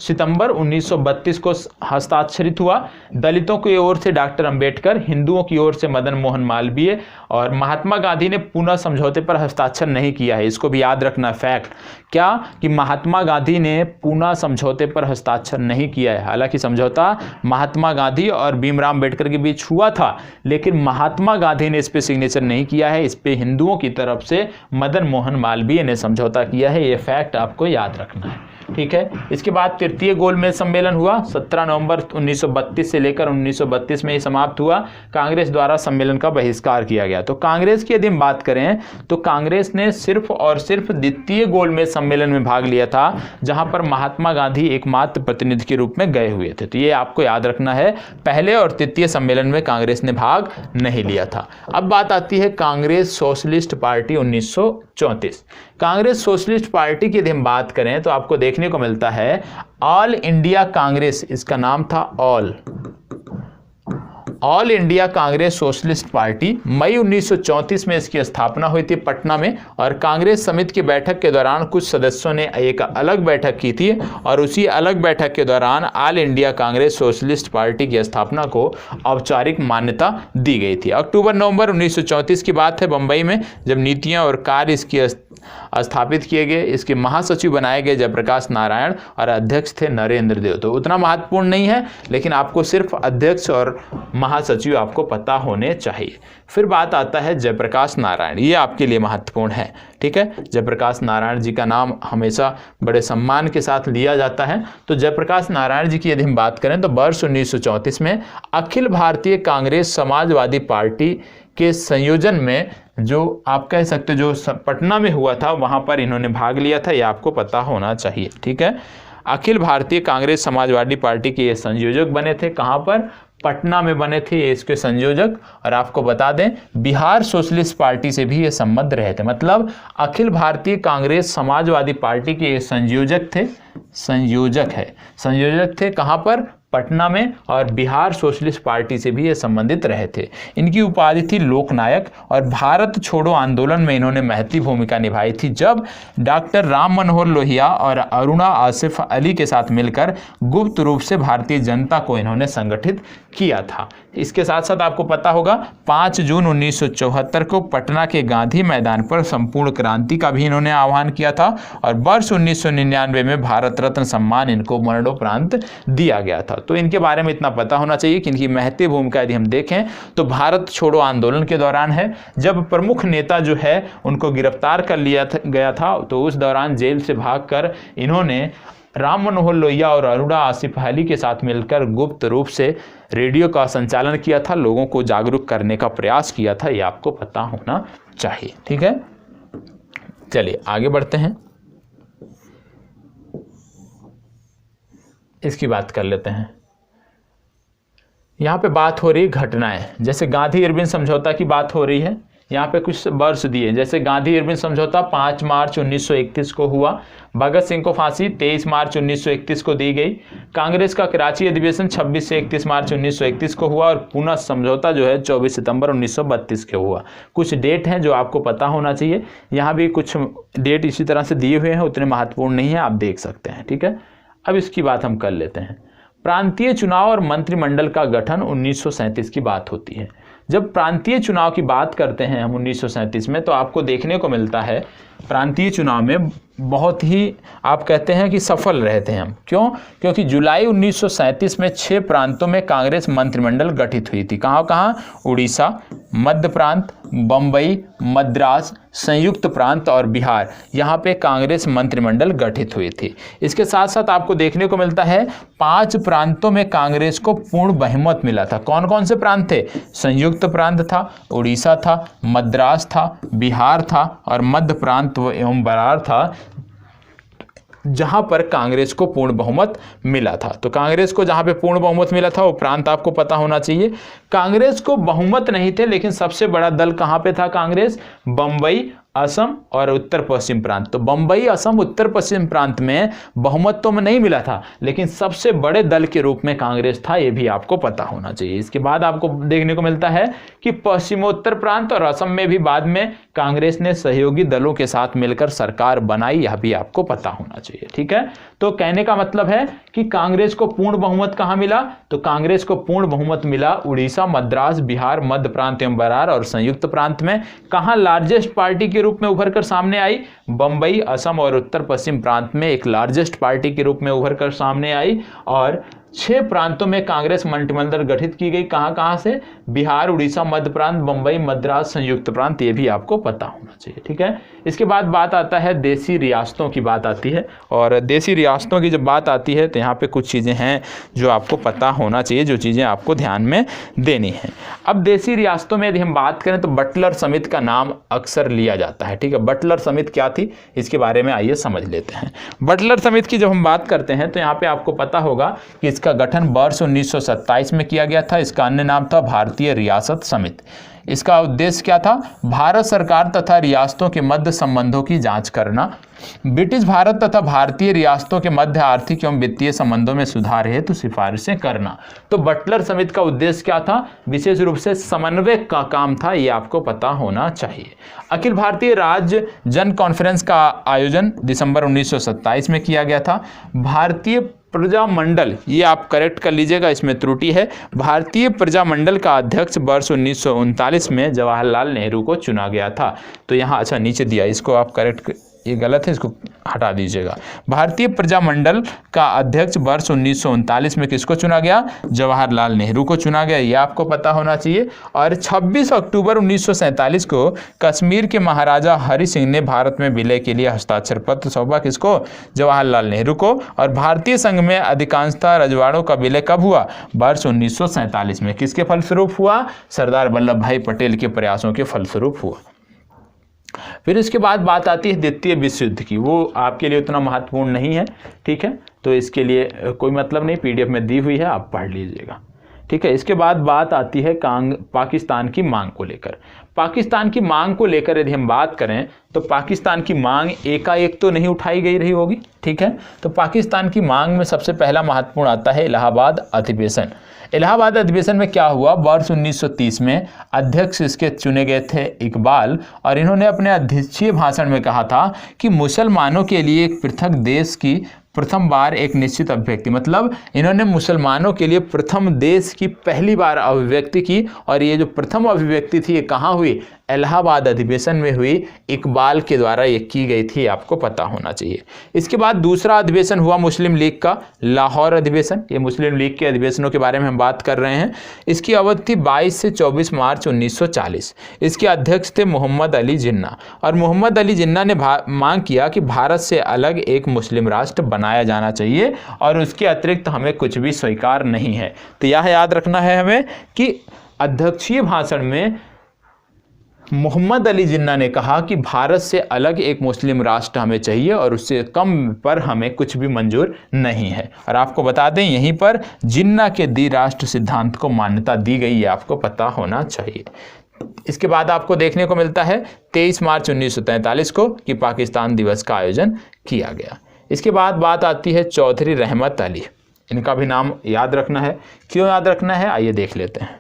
सितंबर 1932 को हस्ताक्षरित हुआ। दलितों की ओर से डॉक्टर अंबेडकर, हिंदुओं की ओर से मदन मोहन मालवीय, और महात्मा गांधी ने पूना समझौते पर हस्ताक्षर नहीं किया है। इसको भी याद रखना फैक्ट। क्या? कि महात्मा गांधी ने पूना समझौते पर हस्ताक्षर नहीं किया है। हालांकि समझौता महात्मा गांधी और भीमराव अंबेडकर के बीच हुआ था, लेकिन महात्मा गांधी ने इस पर सिग्नेचर नहीं किया है। इस पर हिंदुओं की तरफ से मदन मोहन मालवीय ने समझौता किया है। ये फैक्ट आपको याद रखना है, ठीक है। इसके बाद तृतीय गोलमेज सम्मेलन हुआ 17 नवंबर 1932 से लेकर 1932 में ही समाप्त हुआ। कांग्रेस द्वारा सम्मेलन का बहिष्कार किया गया। तो कांग्रेस की यदि हम बात करें तो कांग्रेस ने सिर्फ और सिर्फ द्वितीय गोलमेज सम्मेलन में भाग लिया था, जहां पर महात्मा गांधी एकमात्र प्रतिनिधि के रूप में गए हुए थे। तो ये आपको याद रखना है, पहले और तृतीय सम्मेलन में कांग्रेस ने भाग नहीं लिया था। अब बात आती है Congress socialist party 1934। Congress socialist party की यदि हम बात करें तो आपको देखने को मिलता है ऑल इंडिया कांग्रेस, इसका नाम था all India Congress socialist party. मई 1934 में इसकी स्थापना हुई थी पटना में, और कांग्रेस समिति की बैठक के दौरान कुछ सदस्यों ने एक अलग बैठक की थी, और उसी अलग बैठक के दौरान all India Congress socialist party की स्थापना को औपचारिक मान्यता दी गई थी। अक्टूबर-नवंबर 1934 की बात है, बंबई में जब नीतियां और कार्य इसकी स्थापित किए गए। इसके महासचिव बनाए गए जयप्रकाश नारायण और अध्यक्ष थे नरेंद्र देव। तो उतना महत्वपूर्ण नहीं है, लेकिन आपको सिर्फ अध्यक्ष और महासचिव आपको पता होने चाहिए। फिर बात आता है जयप्रकाश नारायण, ये आपके लिए महत्वपूर्ण है, ठीक है। जयप्रकाश नारायण जी का नाम हमेशा बड़े सम्मान के साथ लिया जाता है। तो जयप्रकाश नारायण जी की यदि हम बात करें तो वर्ष 1934 में अखिल भारतीय कांग्रेस समाजवादी पार्टी के संयोजन में, जो आप कह सकते जो पटना में हुआ था, वहां पर इन्होंने भाग लिया था। ये आपको पता होना चाहिए, ठीक है। अखिल भारतीय कांग्रेस समाजवादी पार्टी के ये संयोजक बने थे। कहां पर? पटना में बने थे ये इसके संयोजक। और आपको बता दें बिहार सोशलिस्ट पार्टी से भी ये संबद्ध रहे थे। मतलब अखिल भारतीय कांग्रेस समाजवादी पार्टी के ये संयोजक थे। कहां पर? पटना में। और बिहार सोशलिस्ट पार्टी से भी ये संबंधित रहे थे। इनकी उपाधि थी लोकनायक, और भारत छोड़ो आंदोलन में इन्होंने महत्वपूर्ण भूमिका निभाई थी, जब डॉक्टर राम मनोहर लोहिया और अरुणा आसिफ अली के साथ मिलकर गुप्त रूप से भारतीय जनता को इन्होंने संगठित किया था। इसके साथ साथ आपको पता होगा 5 जून 1974 को पटना के गांधी मैदान पर संपूर्ण क्रांति का भी इन्होंने आह्वान किया था, और वर्ष 1999 में भारत रत्न सम्मान इनको मरणोपरांत दिया गया था। तो इनके बारे में इतना पता होना चाहिए कि इनकी महत्वपूर्ण भूमिका यदि हम देखें तो भारत छोड़ो आंदोलन के दौरान है, जब प्रमुख नेता जो है उनको गिरफ्तार कर लिया गया था। तो उस दौरान जेल से भागकर इन्होंने राम मनोहर लोहिया और अरुणा आसिफ अली के साथ मिलकर गुप्त रूप से रेडियो का संचालन किया था, लोगों को जागरूक करने का प्रयास किया था। ये आपको पता होना चाहिए, ठीक है। चलिए आगे बढ़ते हैं, इसकी बात कर लेते हैं। यहाँ पे बात हो रही है घटनाएं, जैसे गांधी इरविन समझौता की बात हो रही है। यहाँ पे कुछ वर्ष दिए, जैसे गांधी इरविन समझौता 5 मार्च 1931 को हुआ। भगत सिंह को फांसी 23 मार्च 1931 को दी गई। कांग्रेस का कराची अधिवेशन 26 से 31 मार्च 1931 को हुआ, और पूना समझौता जो है 24 सितंबर 1932 को हुआ। कुछ डेट हैं जो आपको पता होना चाहिए। यहाँ भी कुछ डेट इसी तरह से दिए हुए हैं, उतने महत्वपूर्ण नहीं है, आप देख सकते हैं, ठीक है। अब इसकी बात हम कर लेते हैं। प्रांतीय चुनाव और मंत्रिमंडल का गठन 1937 की बात होती है। जब प्रांतीय चुनाव की बात करते हैं हम 1937 में, तो आपको देखने को मिलता है प्रांतीय चुनाव में बहुत ही आप कहते हैं कि सफल रहे थे हम। क्यों? क्योंकि जुलाई 1937 में 6 प्रांतों में कांग्रेस मंत्रिमंडल गठित हुई थी। कहाँ कहाँ? उड़ीसा, मध्य प्रांत, बम्बई, मद्रास, संयुक्त प्रांत और बिहार, यहाँ पे कांग्रेस मंत्रिमंडल गठित हुई थी। इसके साथ साथ आपको देखने को मिलता है 5 प्रांतों में कांग्रेस को पूर्ण बहुमत मिला था। कौन कौन से प्रांत थे? संयुक्त प्रांत था, उड़ीसा था, मद्रास था, बिहार था और मध्य प्रांत एवं बरार था, जहां पर कांग्रेस को पूर्ण बहुमत मिला था। तो कांग्रेस को जहां पे पूर्ण बहुमत मिला था वो प्रांत आपको पता होना चाहिए। कांग्रेस को बहुमत नहीं थे, लेकिन सबसे बड़ा दल कहां पे था कांग्रेस? बंबई, असम और उत्तर पश्चिम प्रांत। तो बंबई, असम, उत्तर पश्चिम प्रांत में बहुमत तो में नहीं मिला था, लेकिन सबसे बड़े दल के रूप में कांग्रेस था, ये भी आपको पता होना चाहिए। इसके बाद आपको देखने को मिलता है कि पश्चिमोत्तर प्रांत और असम में भी बाद में कांग्रेस ने सहयोगी दलों के साथ मिलकर सरकार बनाई, यह भी आपको पता होना चाहिए। ठीक है, तो कहने का मतलब है कि कांग्रेस को पूर्ण बहुमत कहां मिला? तो कांग्रेस को पूर्ण बहुमत मिला उड़ीसा, मद्रास, बिहार, मध्य प्रांत एवं बरार और संयुक्त प्रांत में। कहां लार्जेस्ट पार्टी के रूप में उभर कर सामने आई? बंबई, असम और उत्तर पश्चिम प्रांत में एक लार्जेस्ट पार्टी के रूप में उभर कर सामने आई। और 6 प्रांतों में कांग्रेस मंत्रिमंडल गठित की गई। कहां कहां से? बिहार, उड़ीसा, मध्य प्रांत, बंबई, मद्रास, संयुक्त प्रांत, ये भी आपको पता होना चाहिए। ठीक है, इसके बाद बात आता है देसी रियासतों की बात आती है। और देसी रियासतों की जब बात आती है तो यहाँ पे कुछ चीज़ें हैं जो आपको पता होना चाहिए, जो चीज़ें आपको ध्यान में देनी है। अब देसी रियासतों में यदि हम बात करें तो बटलर समिति का नाम अक्सर लिया जाता है। ठीक है, बटलर समिति क्या थी इसके बारे में आइए समझ लेते हैं। बटलर समिति की जब हम बात करते हैं तो यहाँ पे आपको पता होगा कि इसका गठन वर्ष 1927 में किया गया था। इसका अन्य नाम था भारतीय रियासत समिति। इसका उद्देश्य क्या था? भारत सरकार तथा रियासतों के मध्य संबंधों की जांच करना, ब्रिटिश भारत तथा भारतीय रियासतों के मध्य आर्थिक एवं वित्तीय संबंधों में सुधार हेतु सिफारिशें करना। तो बटलर समिति का उद्देश्य क्या था? विशेष रूप से समन्वय का काम था, ये आपको पता होना चाहिए। अखिल भारतीय राज्य जन कॉन्फ्रेंस का आयोजन दिसंबर 1927 में किया गया था। भारतीय प्रजामंडल, ये आप करेक्ट कर लीजिएगा, इसमें त्रुटि है। भारतीय प्रजामंडल का अध्यक्ष वर्ष 1939 में जवाहरलाल नेहरू को चुना गया था। तो यहाँ अच्छा नीचे दिया, इसको आप करेक्ट, ये गलत है, इसको हटा दीजिएगा। भारतीय प्रजामंडल का अध्यक्ष वर्ष 1939 में किसको चुना गया? जवाहरलाल नेहरू को चुना गया, ये आपको पता होना चाहिए। और 26 अक्टूबर 1947 को कश्मीर के महाराजा हरि सिंह ने भारत में विलय के लिए हस्ताक्षर पत्र सौंपा, किसको? जवाहरलाल नेहरू को। और भारतीय संघ में अधिकांशतः रजवाड़ों का विलय कब हुआ? वर्ष 1947 में। किसके फलस्वरूप हुआ? सरदार वल्लभ भाई पटेल के प्रयासों के फलस्वरूप हुआ। फिर इसके बाद बात आती है द्वितीय विश्व युद्ध की। वो आपके लिए उतना महत्वपूर्ण नहीं है, ठीक है, तो इसके लिए कोई मतलब नहीं, पीडीएफ में दी हुई है, आप पढ़ लीजिएगा। ठीक है, इसके बाद बात आती है पाकिस्तान की मांग को लेकर। पाकिस्तान की मांग को लेकर यदि हम बात करें तो पाकिस्तान की मांग एकाएक तो नहीं उठाई गई रही होगी। ठीक है, तो पाकिस्तान की मांग में सबसे पहला महत्वपूर्ण आता है इलाहाबाद अधिवेशन। इलाहाबाद अधिवेशन में क्या हुआ? वर्ष 1930 में अध्यक्ष इसके चुने गए थे इकबाल, और इन्होंने अपने अध्यक्षीय भाषण में कहा था कि मुसलमानों के लिए एक पृथक देश की प्रथम बार एक निश्चित अभिव्यक्ति, मतलब इन्होंने मुसलमानों के लिए प्रथम देश की पहली बार अभिव्यक्ति की। और ये जो प्रथम अभिव्यक्ति थी ये कहाँ हुई? इलाहाबाद अधिवेशन में हुई, इकबाल के द्वारा ये की गई थी, आपको पता होना चाहिए। इसके बाद दूसरा अधिवेशन हुआ मुस्लिम लीग का, लाहौर अधिवेशन। ये मुस्लिम लीग के अधिवेशनों के बारे में हम बात कर रहे हैं। इसकी अवधि थी 22 से 24 मार्च 1940। इसके अध्यक्ष थे मोहम्मद अली जिन्ना, और मोहम्मद अली जिन्ना ने मांग किया कि भारत से अलग एक मुस्लिम राष्ट्र बनाया जाना चाहिए और उसके अतिरिक्त हमें कुछ भी स्वीकार नहीं है। तो यह याद रखना है हमें कि अध्यक्षीय भाषण में मोहम्मद अली जिन्ना ने कहा कि भारत से अलग एक मुस्लिम राष्ट्र हमें चाहिए और उससे कम पर हमें कुछ भी मंजूर नहीं है। और आपको बता दें यहीं पर जिन्ना के द्विराष्ट्र सिद्धांत को मान्यता दी गई, ये आपको पता होना चाहिए। इसके बाद आपको देखने को मिलता है 23 मार्च 1943 को कि पाकिस्तान दिवस का आयोजन किया गया। इसके बाद बात आती है चौधरी रहमत अली। इनका भी नाम याद रखना है। क्यों याद रखना है, आइए देख लेते हैं।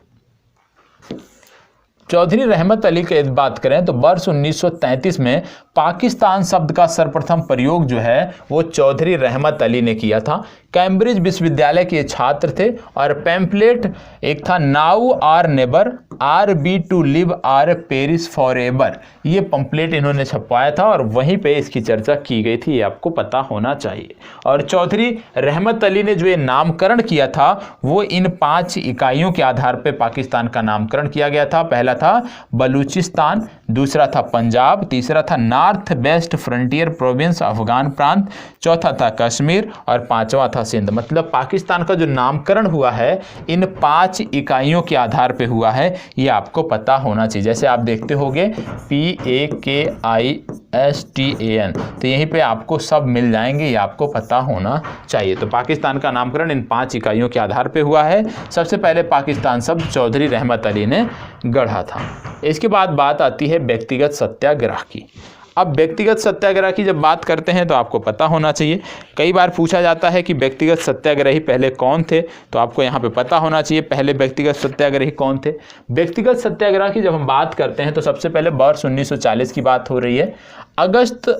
चौधरी रहमत अली की बात करें तो वर्ष 1933 में पाकिस्तान शब्द का सर्वप्रथम प्रयोग जो है वो चौधरी रहमत अली ने किया था। कैम्ब्रिज विश्वविद्यालय के छात्र थे और पैम्फलेट एक था now or never, or be to live, or perish forever एवर, ये पंपलेट इन्होंने छपवाया था और वहीं पे इसकी चर्चा की गई थी, ये आपको पता होना चाहिए। और चौधरी रहमत अली ने जो ये नामकरण किया था वो इन 5 इकाइयों के आधार पर पाकिस्तान का नामकरण किया गया था। पहला था बलूचिस्तान, दूसरा था पंजाब, तीसरा था north west frontier province Afghan प्रांत, चौथा था कश्मीर और पांचवा था सिंध। मतलब पाकिस्तान का जो नामकरण हुआ है इन 5 इकाइयों के आधार पे हुआ है, ये आपको पता होना चाहिए। जैसे आप देखते होंगे PAKISTAN, तो यहीं पे आपको सब मिल जाएंगे, ये आपको पता होना चाहिए। तो पाकिस्तान का नामकरण इन 5 इकाइयों के आधार पे हुआ है। सबसे पहले पाकिस्तान शब्द चौधरी रहमत अली ने गढ़ा था। इसके बाद बात आती है व्यक्तिगत सत्याग्रह की। अब व्यक्तिगत सत्याग्रह की जब बात करते हैं तो आपको पता होना चाहिए, कई बार पूछा जाता है कि व्यक्तिगत सत्याग्रही पहले कौन थे, तो आपको यहाँ पे पता होना चाहिए पहले व्यक्तिगत सत्याग्रही कौन थे। व्यक्तिगत सत्याग्रह की जब हम बात करते हैं तो सबसे पहले वर्ष 1940 की बात हो रही है। अगस्त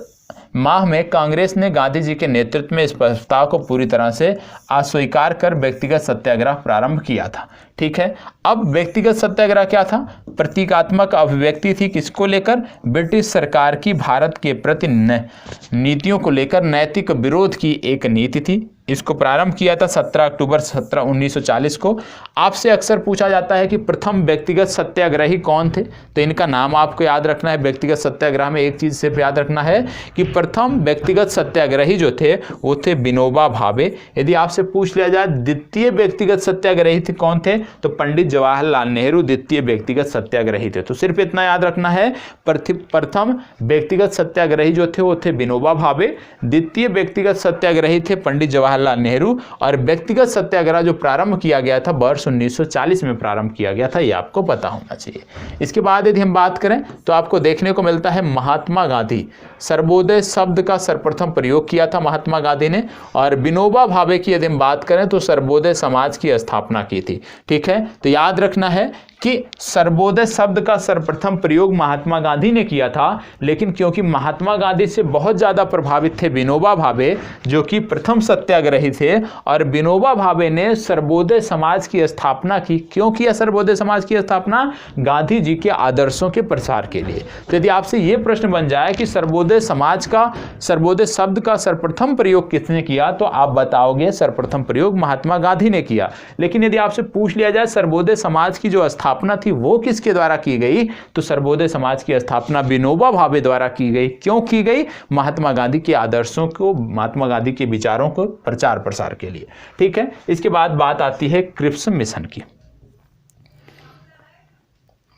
माह में कांग्रेस ने गांधी जी के नेतृत्व में इस प्रस्ताव को पूरी तरह से अस्वीकार कर व्यक्तिगत सत्याग्रह प्रारंभ किया था। ठीक है, अब व्यक्तिगत सत्याग्रह क्या था? प्रतीकात्मक अभिव्यक्ति थी, किसको लेकर? ब्रिटिश सरकार की भारत के प्रति नीतियों को लेकर नैतिक विरोध की एक नीति थी। इसको प्रारंभ किया था 17 अक्टूबर 1940 को। आपसे अक्सर पूछा जाता है कि प्रथम व्यक्तिगत सत्याग्रही कौन थे, तो इनका नाम आपको याद रखना है। व्यक्तिगत सत्याग्रह में एक चीज सिर्फ याद रखना है कि प्रथम व्यक्तिगत सत्याग्रही जो थे वो थे विनोबा भावे। यदि आपसे पूछ लिया जाए द्वितीय व्यक्तिगत सत्याग्रही थे कौन थे, तो पंडित जवाहरलाल नेहरू द्वितीय व्यक्तिगत सत्याग्रही थे। तो सिर्फ इतना याद रखना है, प्रथम व्यक्तिगत सत्याग्रही जो थे वो थे विनोबा भावे, द्वितीय व्यक्तिगत सत्याग्रही थे पंडित जवाहरलाल नेहरू, और व्यक्तिगत सत्याग्रह जो प्रारंभ किया गया था वर्ष 1940 में प्रारंभ किया गया था, ये आपको पता होना चाहिए। इसके बाद यदि हम बात करें तो आपको देखने को मिलता है महात्मा गांधी, सर्वोदय शब्द का सर्वप्रथम प्रयोग किया था महात्मा गांधी ने। और विनोबा भावे की यदि हम बात करें तो सर्वोदय समाज की स्थापना की थी। ठीक है, तो याद रखना है कि सर्वोदय शब्द का सर्वप्रथम प्रयोग महात्मा गांधी ने किया था, लेकिन क्योंकि महात्मा गांधी से बहुत ज़्यादा प्रभावित थे विनोबा भावे जो कि प्रथम सत्याग्रही थे, और विनोबा भावे ने सर्वोदय समाज की स्थापना की। क्यों किया सर्वोदय समाज की स्थापना? गांधी जी के आदर्शों के प्रसार के लिए। तो यदि आपसे ये प्रश्न बन जाए कि सर्वोदय समाज का, सर्वोदय शब्द का सर्वप्रथम प्रयोग किसने किया, तो आप बताओगे सर्वप्रथम प्रयोग महात्मा गांधी ने किया। लेकिन यदि आपसे पूछ लिया जाए सर्वोदय समाज की जो स्थापना थी वो किसके द्वारा की गई, तो सर्वोदय समाज की स्थापना विनोबा भावे द्वारा की गई। क्यों की गई? महात्मा गांधी के आदर्शों को, महात्मा गांधी के विचारों को प्रचार प्रसार के लिए। ठीक है, इसके बाद बात आती है क्रिप्स मिशन की।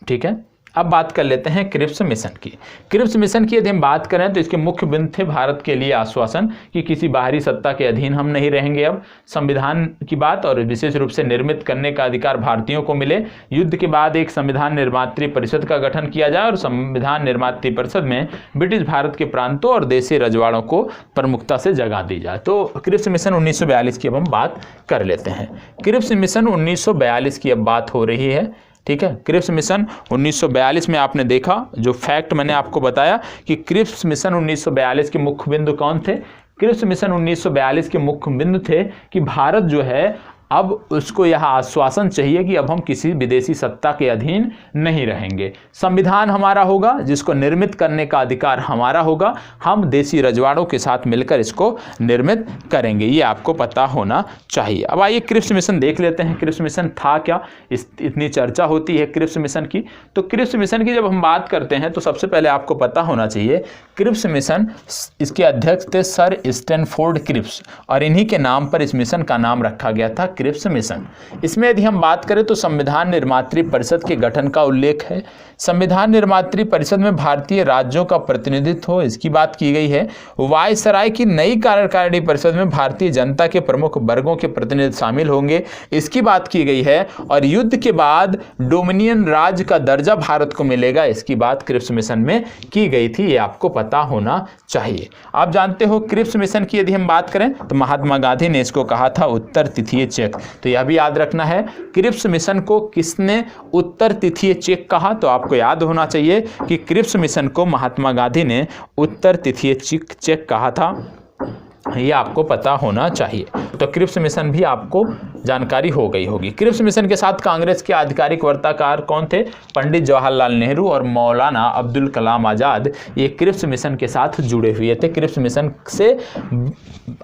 ठीक है, अब बात कर लेते हैं क्रिप्स मिशन की। क्रिप्स मिशन की यदि हम बात करें तो इसके मुख्य बिंदु थे भारत के लिए आश्वासन कि किसी बाहरी सत्ता के अधीन हम नहीं रहेंगे, अब संविधान की बात, और विशेष रूप से निर्मित करने का अधिकार भारतीयों को मिले। युद्ध के बाद एक संविधान निर्मात्री परिषद का गठन किया जाए और संविधान निर्मात्री परिषद में ब्रिटिश भारत के प्रांतों और देशी रजवाड़ों को प्रमुखता से जगह दी जाए। तो क्रिप्स मिशन 1942 की अब हम बात कर लेते हैं। क्रिप्स मिशन 1942 की अब बात हो रही है। ठीक है, क्रिप्स मिशन 1942 में आपने देखा, जो फैक्ट मैंने आपको बताया कि क्रिप्स मिशन 1942 के मुख्य बिंदु कौन थे। क्रिप्स मिशन 1942 के मुख्य बिंदु थे कि भारत जो है अब उसको यह आश्वासन चाहिए कि अब हम किसी विदेशी सत्ता के अधीन नहीं रहेंगे, संविधान हमारा होगा जिसको निर्मित करने का अधिकार हमारा होगा, हम देशी रजवाड़ों के साथ मिलकर इसको निर्मित करेंगे, ये आपको पता होना चाहिए। अब आइए क्रिप्स मिशन देख लेते हैं, क्रिप्स मिशन था क्या, इतनी चर्चा होती है क्रिप्स मिशन की। तो क्रिप्स मिशन की जब हम बात करते हैं तो सबसे पहले आपको पता होना चाहिए क्रिप्स मिशन, इसके अध्यक्ष थे सर स्टैनफोर्ड क्रिप्स, और इन्हीं के नाम पर इस मिशन का नाम रखा गया था क्रिप्स मिशन। इसमें यदि हम बात करें तो संविधान निर्मात्री परिषद के गठन का उल्लेख है। संविधान निर्मात्री परिषद में भारतीय राज्यों का प्रतिनिधित्व हो, इसकी बात की गई है। वायसराय की नई कार्यकारिणी परिषद में भारतीय जनता के प्रमुख वर्गों के प्रतिनिधि शामिल होंगे, इसकी बात की गई है। और युद्ध के बाद डोमिनियन राज्य का दर्जा भारत को मिलेगा, इसकी बात क्रिप्स मिशन में की गई थी, ये आपको पता होना चाहिए। आप जानते हो क्रिप्स मिशन की यदि हम बात करें तो महात्मा गांधी ने इसको कहा था उत्तर तिथिय चेक व्यक्ति, तो यह भी याद रखना है। क्रिप्स मिशन को किसने उत्तर तिथीय चेक कहा? तो आपको याद होना चाहिए कि क्रिप्स मिशन को महात्मा गांधी ने उत्तर तिथीय चेक कहा था, ये आपको पता होना चाहिए। तो क्रिप्स मिशन भी आपको जानकारी हो गई होगी। क्रिप्स मिशन के साथ कांग्रेस के आधिकारिक वार्ताकार कौन थे? पंडित जवाहरलाल नेहरू और मौलाना अब्दुल कलाम आज़ाद, ये क्रिप्स मिशन के साथ जुड़े हुए थे। क्रिप्स मिशन से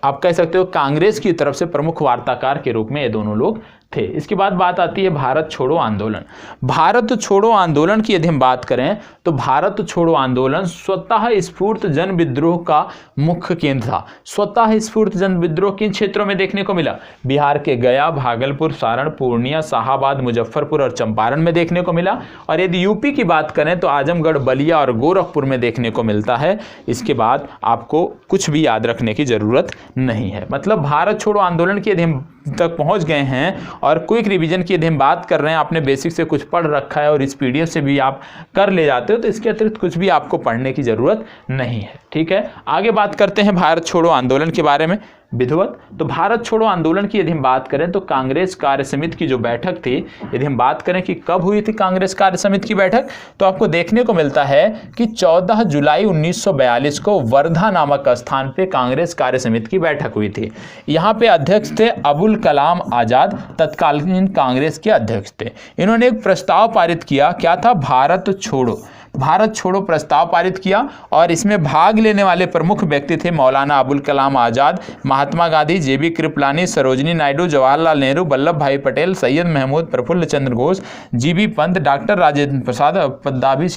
आप कह सकते हो कांग्रेस की तरफ से प्रमुख वार्ताकार के रूप में ये दोनों लोग थे। इसके बाद बात आती है भारत छोड़ो आंदोलन। भारत छोड़ो आंदोलन की यदि हम बात करें तो भारत छोड़ो आंदोलन स्वतः स्फूर्त जन विद्रोह का मुख्य केंद्र था। स्वतः स्फूर्त जन विद्रोह किन क्षेत्रों में देखने को मिला? बिहार के गया, भागलपुर, सारण, पूर्णिया, शाहाबाद, मुजफ्फरपुर और चंपारण में देखने को मिला। और यदि यूपी की बात करें तो आजमगढ़, बलिया और गोरखपुर में देखने को मिलता है। इसके बाद आपको कुछ भी याद रखने की जरूरत नहीं है। मतलब भारत छोड़ो आंदोलन की यदि हम तक पहुंच गए हैं और क्विक रिवीजन की यदि हम बात कर रहे हैं, आपने बेसिक से कुछ पढ़ रखा है और इस पीडीएफ से भी आप कर ले जाते हो, तो इसके अतिरिक्त कुछ भी आपको पढ़ने की जरूरत नहीं है। ठीक है, आगे बात करते हैं भारत छोड़ो आंदोलन के बारे में। विधिवत तो भारत छोड़ो आंदोलन की यदि हम बात करें तो कांग्रेस कार्य समिति की जो बैठक थी, यदि हम बात करें कि कब हुई थी कांग्रेस कार्य समिति की बैठक, तो आपको देखने को मिलता है कि 14 जुलाई 1942 को वर्धा नामक स्थान पे कांग्रेस कार्य समिति की बैठक हुई थी। यहाँ पे अध्यक्ष थे अबुल कलाम आजाद, तत्कालीन कांग्रेस के अध्यक्ष थे। इन्होंने एक प्रस्ताव पारित किया, क्या था? भारत छोड़ो प्रस्ताव पारित किया और इसमें भाग लेने वाले प्रमुख व्यक्ति थे मौलाना अबुल कलाम आजाद, महात्मा गांधी, जेबी कृपलानी, सरोजिनी नायडू, जवाहरलाल नेहरू, वल्लभ भाई पटेल, सैयद महमूद, प्रफुल्ल चंद्र घोष, जीबी पंत, डॉक्टर राजेंद्र प्रसाद, पद्मावती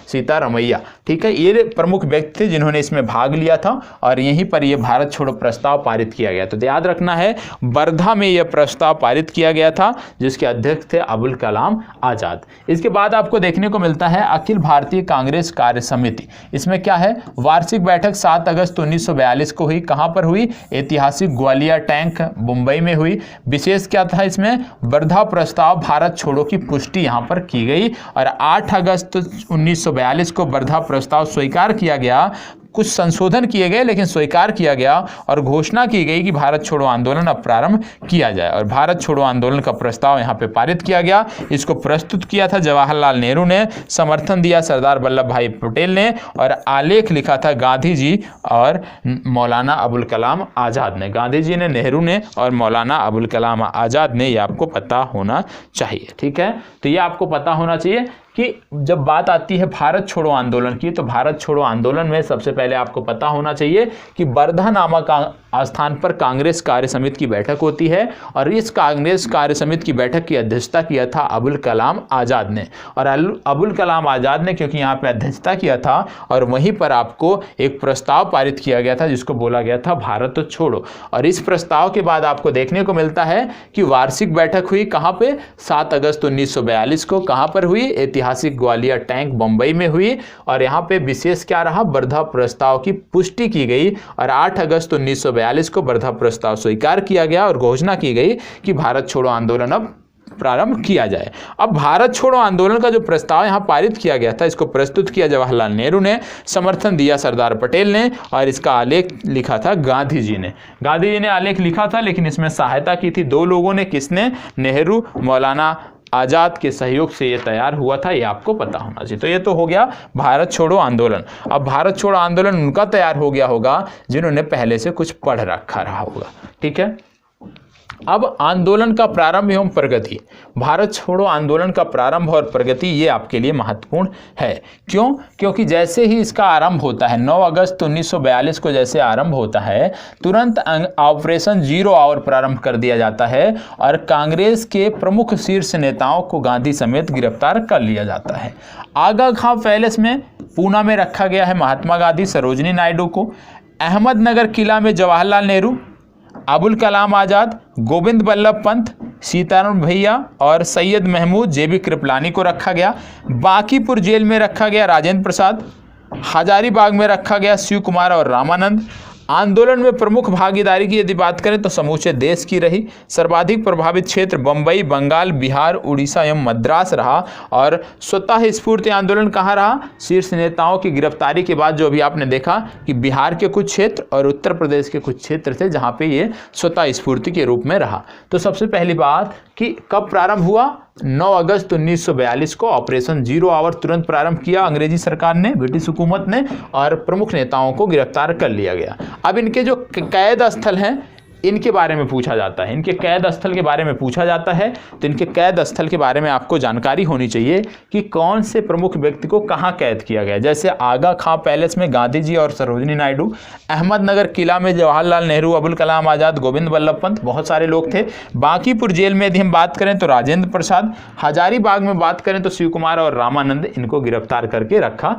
सीतारमैया। ठीक है, ये प्रमुख व्यक्ति थे जिन्होंने इसमें भाग लिया था और यहीं पर यह भारत छोड़ो प्रस्ताव पारित किया गया। तो याद रखना है, वर्धा में यह प्रस्ताव पारित किया गया था जिसके अध्यक्ष थे अबुल कलाम आजाद। इसके बाद आपको देखने को मिलता है अखिल भारतीय कांग्रेस कार्य समिति। इसमें क्या है? वार्षिक बैठक 7 अगस्त 1942 को हुई। कहां पर हुई? ऐतिहासिक ग्वालियर टैंक मुंबई में हुई। विशेष क्या था इसमें? वर्धा प्रस्ताव भारत छोड़ो की पुष्टि यहां पर की गई और 8 अगस्त 1942 को वर्धा प्रस्ताव स्वीकार किया गया। कुछ संशोधन किए गए लेकिन स्वीकार किया गया और घोषणा की गई कि भारत छोड़ो आंदोलन अब प्रारंभ किया जाए और भारत छोड़ो आंदोलन का प्रस्ताव यहाँ पे पारित किया गया। इसको प्रस्तुत किया था जवाहरलाल नेहरू ने, समर्थन दिया सरदार वल्लभ भाई पटेल ने और आलेख लिखा था गांधी जी और मौलाना अबुल कलाम आज़ाद ने। गांधी जी ने, नेहरू ने और मौलाना अबुल कलाम आज़ाद ने। ये आपको पता होना चाहिए। ठीक है, तो ये आपको पता होना चाहिए कि जब बात आती है भारत छोड़ो आंदोलन की, तो भारत छोड़ो आंदोलन में सबसे पहले आपको पता होना चाहिए कि वर्धा नामक स्थान पर कांग्रेस कार्य समिति की बैठक होती है और इस कांग्रेस कार्य समिति की बैठक की अध्यक्षता किया था अबुल कलाम आज़ाद ने। और अबुल कलाम आज़ाद ने क्योंकि यहाँ पे अध्यक्षता किया था और वहीं पर आपको एक प्रस्ताव पारित किया गया था जिसको बोला गया था भारत छोड़ो। और इस प्रस्ताव के बाद आपको देखने को मिलता है कि वार्षिक बैठक हुई। कहाँ पे? 7 अगस्त 1942 को। कहाँ पर हुई? ऐतिहासिक ग्वालियर टैंक बंबई में हुई। और यहाँ पे विशेष क्या रहा? वर्धा प्रस्ताव की पुष्टि की गई और 8 अगस्त 1942 को वर्धा प्रस्ताव स्वीकार किया गया और घोषणा की गई कि भारत छोड़ो आंदोलन अब प्रारंभ किया जाए। अब भारत छोड़ो आंदोलन का जो प्रस्ताव यहाँ पारित किया गया था, इसको प्रस्तुत किया जवाहरलाल नेहरू ने, समर्थन दिया सरदार पटेल ने और इसका आलेख लिखा था गांधी जी ने। गांधी जी ने आलेख लिखा था लेकिन इसमें सहायता की थी 2 लोगों ने। किसने? नेहरू, मौलाना आज़ाद के सहयोग से ये तैयार हुआ था। ये आपको पता होना चाहिए। तो ये तो हो गया भारत छोड़ो आंदोलन। अब भारत छोड़ो आंदोलन उनका तैयार हो गया होगा जिन्होंने पहले से कुछ पढ़ रखा रहा होगा। ठीक है, अब आंदोलन का प्रारंभ एवं प्रगति। भारत छोड़ो आंदोलन का प्रारंभ और प्रगति ये आपके लिए महत्वपूर्ण है। क्यों? क्योंकि जैसे ही इसका आरंभ होता है 9 अगस्त 1942 को जैसे आरंभ होता है, तुरंत ऑपरेशन 0 आवर प्रारंभ कर दिया जाता है और कांग्रेस के प्रमुख शीर्ष नेताओं को गांधी समेत गिरफ्तार कर लिया जाता है। आगा खां पैलेस में पूना में रखा गया है महात्मा गांधी, सरोजिनी नायडू को। अहमदनगर किला में जवाहरलाल नेहरू, अबुल कलाम आज़ाद, गोविंद बल्लभ पंत, सीताराम भैया और सैयद महमूद, जेबी कृपलानी को रखा गया। बांकीपुर जेल में रखा गया राजेंद्र प्रसाद। हजारीबाग में रखा गया शिव कुमार और रामानंद। आंदोलन में प्रमुख भागीदारी की यदि बात करें तो समूचे देश की रही। सर्वाधिक प्रभावित क्षेत्र बंबई, बंगाल, बिहार, उड़ीसा एवं मद्रास रहा। और स्वतः स्फूर्ति आंदोलन कहाँ रहा? शीर्ष नेताओं की गिरफ्तारी के बाद जो अभी आपने देखा कि बिहार के कुछ क्षेत्र और उत्तर प्रदेश के कुछ क्षेत्र थे जहाँ पे ये स्वतः स्फूर्ति के रूप में रहा। तो सबसे पहली बात कि कब प्रारंभ हुआ? 9 अगस्त 1942 को ऑपरेशन जीरो आवर तुरंत प्रारंभ किया अंग्रेजी सरकार ने, ब्रिटिश हुकूमत ने, और प्रमुख नेताओं को गिरफ्तार कर लिया गया। अब इनके जो कैद स्थल हैं इनके बारे में पूछा जाता है, इनके कैद स्थल के बारे में पूछा जाता है। तो इनके कैद स्थल के बारे में आपको जानकारी होनी चाहिए कि कौन से प्रमुख व्यक्ति को कहाँ कैद किया गया। जैसे आगा खां पैलेस में गांधी जी और सरोजिनी नायडू, अहमदनगर किला में जवाहरलाल नेहरू, अबुल कलाम आज़ाद, गोविंद बल्लभ पंत, बहुत सारे लोग थे। बांकीपुर जेल में यदि हम बात करें तो राजेंद्र प्रसाद, हजारीबाग में बात करें तो शिव कुमार और रामानंद, इनको गिरफ्तार करके रखा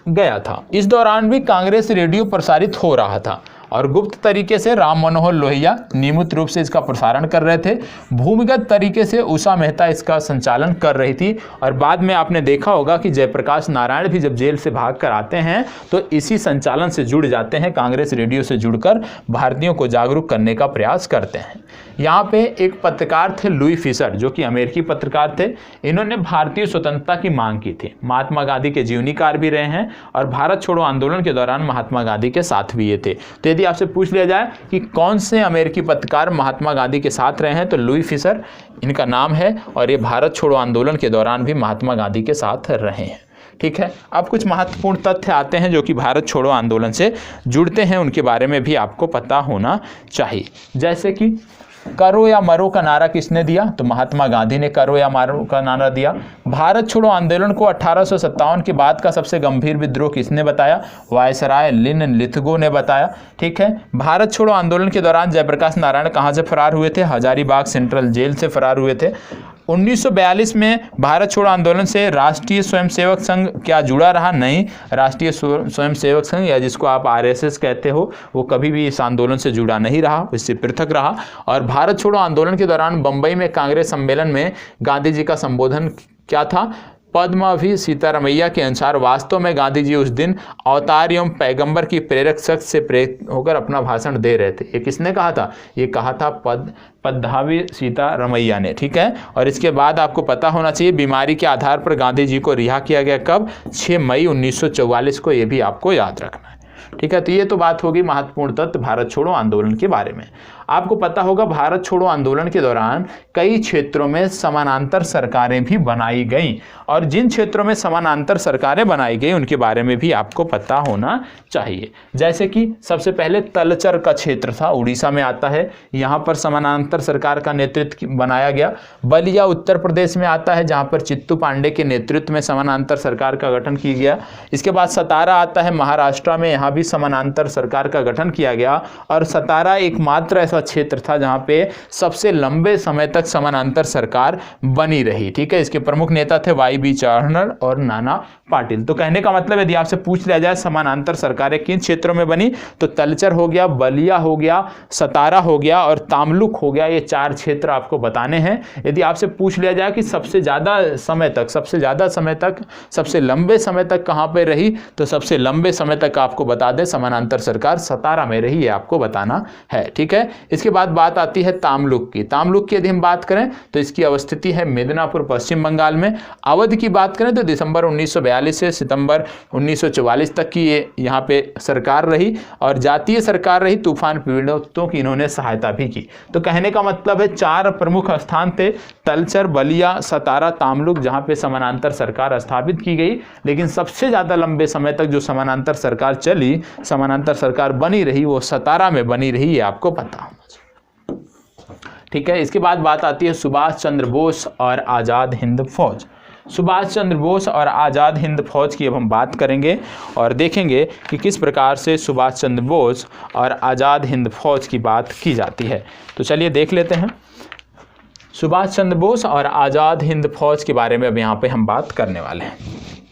गया था। इस दौरान भी कांग्रेस रेडियो प्रसारित हो रहा था और गुप्त तरीके से राम मनोहर लोहिया नियमित रूप से इसका प्रसारण कर रहे थे। भूमिगत तरीके से उषा मेहता इसका संचालन कर रही थी। और बाद में आपने देखा होगा कि जयप्रकाश नारायण भी जब जेल से भाग कर आते हैं तो इसी संचालन से जुड़ जाते हैं, कांग्रेस रेडियो से जुड़कर भारतीयों को जागरूक करने का प्रयास करते हैं। यहाँ पे एक पत्रकार थे लुई फिशर, जो कि अमेरिकी पत्रकार थे। इन्होंने भारतीय स्वतंत्रता की मांग की थी। महात्मा गांधी के जीवनीकार भी रहे हैं और भारत छोड़ो आंदोलन के दौरान महात्मा गांधी के साथ भी ये थे। तो यदि आपसे पूछ लिया जाए कि कौन से अमेरिकी पत्रकार महात्मा गांधी के साथ रहे हैं तो लुई फिशर इनका नाम है और ये भारत छोड़ो आंदोलन के दौरान भी महात्मा गांधी के साथ रहे हैं। ठीक है, अब कुछ महत्वपूर्ण तथ्य आते हैं जो कि भारत छोड़ो आंदोलन से जुड़ते हैं, उनके बारे में भी आपको पता होना चाहिए। जैसे कि करो या मरो का नारा किसने दिया? तो महात्मा गांधी ने करो या मरो का नारा दिया। भारत छोड़ो आंदोलन को 1857 के बाद का सबसे गंभीर विद्रोह किसने बताया? वायसराय लिन लिथगो ने बताया। ठीक है, भारत छोड़ो आंदोलन के दौरान जयप्रकाश नारायण कहां से फरार हुए थे? हजारीबाग सेंट्रल जेल से फरार हुए थे। 1942 में भारत छोड़ो आंदोलन से राष्ट्रीय स्वयंसेवक संघ क्या जुड़ा रहा? नहीं, राष्ट्रीय स्वयंसेवक संघ या जिसको आप RSS कहते हो वो कभी भी इस आंदोलन से जुड़ा नहीं रहा, इससे पृथक रहा। और भारत छोड़ो आंदोलन के दौरान बंबई में कांग्रेस सम्मेलन में गांधी जी का संबोधन क्या था? पद्मावती सीतारमैया के अनुसार वास्तव में गांधी जी उस दिन अवतार एवं पैगंबर की प्रेरक शक्ति से प्रेरित होकर अपना भाषण दे रहे थे। ये किसने कहा था? ये कहा था पद्मावती सीतारमैया ने। ठीक है, और इसके बाद आपको पता होना चाहिए बीमारी के आधार पर गांधी जी को रिहा किया गया कब? 6 मई 1944 को। ये भी आपको याद रखना है। ठीक है, तो ये तो बात होगी महत्वपूर्ण तथ्य भारत छोड़ो आंदोलन के बारे में। आपको पता होगा भारत छोड़ो आंदोलन के दौरान कई क्षेत्रों में समानांतर सरकारें भी बनाई गईं और जिन क्षेत्रों में समानांतर सरकारें बनाई गई उनके बारे में भी आपको पता होना चाहिए। जैसे कि सबसे पहले तलचर का क्षेत्र था, उड़ीसा में आता है, यहाँ पर समानांतर सरकार का नेतृत्व बनाया गया। बलिया उत्तर प्रदेश में आता है जहाँ पर चित्तू पांडे के नेतृत्व में समानांतर सरकार का गठन किया गया। इसके बाद सतारा आता है महाराष्ट्र में, यहाँ भी समानांतर सरकार का गठन किया गया और सतारा एकमात्र ऐसा क्षेत्र था जहां पे सबसे लंबे समय तक समानांतर सरकार बनी रही। ठीक है, इसके प्रमुख नेता थे YB चावनर और नाना पाटिल। तो कहने का मतलब यदि आपसे पूछ लिया जाए समानांतर सरकारें किन क्षेत्रों में बनी तो तलचर हो गया, बलिया हो गया, सतारा हो गया और तामलुक हो गया। ये 4 क्षेत्र आपको बताने हैं। यदि आपसे पूछ लिया जाए कि सबसे ज़्यादा समय तक सबसे लंबे समय तक कहाँ पे रही तो सबसे लंबे समय तक आपको बता दें समानांतर सरकार सतारा में रही, ये आपको बताना है। ठीक है, इसके बाद बात आती है तामलुक की। तामलुक की यदि हम बात करें तो इसकी अवस्थिति है मिदनापुर पश्चिम बंगाल में। अवध की बात करें तो दिसंबर 1942 से सितंबर 1944 तक की ये यहाँ पे सरकार रही और जातीय सरकार रही। तूफान पीड़ितों की इन्होंने सहायता भी की। तो कहने का मतलब है 4 प्रमुख स्थान थे, तलचर, बलिया, सतारा, तामलुक, जहाँ पे समानांतर सरकार स्थापित की गई। लेकिन सबसे ज़्यादा लंबे समय तक जो समानांतर सरकार चली, समानांतर सरकार बनी रही, वो सतारा में बनी रही, ये आपको पता होना चाहिए। ठीक है, इसके बाद बात आती है सुभाष चंद्र बोस और आज़ाद हिंद फौज। सुभाष चंद्र बोस और आज़ाद हिंद फौज की अब हम बात करेंगे और देखेंगे कि किस प्रकार से सुभाष चंद्र बोस और आज़ाद हिंद फौज की बात की जाती है। तो चलिए देख लेते हैं सुभाष चंद्र बोस और आज़ाद हिंद फौज के बारे में अब यहाँ पे हम बात करने वाले हैं।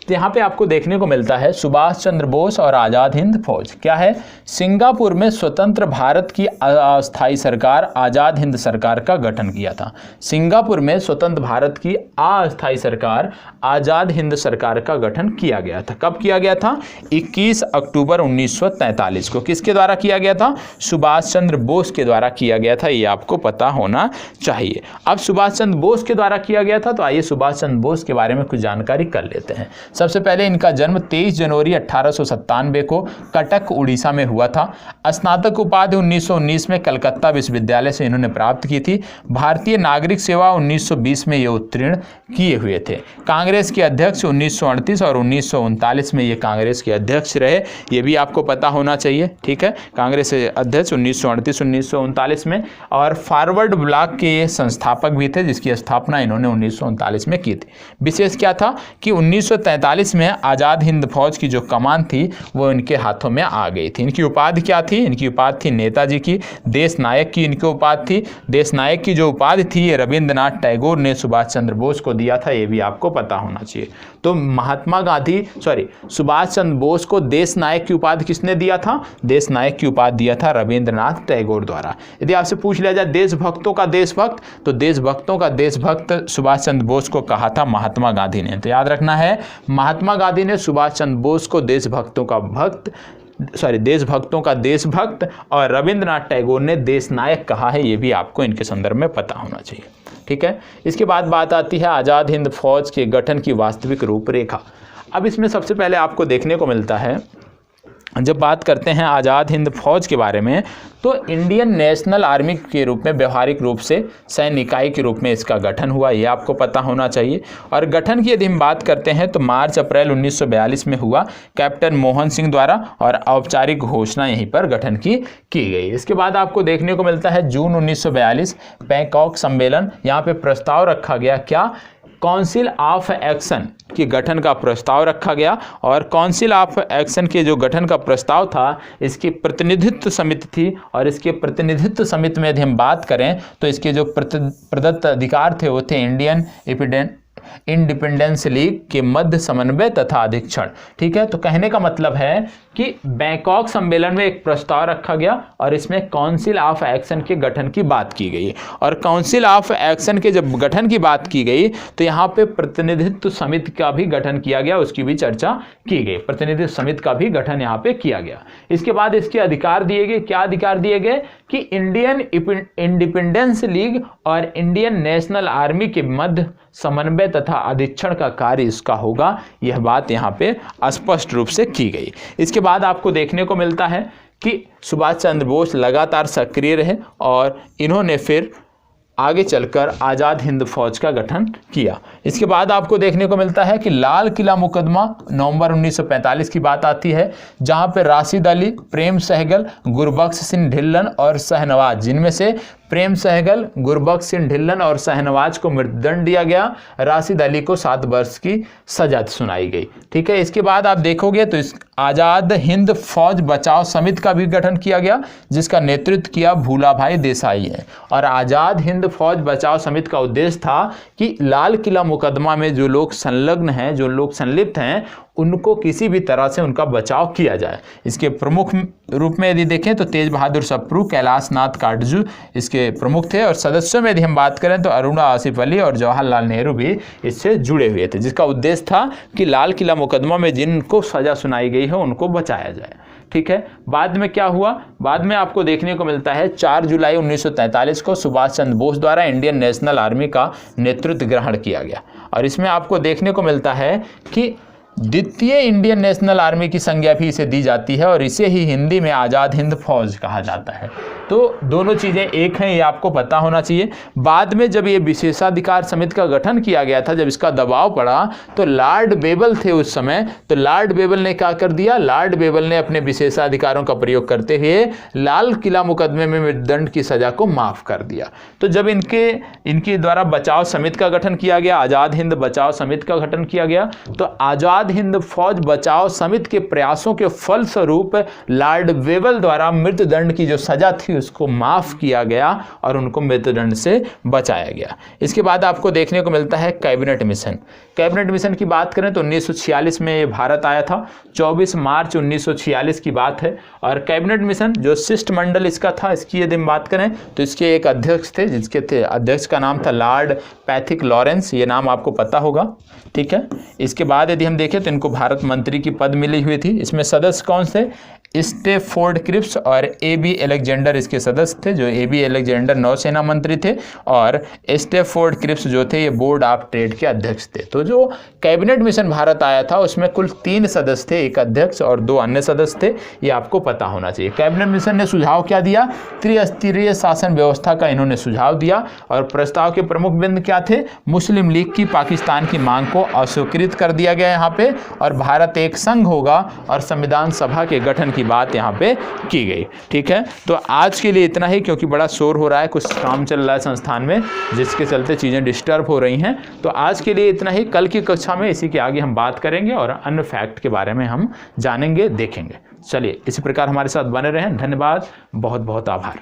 तो यहाँ पे आपको देखने को मिलता है सुभाष चंद्र बोस और आज़ाद हिंद फौज क्या है, सिंगापुर में स्वतंत्र भारत की अस्थायी सरकार आज़ाद हिंद सरकार का गठन किया था। सिंगापुर में स्वतंत्र भारत की अस्थायी सरकार आज़ाद हिंद सरकार का गठन किया गया था। कब किया गया था? 21 अक्टूबर 1943 को। किसके द्वारा किया गया था? सुभाष चंद्र बोस के द्वारा किया गया था, ये आपको पता होना चाहिए। अब सुभाष चंद्र बोस के द्वारा किया गया था, तो आइए सुभाष चंद्र बोस के बारे में कुछ जानकारी कर लेते हैं। सबसे पहले इनका जन्म 23 जनवरी 1897 को कटक उड़ीसा में हुआ था। स्नातक उपाधि 1919 में कलकत्ता विश्वविद्यालय से इन्होंने प्राप्त की थी। भारतीय नागरिक सेवा 1920 में ये उत्तीर्ण किए हुए थे। कांग्रेस के अध्यक्ष 1938 और 1939 में ये कांग्रेस के अध्यक्ष रहे, ये भी आपको पता होना चाहिए। ठीक है, कांग्रेस अध्यक्ष 1938-1939 में, और फॉरवर्ड ब्लॉक के ये संस्थापक भी थे, जिसकी स्थापना इन्होंने 1939 में की थी। विशेष क्या था कि 1943 में आज़ाद हिंद फौज की जो कमान थी वो इनके हाथों में आ गई थी। इनकी उपाधि क्या थी? इनकी उपाधि थी नेताजी की। देश नायक की इनकी उपाधि थी। देश नायक की जो उपाधि थी ये रविंद्रनाथ टैगोर ने सुभाष चंद्र बोस को दिया था, ये भी आपको पता होना चाहिए। तो सुभाष चंद्र बोस को देश नायक की उपाधि किसने दिया था? देश नायक की उपाधि दिया था रविंद्रनाथ टैगोर द्वारा। यदि आपसे पूछ लिया जाए देशभक्तों का देशभक्त, तो देशभक्तों का देशभक्त सुभाष चंद्र बोस को कहा था महात्मा गांधी ने। तो याद रखना है, महात्मा गांधी ने सुभाष चंद्र बोस को देशभक्तों का देशभक्त और रविंद्रनाथ टैगोर ने देश नायक कहा है, ये भी आपको इनके संदर्भ में पता होना चाहिए। ठीक है, इसके बाद बात आती है आज़ाद हिंद फौज के गठन की वास्तविक रूपरेखा। अब इसमें सबसे पहले आपको देखने को मिलता है, जब बात करते हैं आज़ाद हिंद फौज के बारे में, तो इंडियन नेशनल आर्मी के रूप में व्यवहारिक रूप से सैन्य इकाई के रूप में इसका गठन हुआ, ये आपको पता होना चाहिए। और गठन की यदि हम बात करते हैं तो मार्च अप्रैल 1942 में हुआ कैप्टन मोहन सिंह द्वारा, और औपचारिक घोषणा यहीं पर गठन की गई। इसके बाद आपको देखने को मिलता है जून 1942 बैंकॉक सम्मेलन, यहाँ पे प्रस्ताव रखा गया, क्या? काउंसिल ऑफ एक्शन के गठन का प्रस्ताव रखा गया। और काउंसिल ऑफ एक्शन के जो गठन का प्रस्ताव था, इसकी प्रतिनिधित्व समिति थी, और इसके प्रतिनिधित्व समिति में यदि हम बात करें तो इसके जो प्रदत्त अधिकार थे वो थे इंडियन इंडिपेंडेंस लीग के मध्य समन्वय तथा अधीक्षण। ठीक है, तो कहने का मतलब है कि बैंकॉक सम्मेलन में एक प्रस्ताव रखा गया और इसमें काउंसिल ऑफ एक्शन के गठन की बात की गई। और काउंसिल ऑफ एक्शन के जब गठन की बात की गई तो यहाँ पे प्रतिनिधित्व समिति का भी गठन किया गया, उसकी भी चर्चा की गई। प्रतिनिधित्व समिति का भी गठन यहाँ पे किया गया। इसके बाद इसके अधिकार दिए गए। क्या अधिकार दिए गए? कि इंडियन इंडिपेंडेंस लीग और इंडियन नेशनल आर्मी के मध्य समन्वय तथा अधीक्षण का कार्य इसका होगा, यह बात यहाँ पे स्पष्ट रूप से की गई। इसके बाद आपको देखने को मिलता है कि सुभाष चंद्र बोस लगातार सक्रिय रहे और इन्होंने फिर आगे चलकर आज़ाद हिंद फौज का गठन किया। इसके बाद आपको देखने को मिलता है कि लाल किला मुकदमा नवंबर 1945 की बात आती है, जहां पर राशिद अली, प्रेम सहगल, गुरबख्श सिंह ढिल्लन और शहनवाज, जिनमें से प्रेम सहगल, गुरबख्श सिंह ढिल्लन और शहनवाज को मृत्युदंड दिया गया। राशिद अली को 7 वर्ष की सजा सुनाई गई। ठीक है, इसके बाद आप देखोगे तो इस आज़ाद हिंद फौज बचाव समिति का भी गठन किया गया, जिसका नेतृत्व किया भूलाभाई देसाई है। और आज़ाद हिंद फौज बचाव समिति का उद्देश्य था कि लाल किला मुकदमा में जो लोग संलग्न हैं, जो लोग संलिप्त हैं, उनको किसी भी तरह से उनका बचाव किया जाए। इसके प्रमुख रूप में यदि देखें तो तेज बहादुर सप्रू, कैलाश नाथ काटजू इसके प्रमुख थे। और सदस्यों में यदि हम बात करें तो अरुणा आसिफ अली और जवाहरलाल नेहरू भी इससे जुड़े हुए थे, जिसका उद्देश्य था कि लाल किला मुकदमा में जिनको सजा सुनाई गई है उनको बचाया जाए। ठीक है, बाद में क्या हुआ? बाद में आपको देखने को मिलता है 4 जुलाई 1943 को सुभाष चंद्र बोस द्वारा इंडियन नेशनल आर्मी का नेतृत्व ग्रहण किया गया। और इसमें आपको देखने को मिलता है कि द्वितीय इंडियन नेशनल आर्मी की संज्ञा भी इसे दी जाती है और इसे ही हिंदी में आज़ाद हिंद फौज कहा जाता है। तो दोनों चीज़ें एक हैं, ये आपको पता होना चाहिए। बाद में जब ये विशेषाधिकार समिति का गठन किया गया था, जब इसका दबाव पड़ा तो लॉर्ड बेबल थे उस समय, तो लॉर्ड बेबल ने क्या कर दिया? लॉर्ड बेबल ने अपने विशेषाधिकारों का प्रयोग करते हुए लाल किला मुकदमे में मृत्युदंड की सजा को माफ़ कर दिया। तो जब इनके द्वारा बचाव समिति का गठन किया गया, आज़ाद हिंद बचाव समिति का गठन किया गया, तो आज़ाद आज़ाद हिंद फौज बचाओ समिति के प्रयासों के फलस्वरूप लॉर्ड वेवल द्वारा मृत्युदंड की जो सजा थी उसको माफ़ किया गया और उनको मृत्युदंड से बचाया गया। इसके बाद आपको देखने को मिलता है कैबिनेट मिशन। कैबिनेट मिशन की बात करें तो 1946 में ये भारत आया था, 24 मार्च 1946 की बात है। और कैबिनेट मिशन जो शिष्टमंडल इसका था, इसकी यदि हम बात करें तो इसके एक अध्यक्ष थे, जिसके अध्यक्ष का नाम था लॉर्ड पैथिक लॉरेंस, ये नाम आपको पता होगा, ठीक है। इसके बाद यदि हम देखें तो इनको भारत मंत्री की पद मिली हुई थी। इसमें सदस्य कौन से? स्टेफोर्ड क्रिप्स और ए.बी. अलेक्जेंडर इसके सदस्य थे, जो ए.बी. अलेक्जेंडर नौसेना मंत्री थे और स्टेफोर्ड क्रिप्स जो थे ये बोर्ड ऑफ ट्रेड के अध्यक्ष थे। तो जो कैबिनेट मिशन भारत आया था उसमें कुल 3 सदस्य थे, एक अध्यक्ष और 2 अन्य सदस्य थे, ये आपको पता होना चाहिए। कैबिनेट मिशन ने सुझाव क्या दिया? त्रिस्तरीय शासन व्यवस्था का इन्होंने सुझाव दिया और प्रस्ताव के प्रमुख बिंदु क्या थे? मुस्लिम लीग की पाकिस्तान की मांग को अस्वीकृत कर दिया गया यहाँ पे, और भारत एक संघ होगा और संविधान सभा के गठन की बात यहाँ पे की गई, ठीक है। तो आज के लिए इतना ही, क्योंकि बड़ा शोर हो रहा है, कुछ काम चल रहा है संस्थान में जिसके चलते चीज़ें डिस्टर्ब हो रही हैं। तो आज के लिए इतना ही, कल की कक्षा में इसी के आगे हम बात करेंगे और अन्य फैक्ट के बारे में हम जानेंगे, देखेंगे। चलिए इसी प्रकार हमारे साथ बने रहें। धन्यवाद, बहुत बहुत आभार।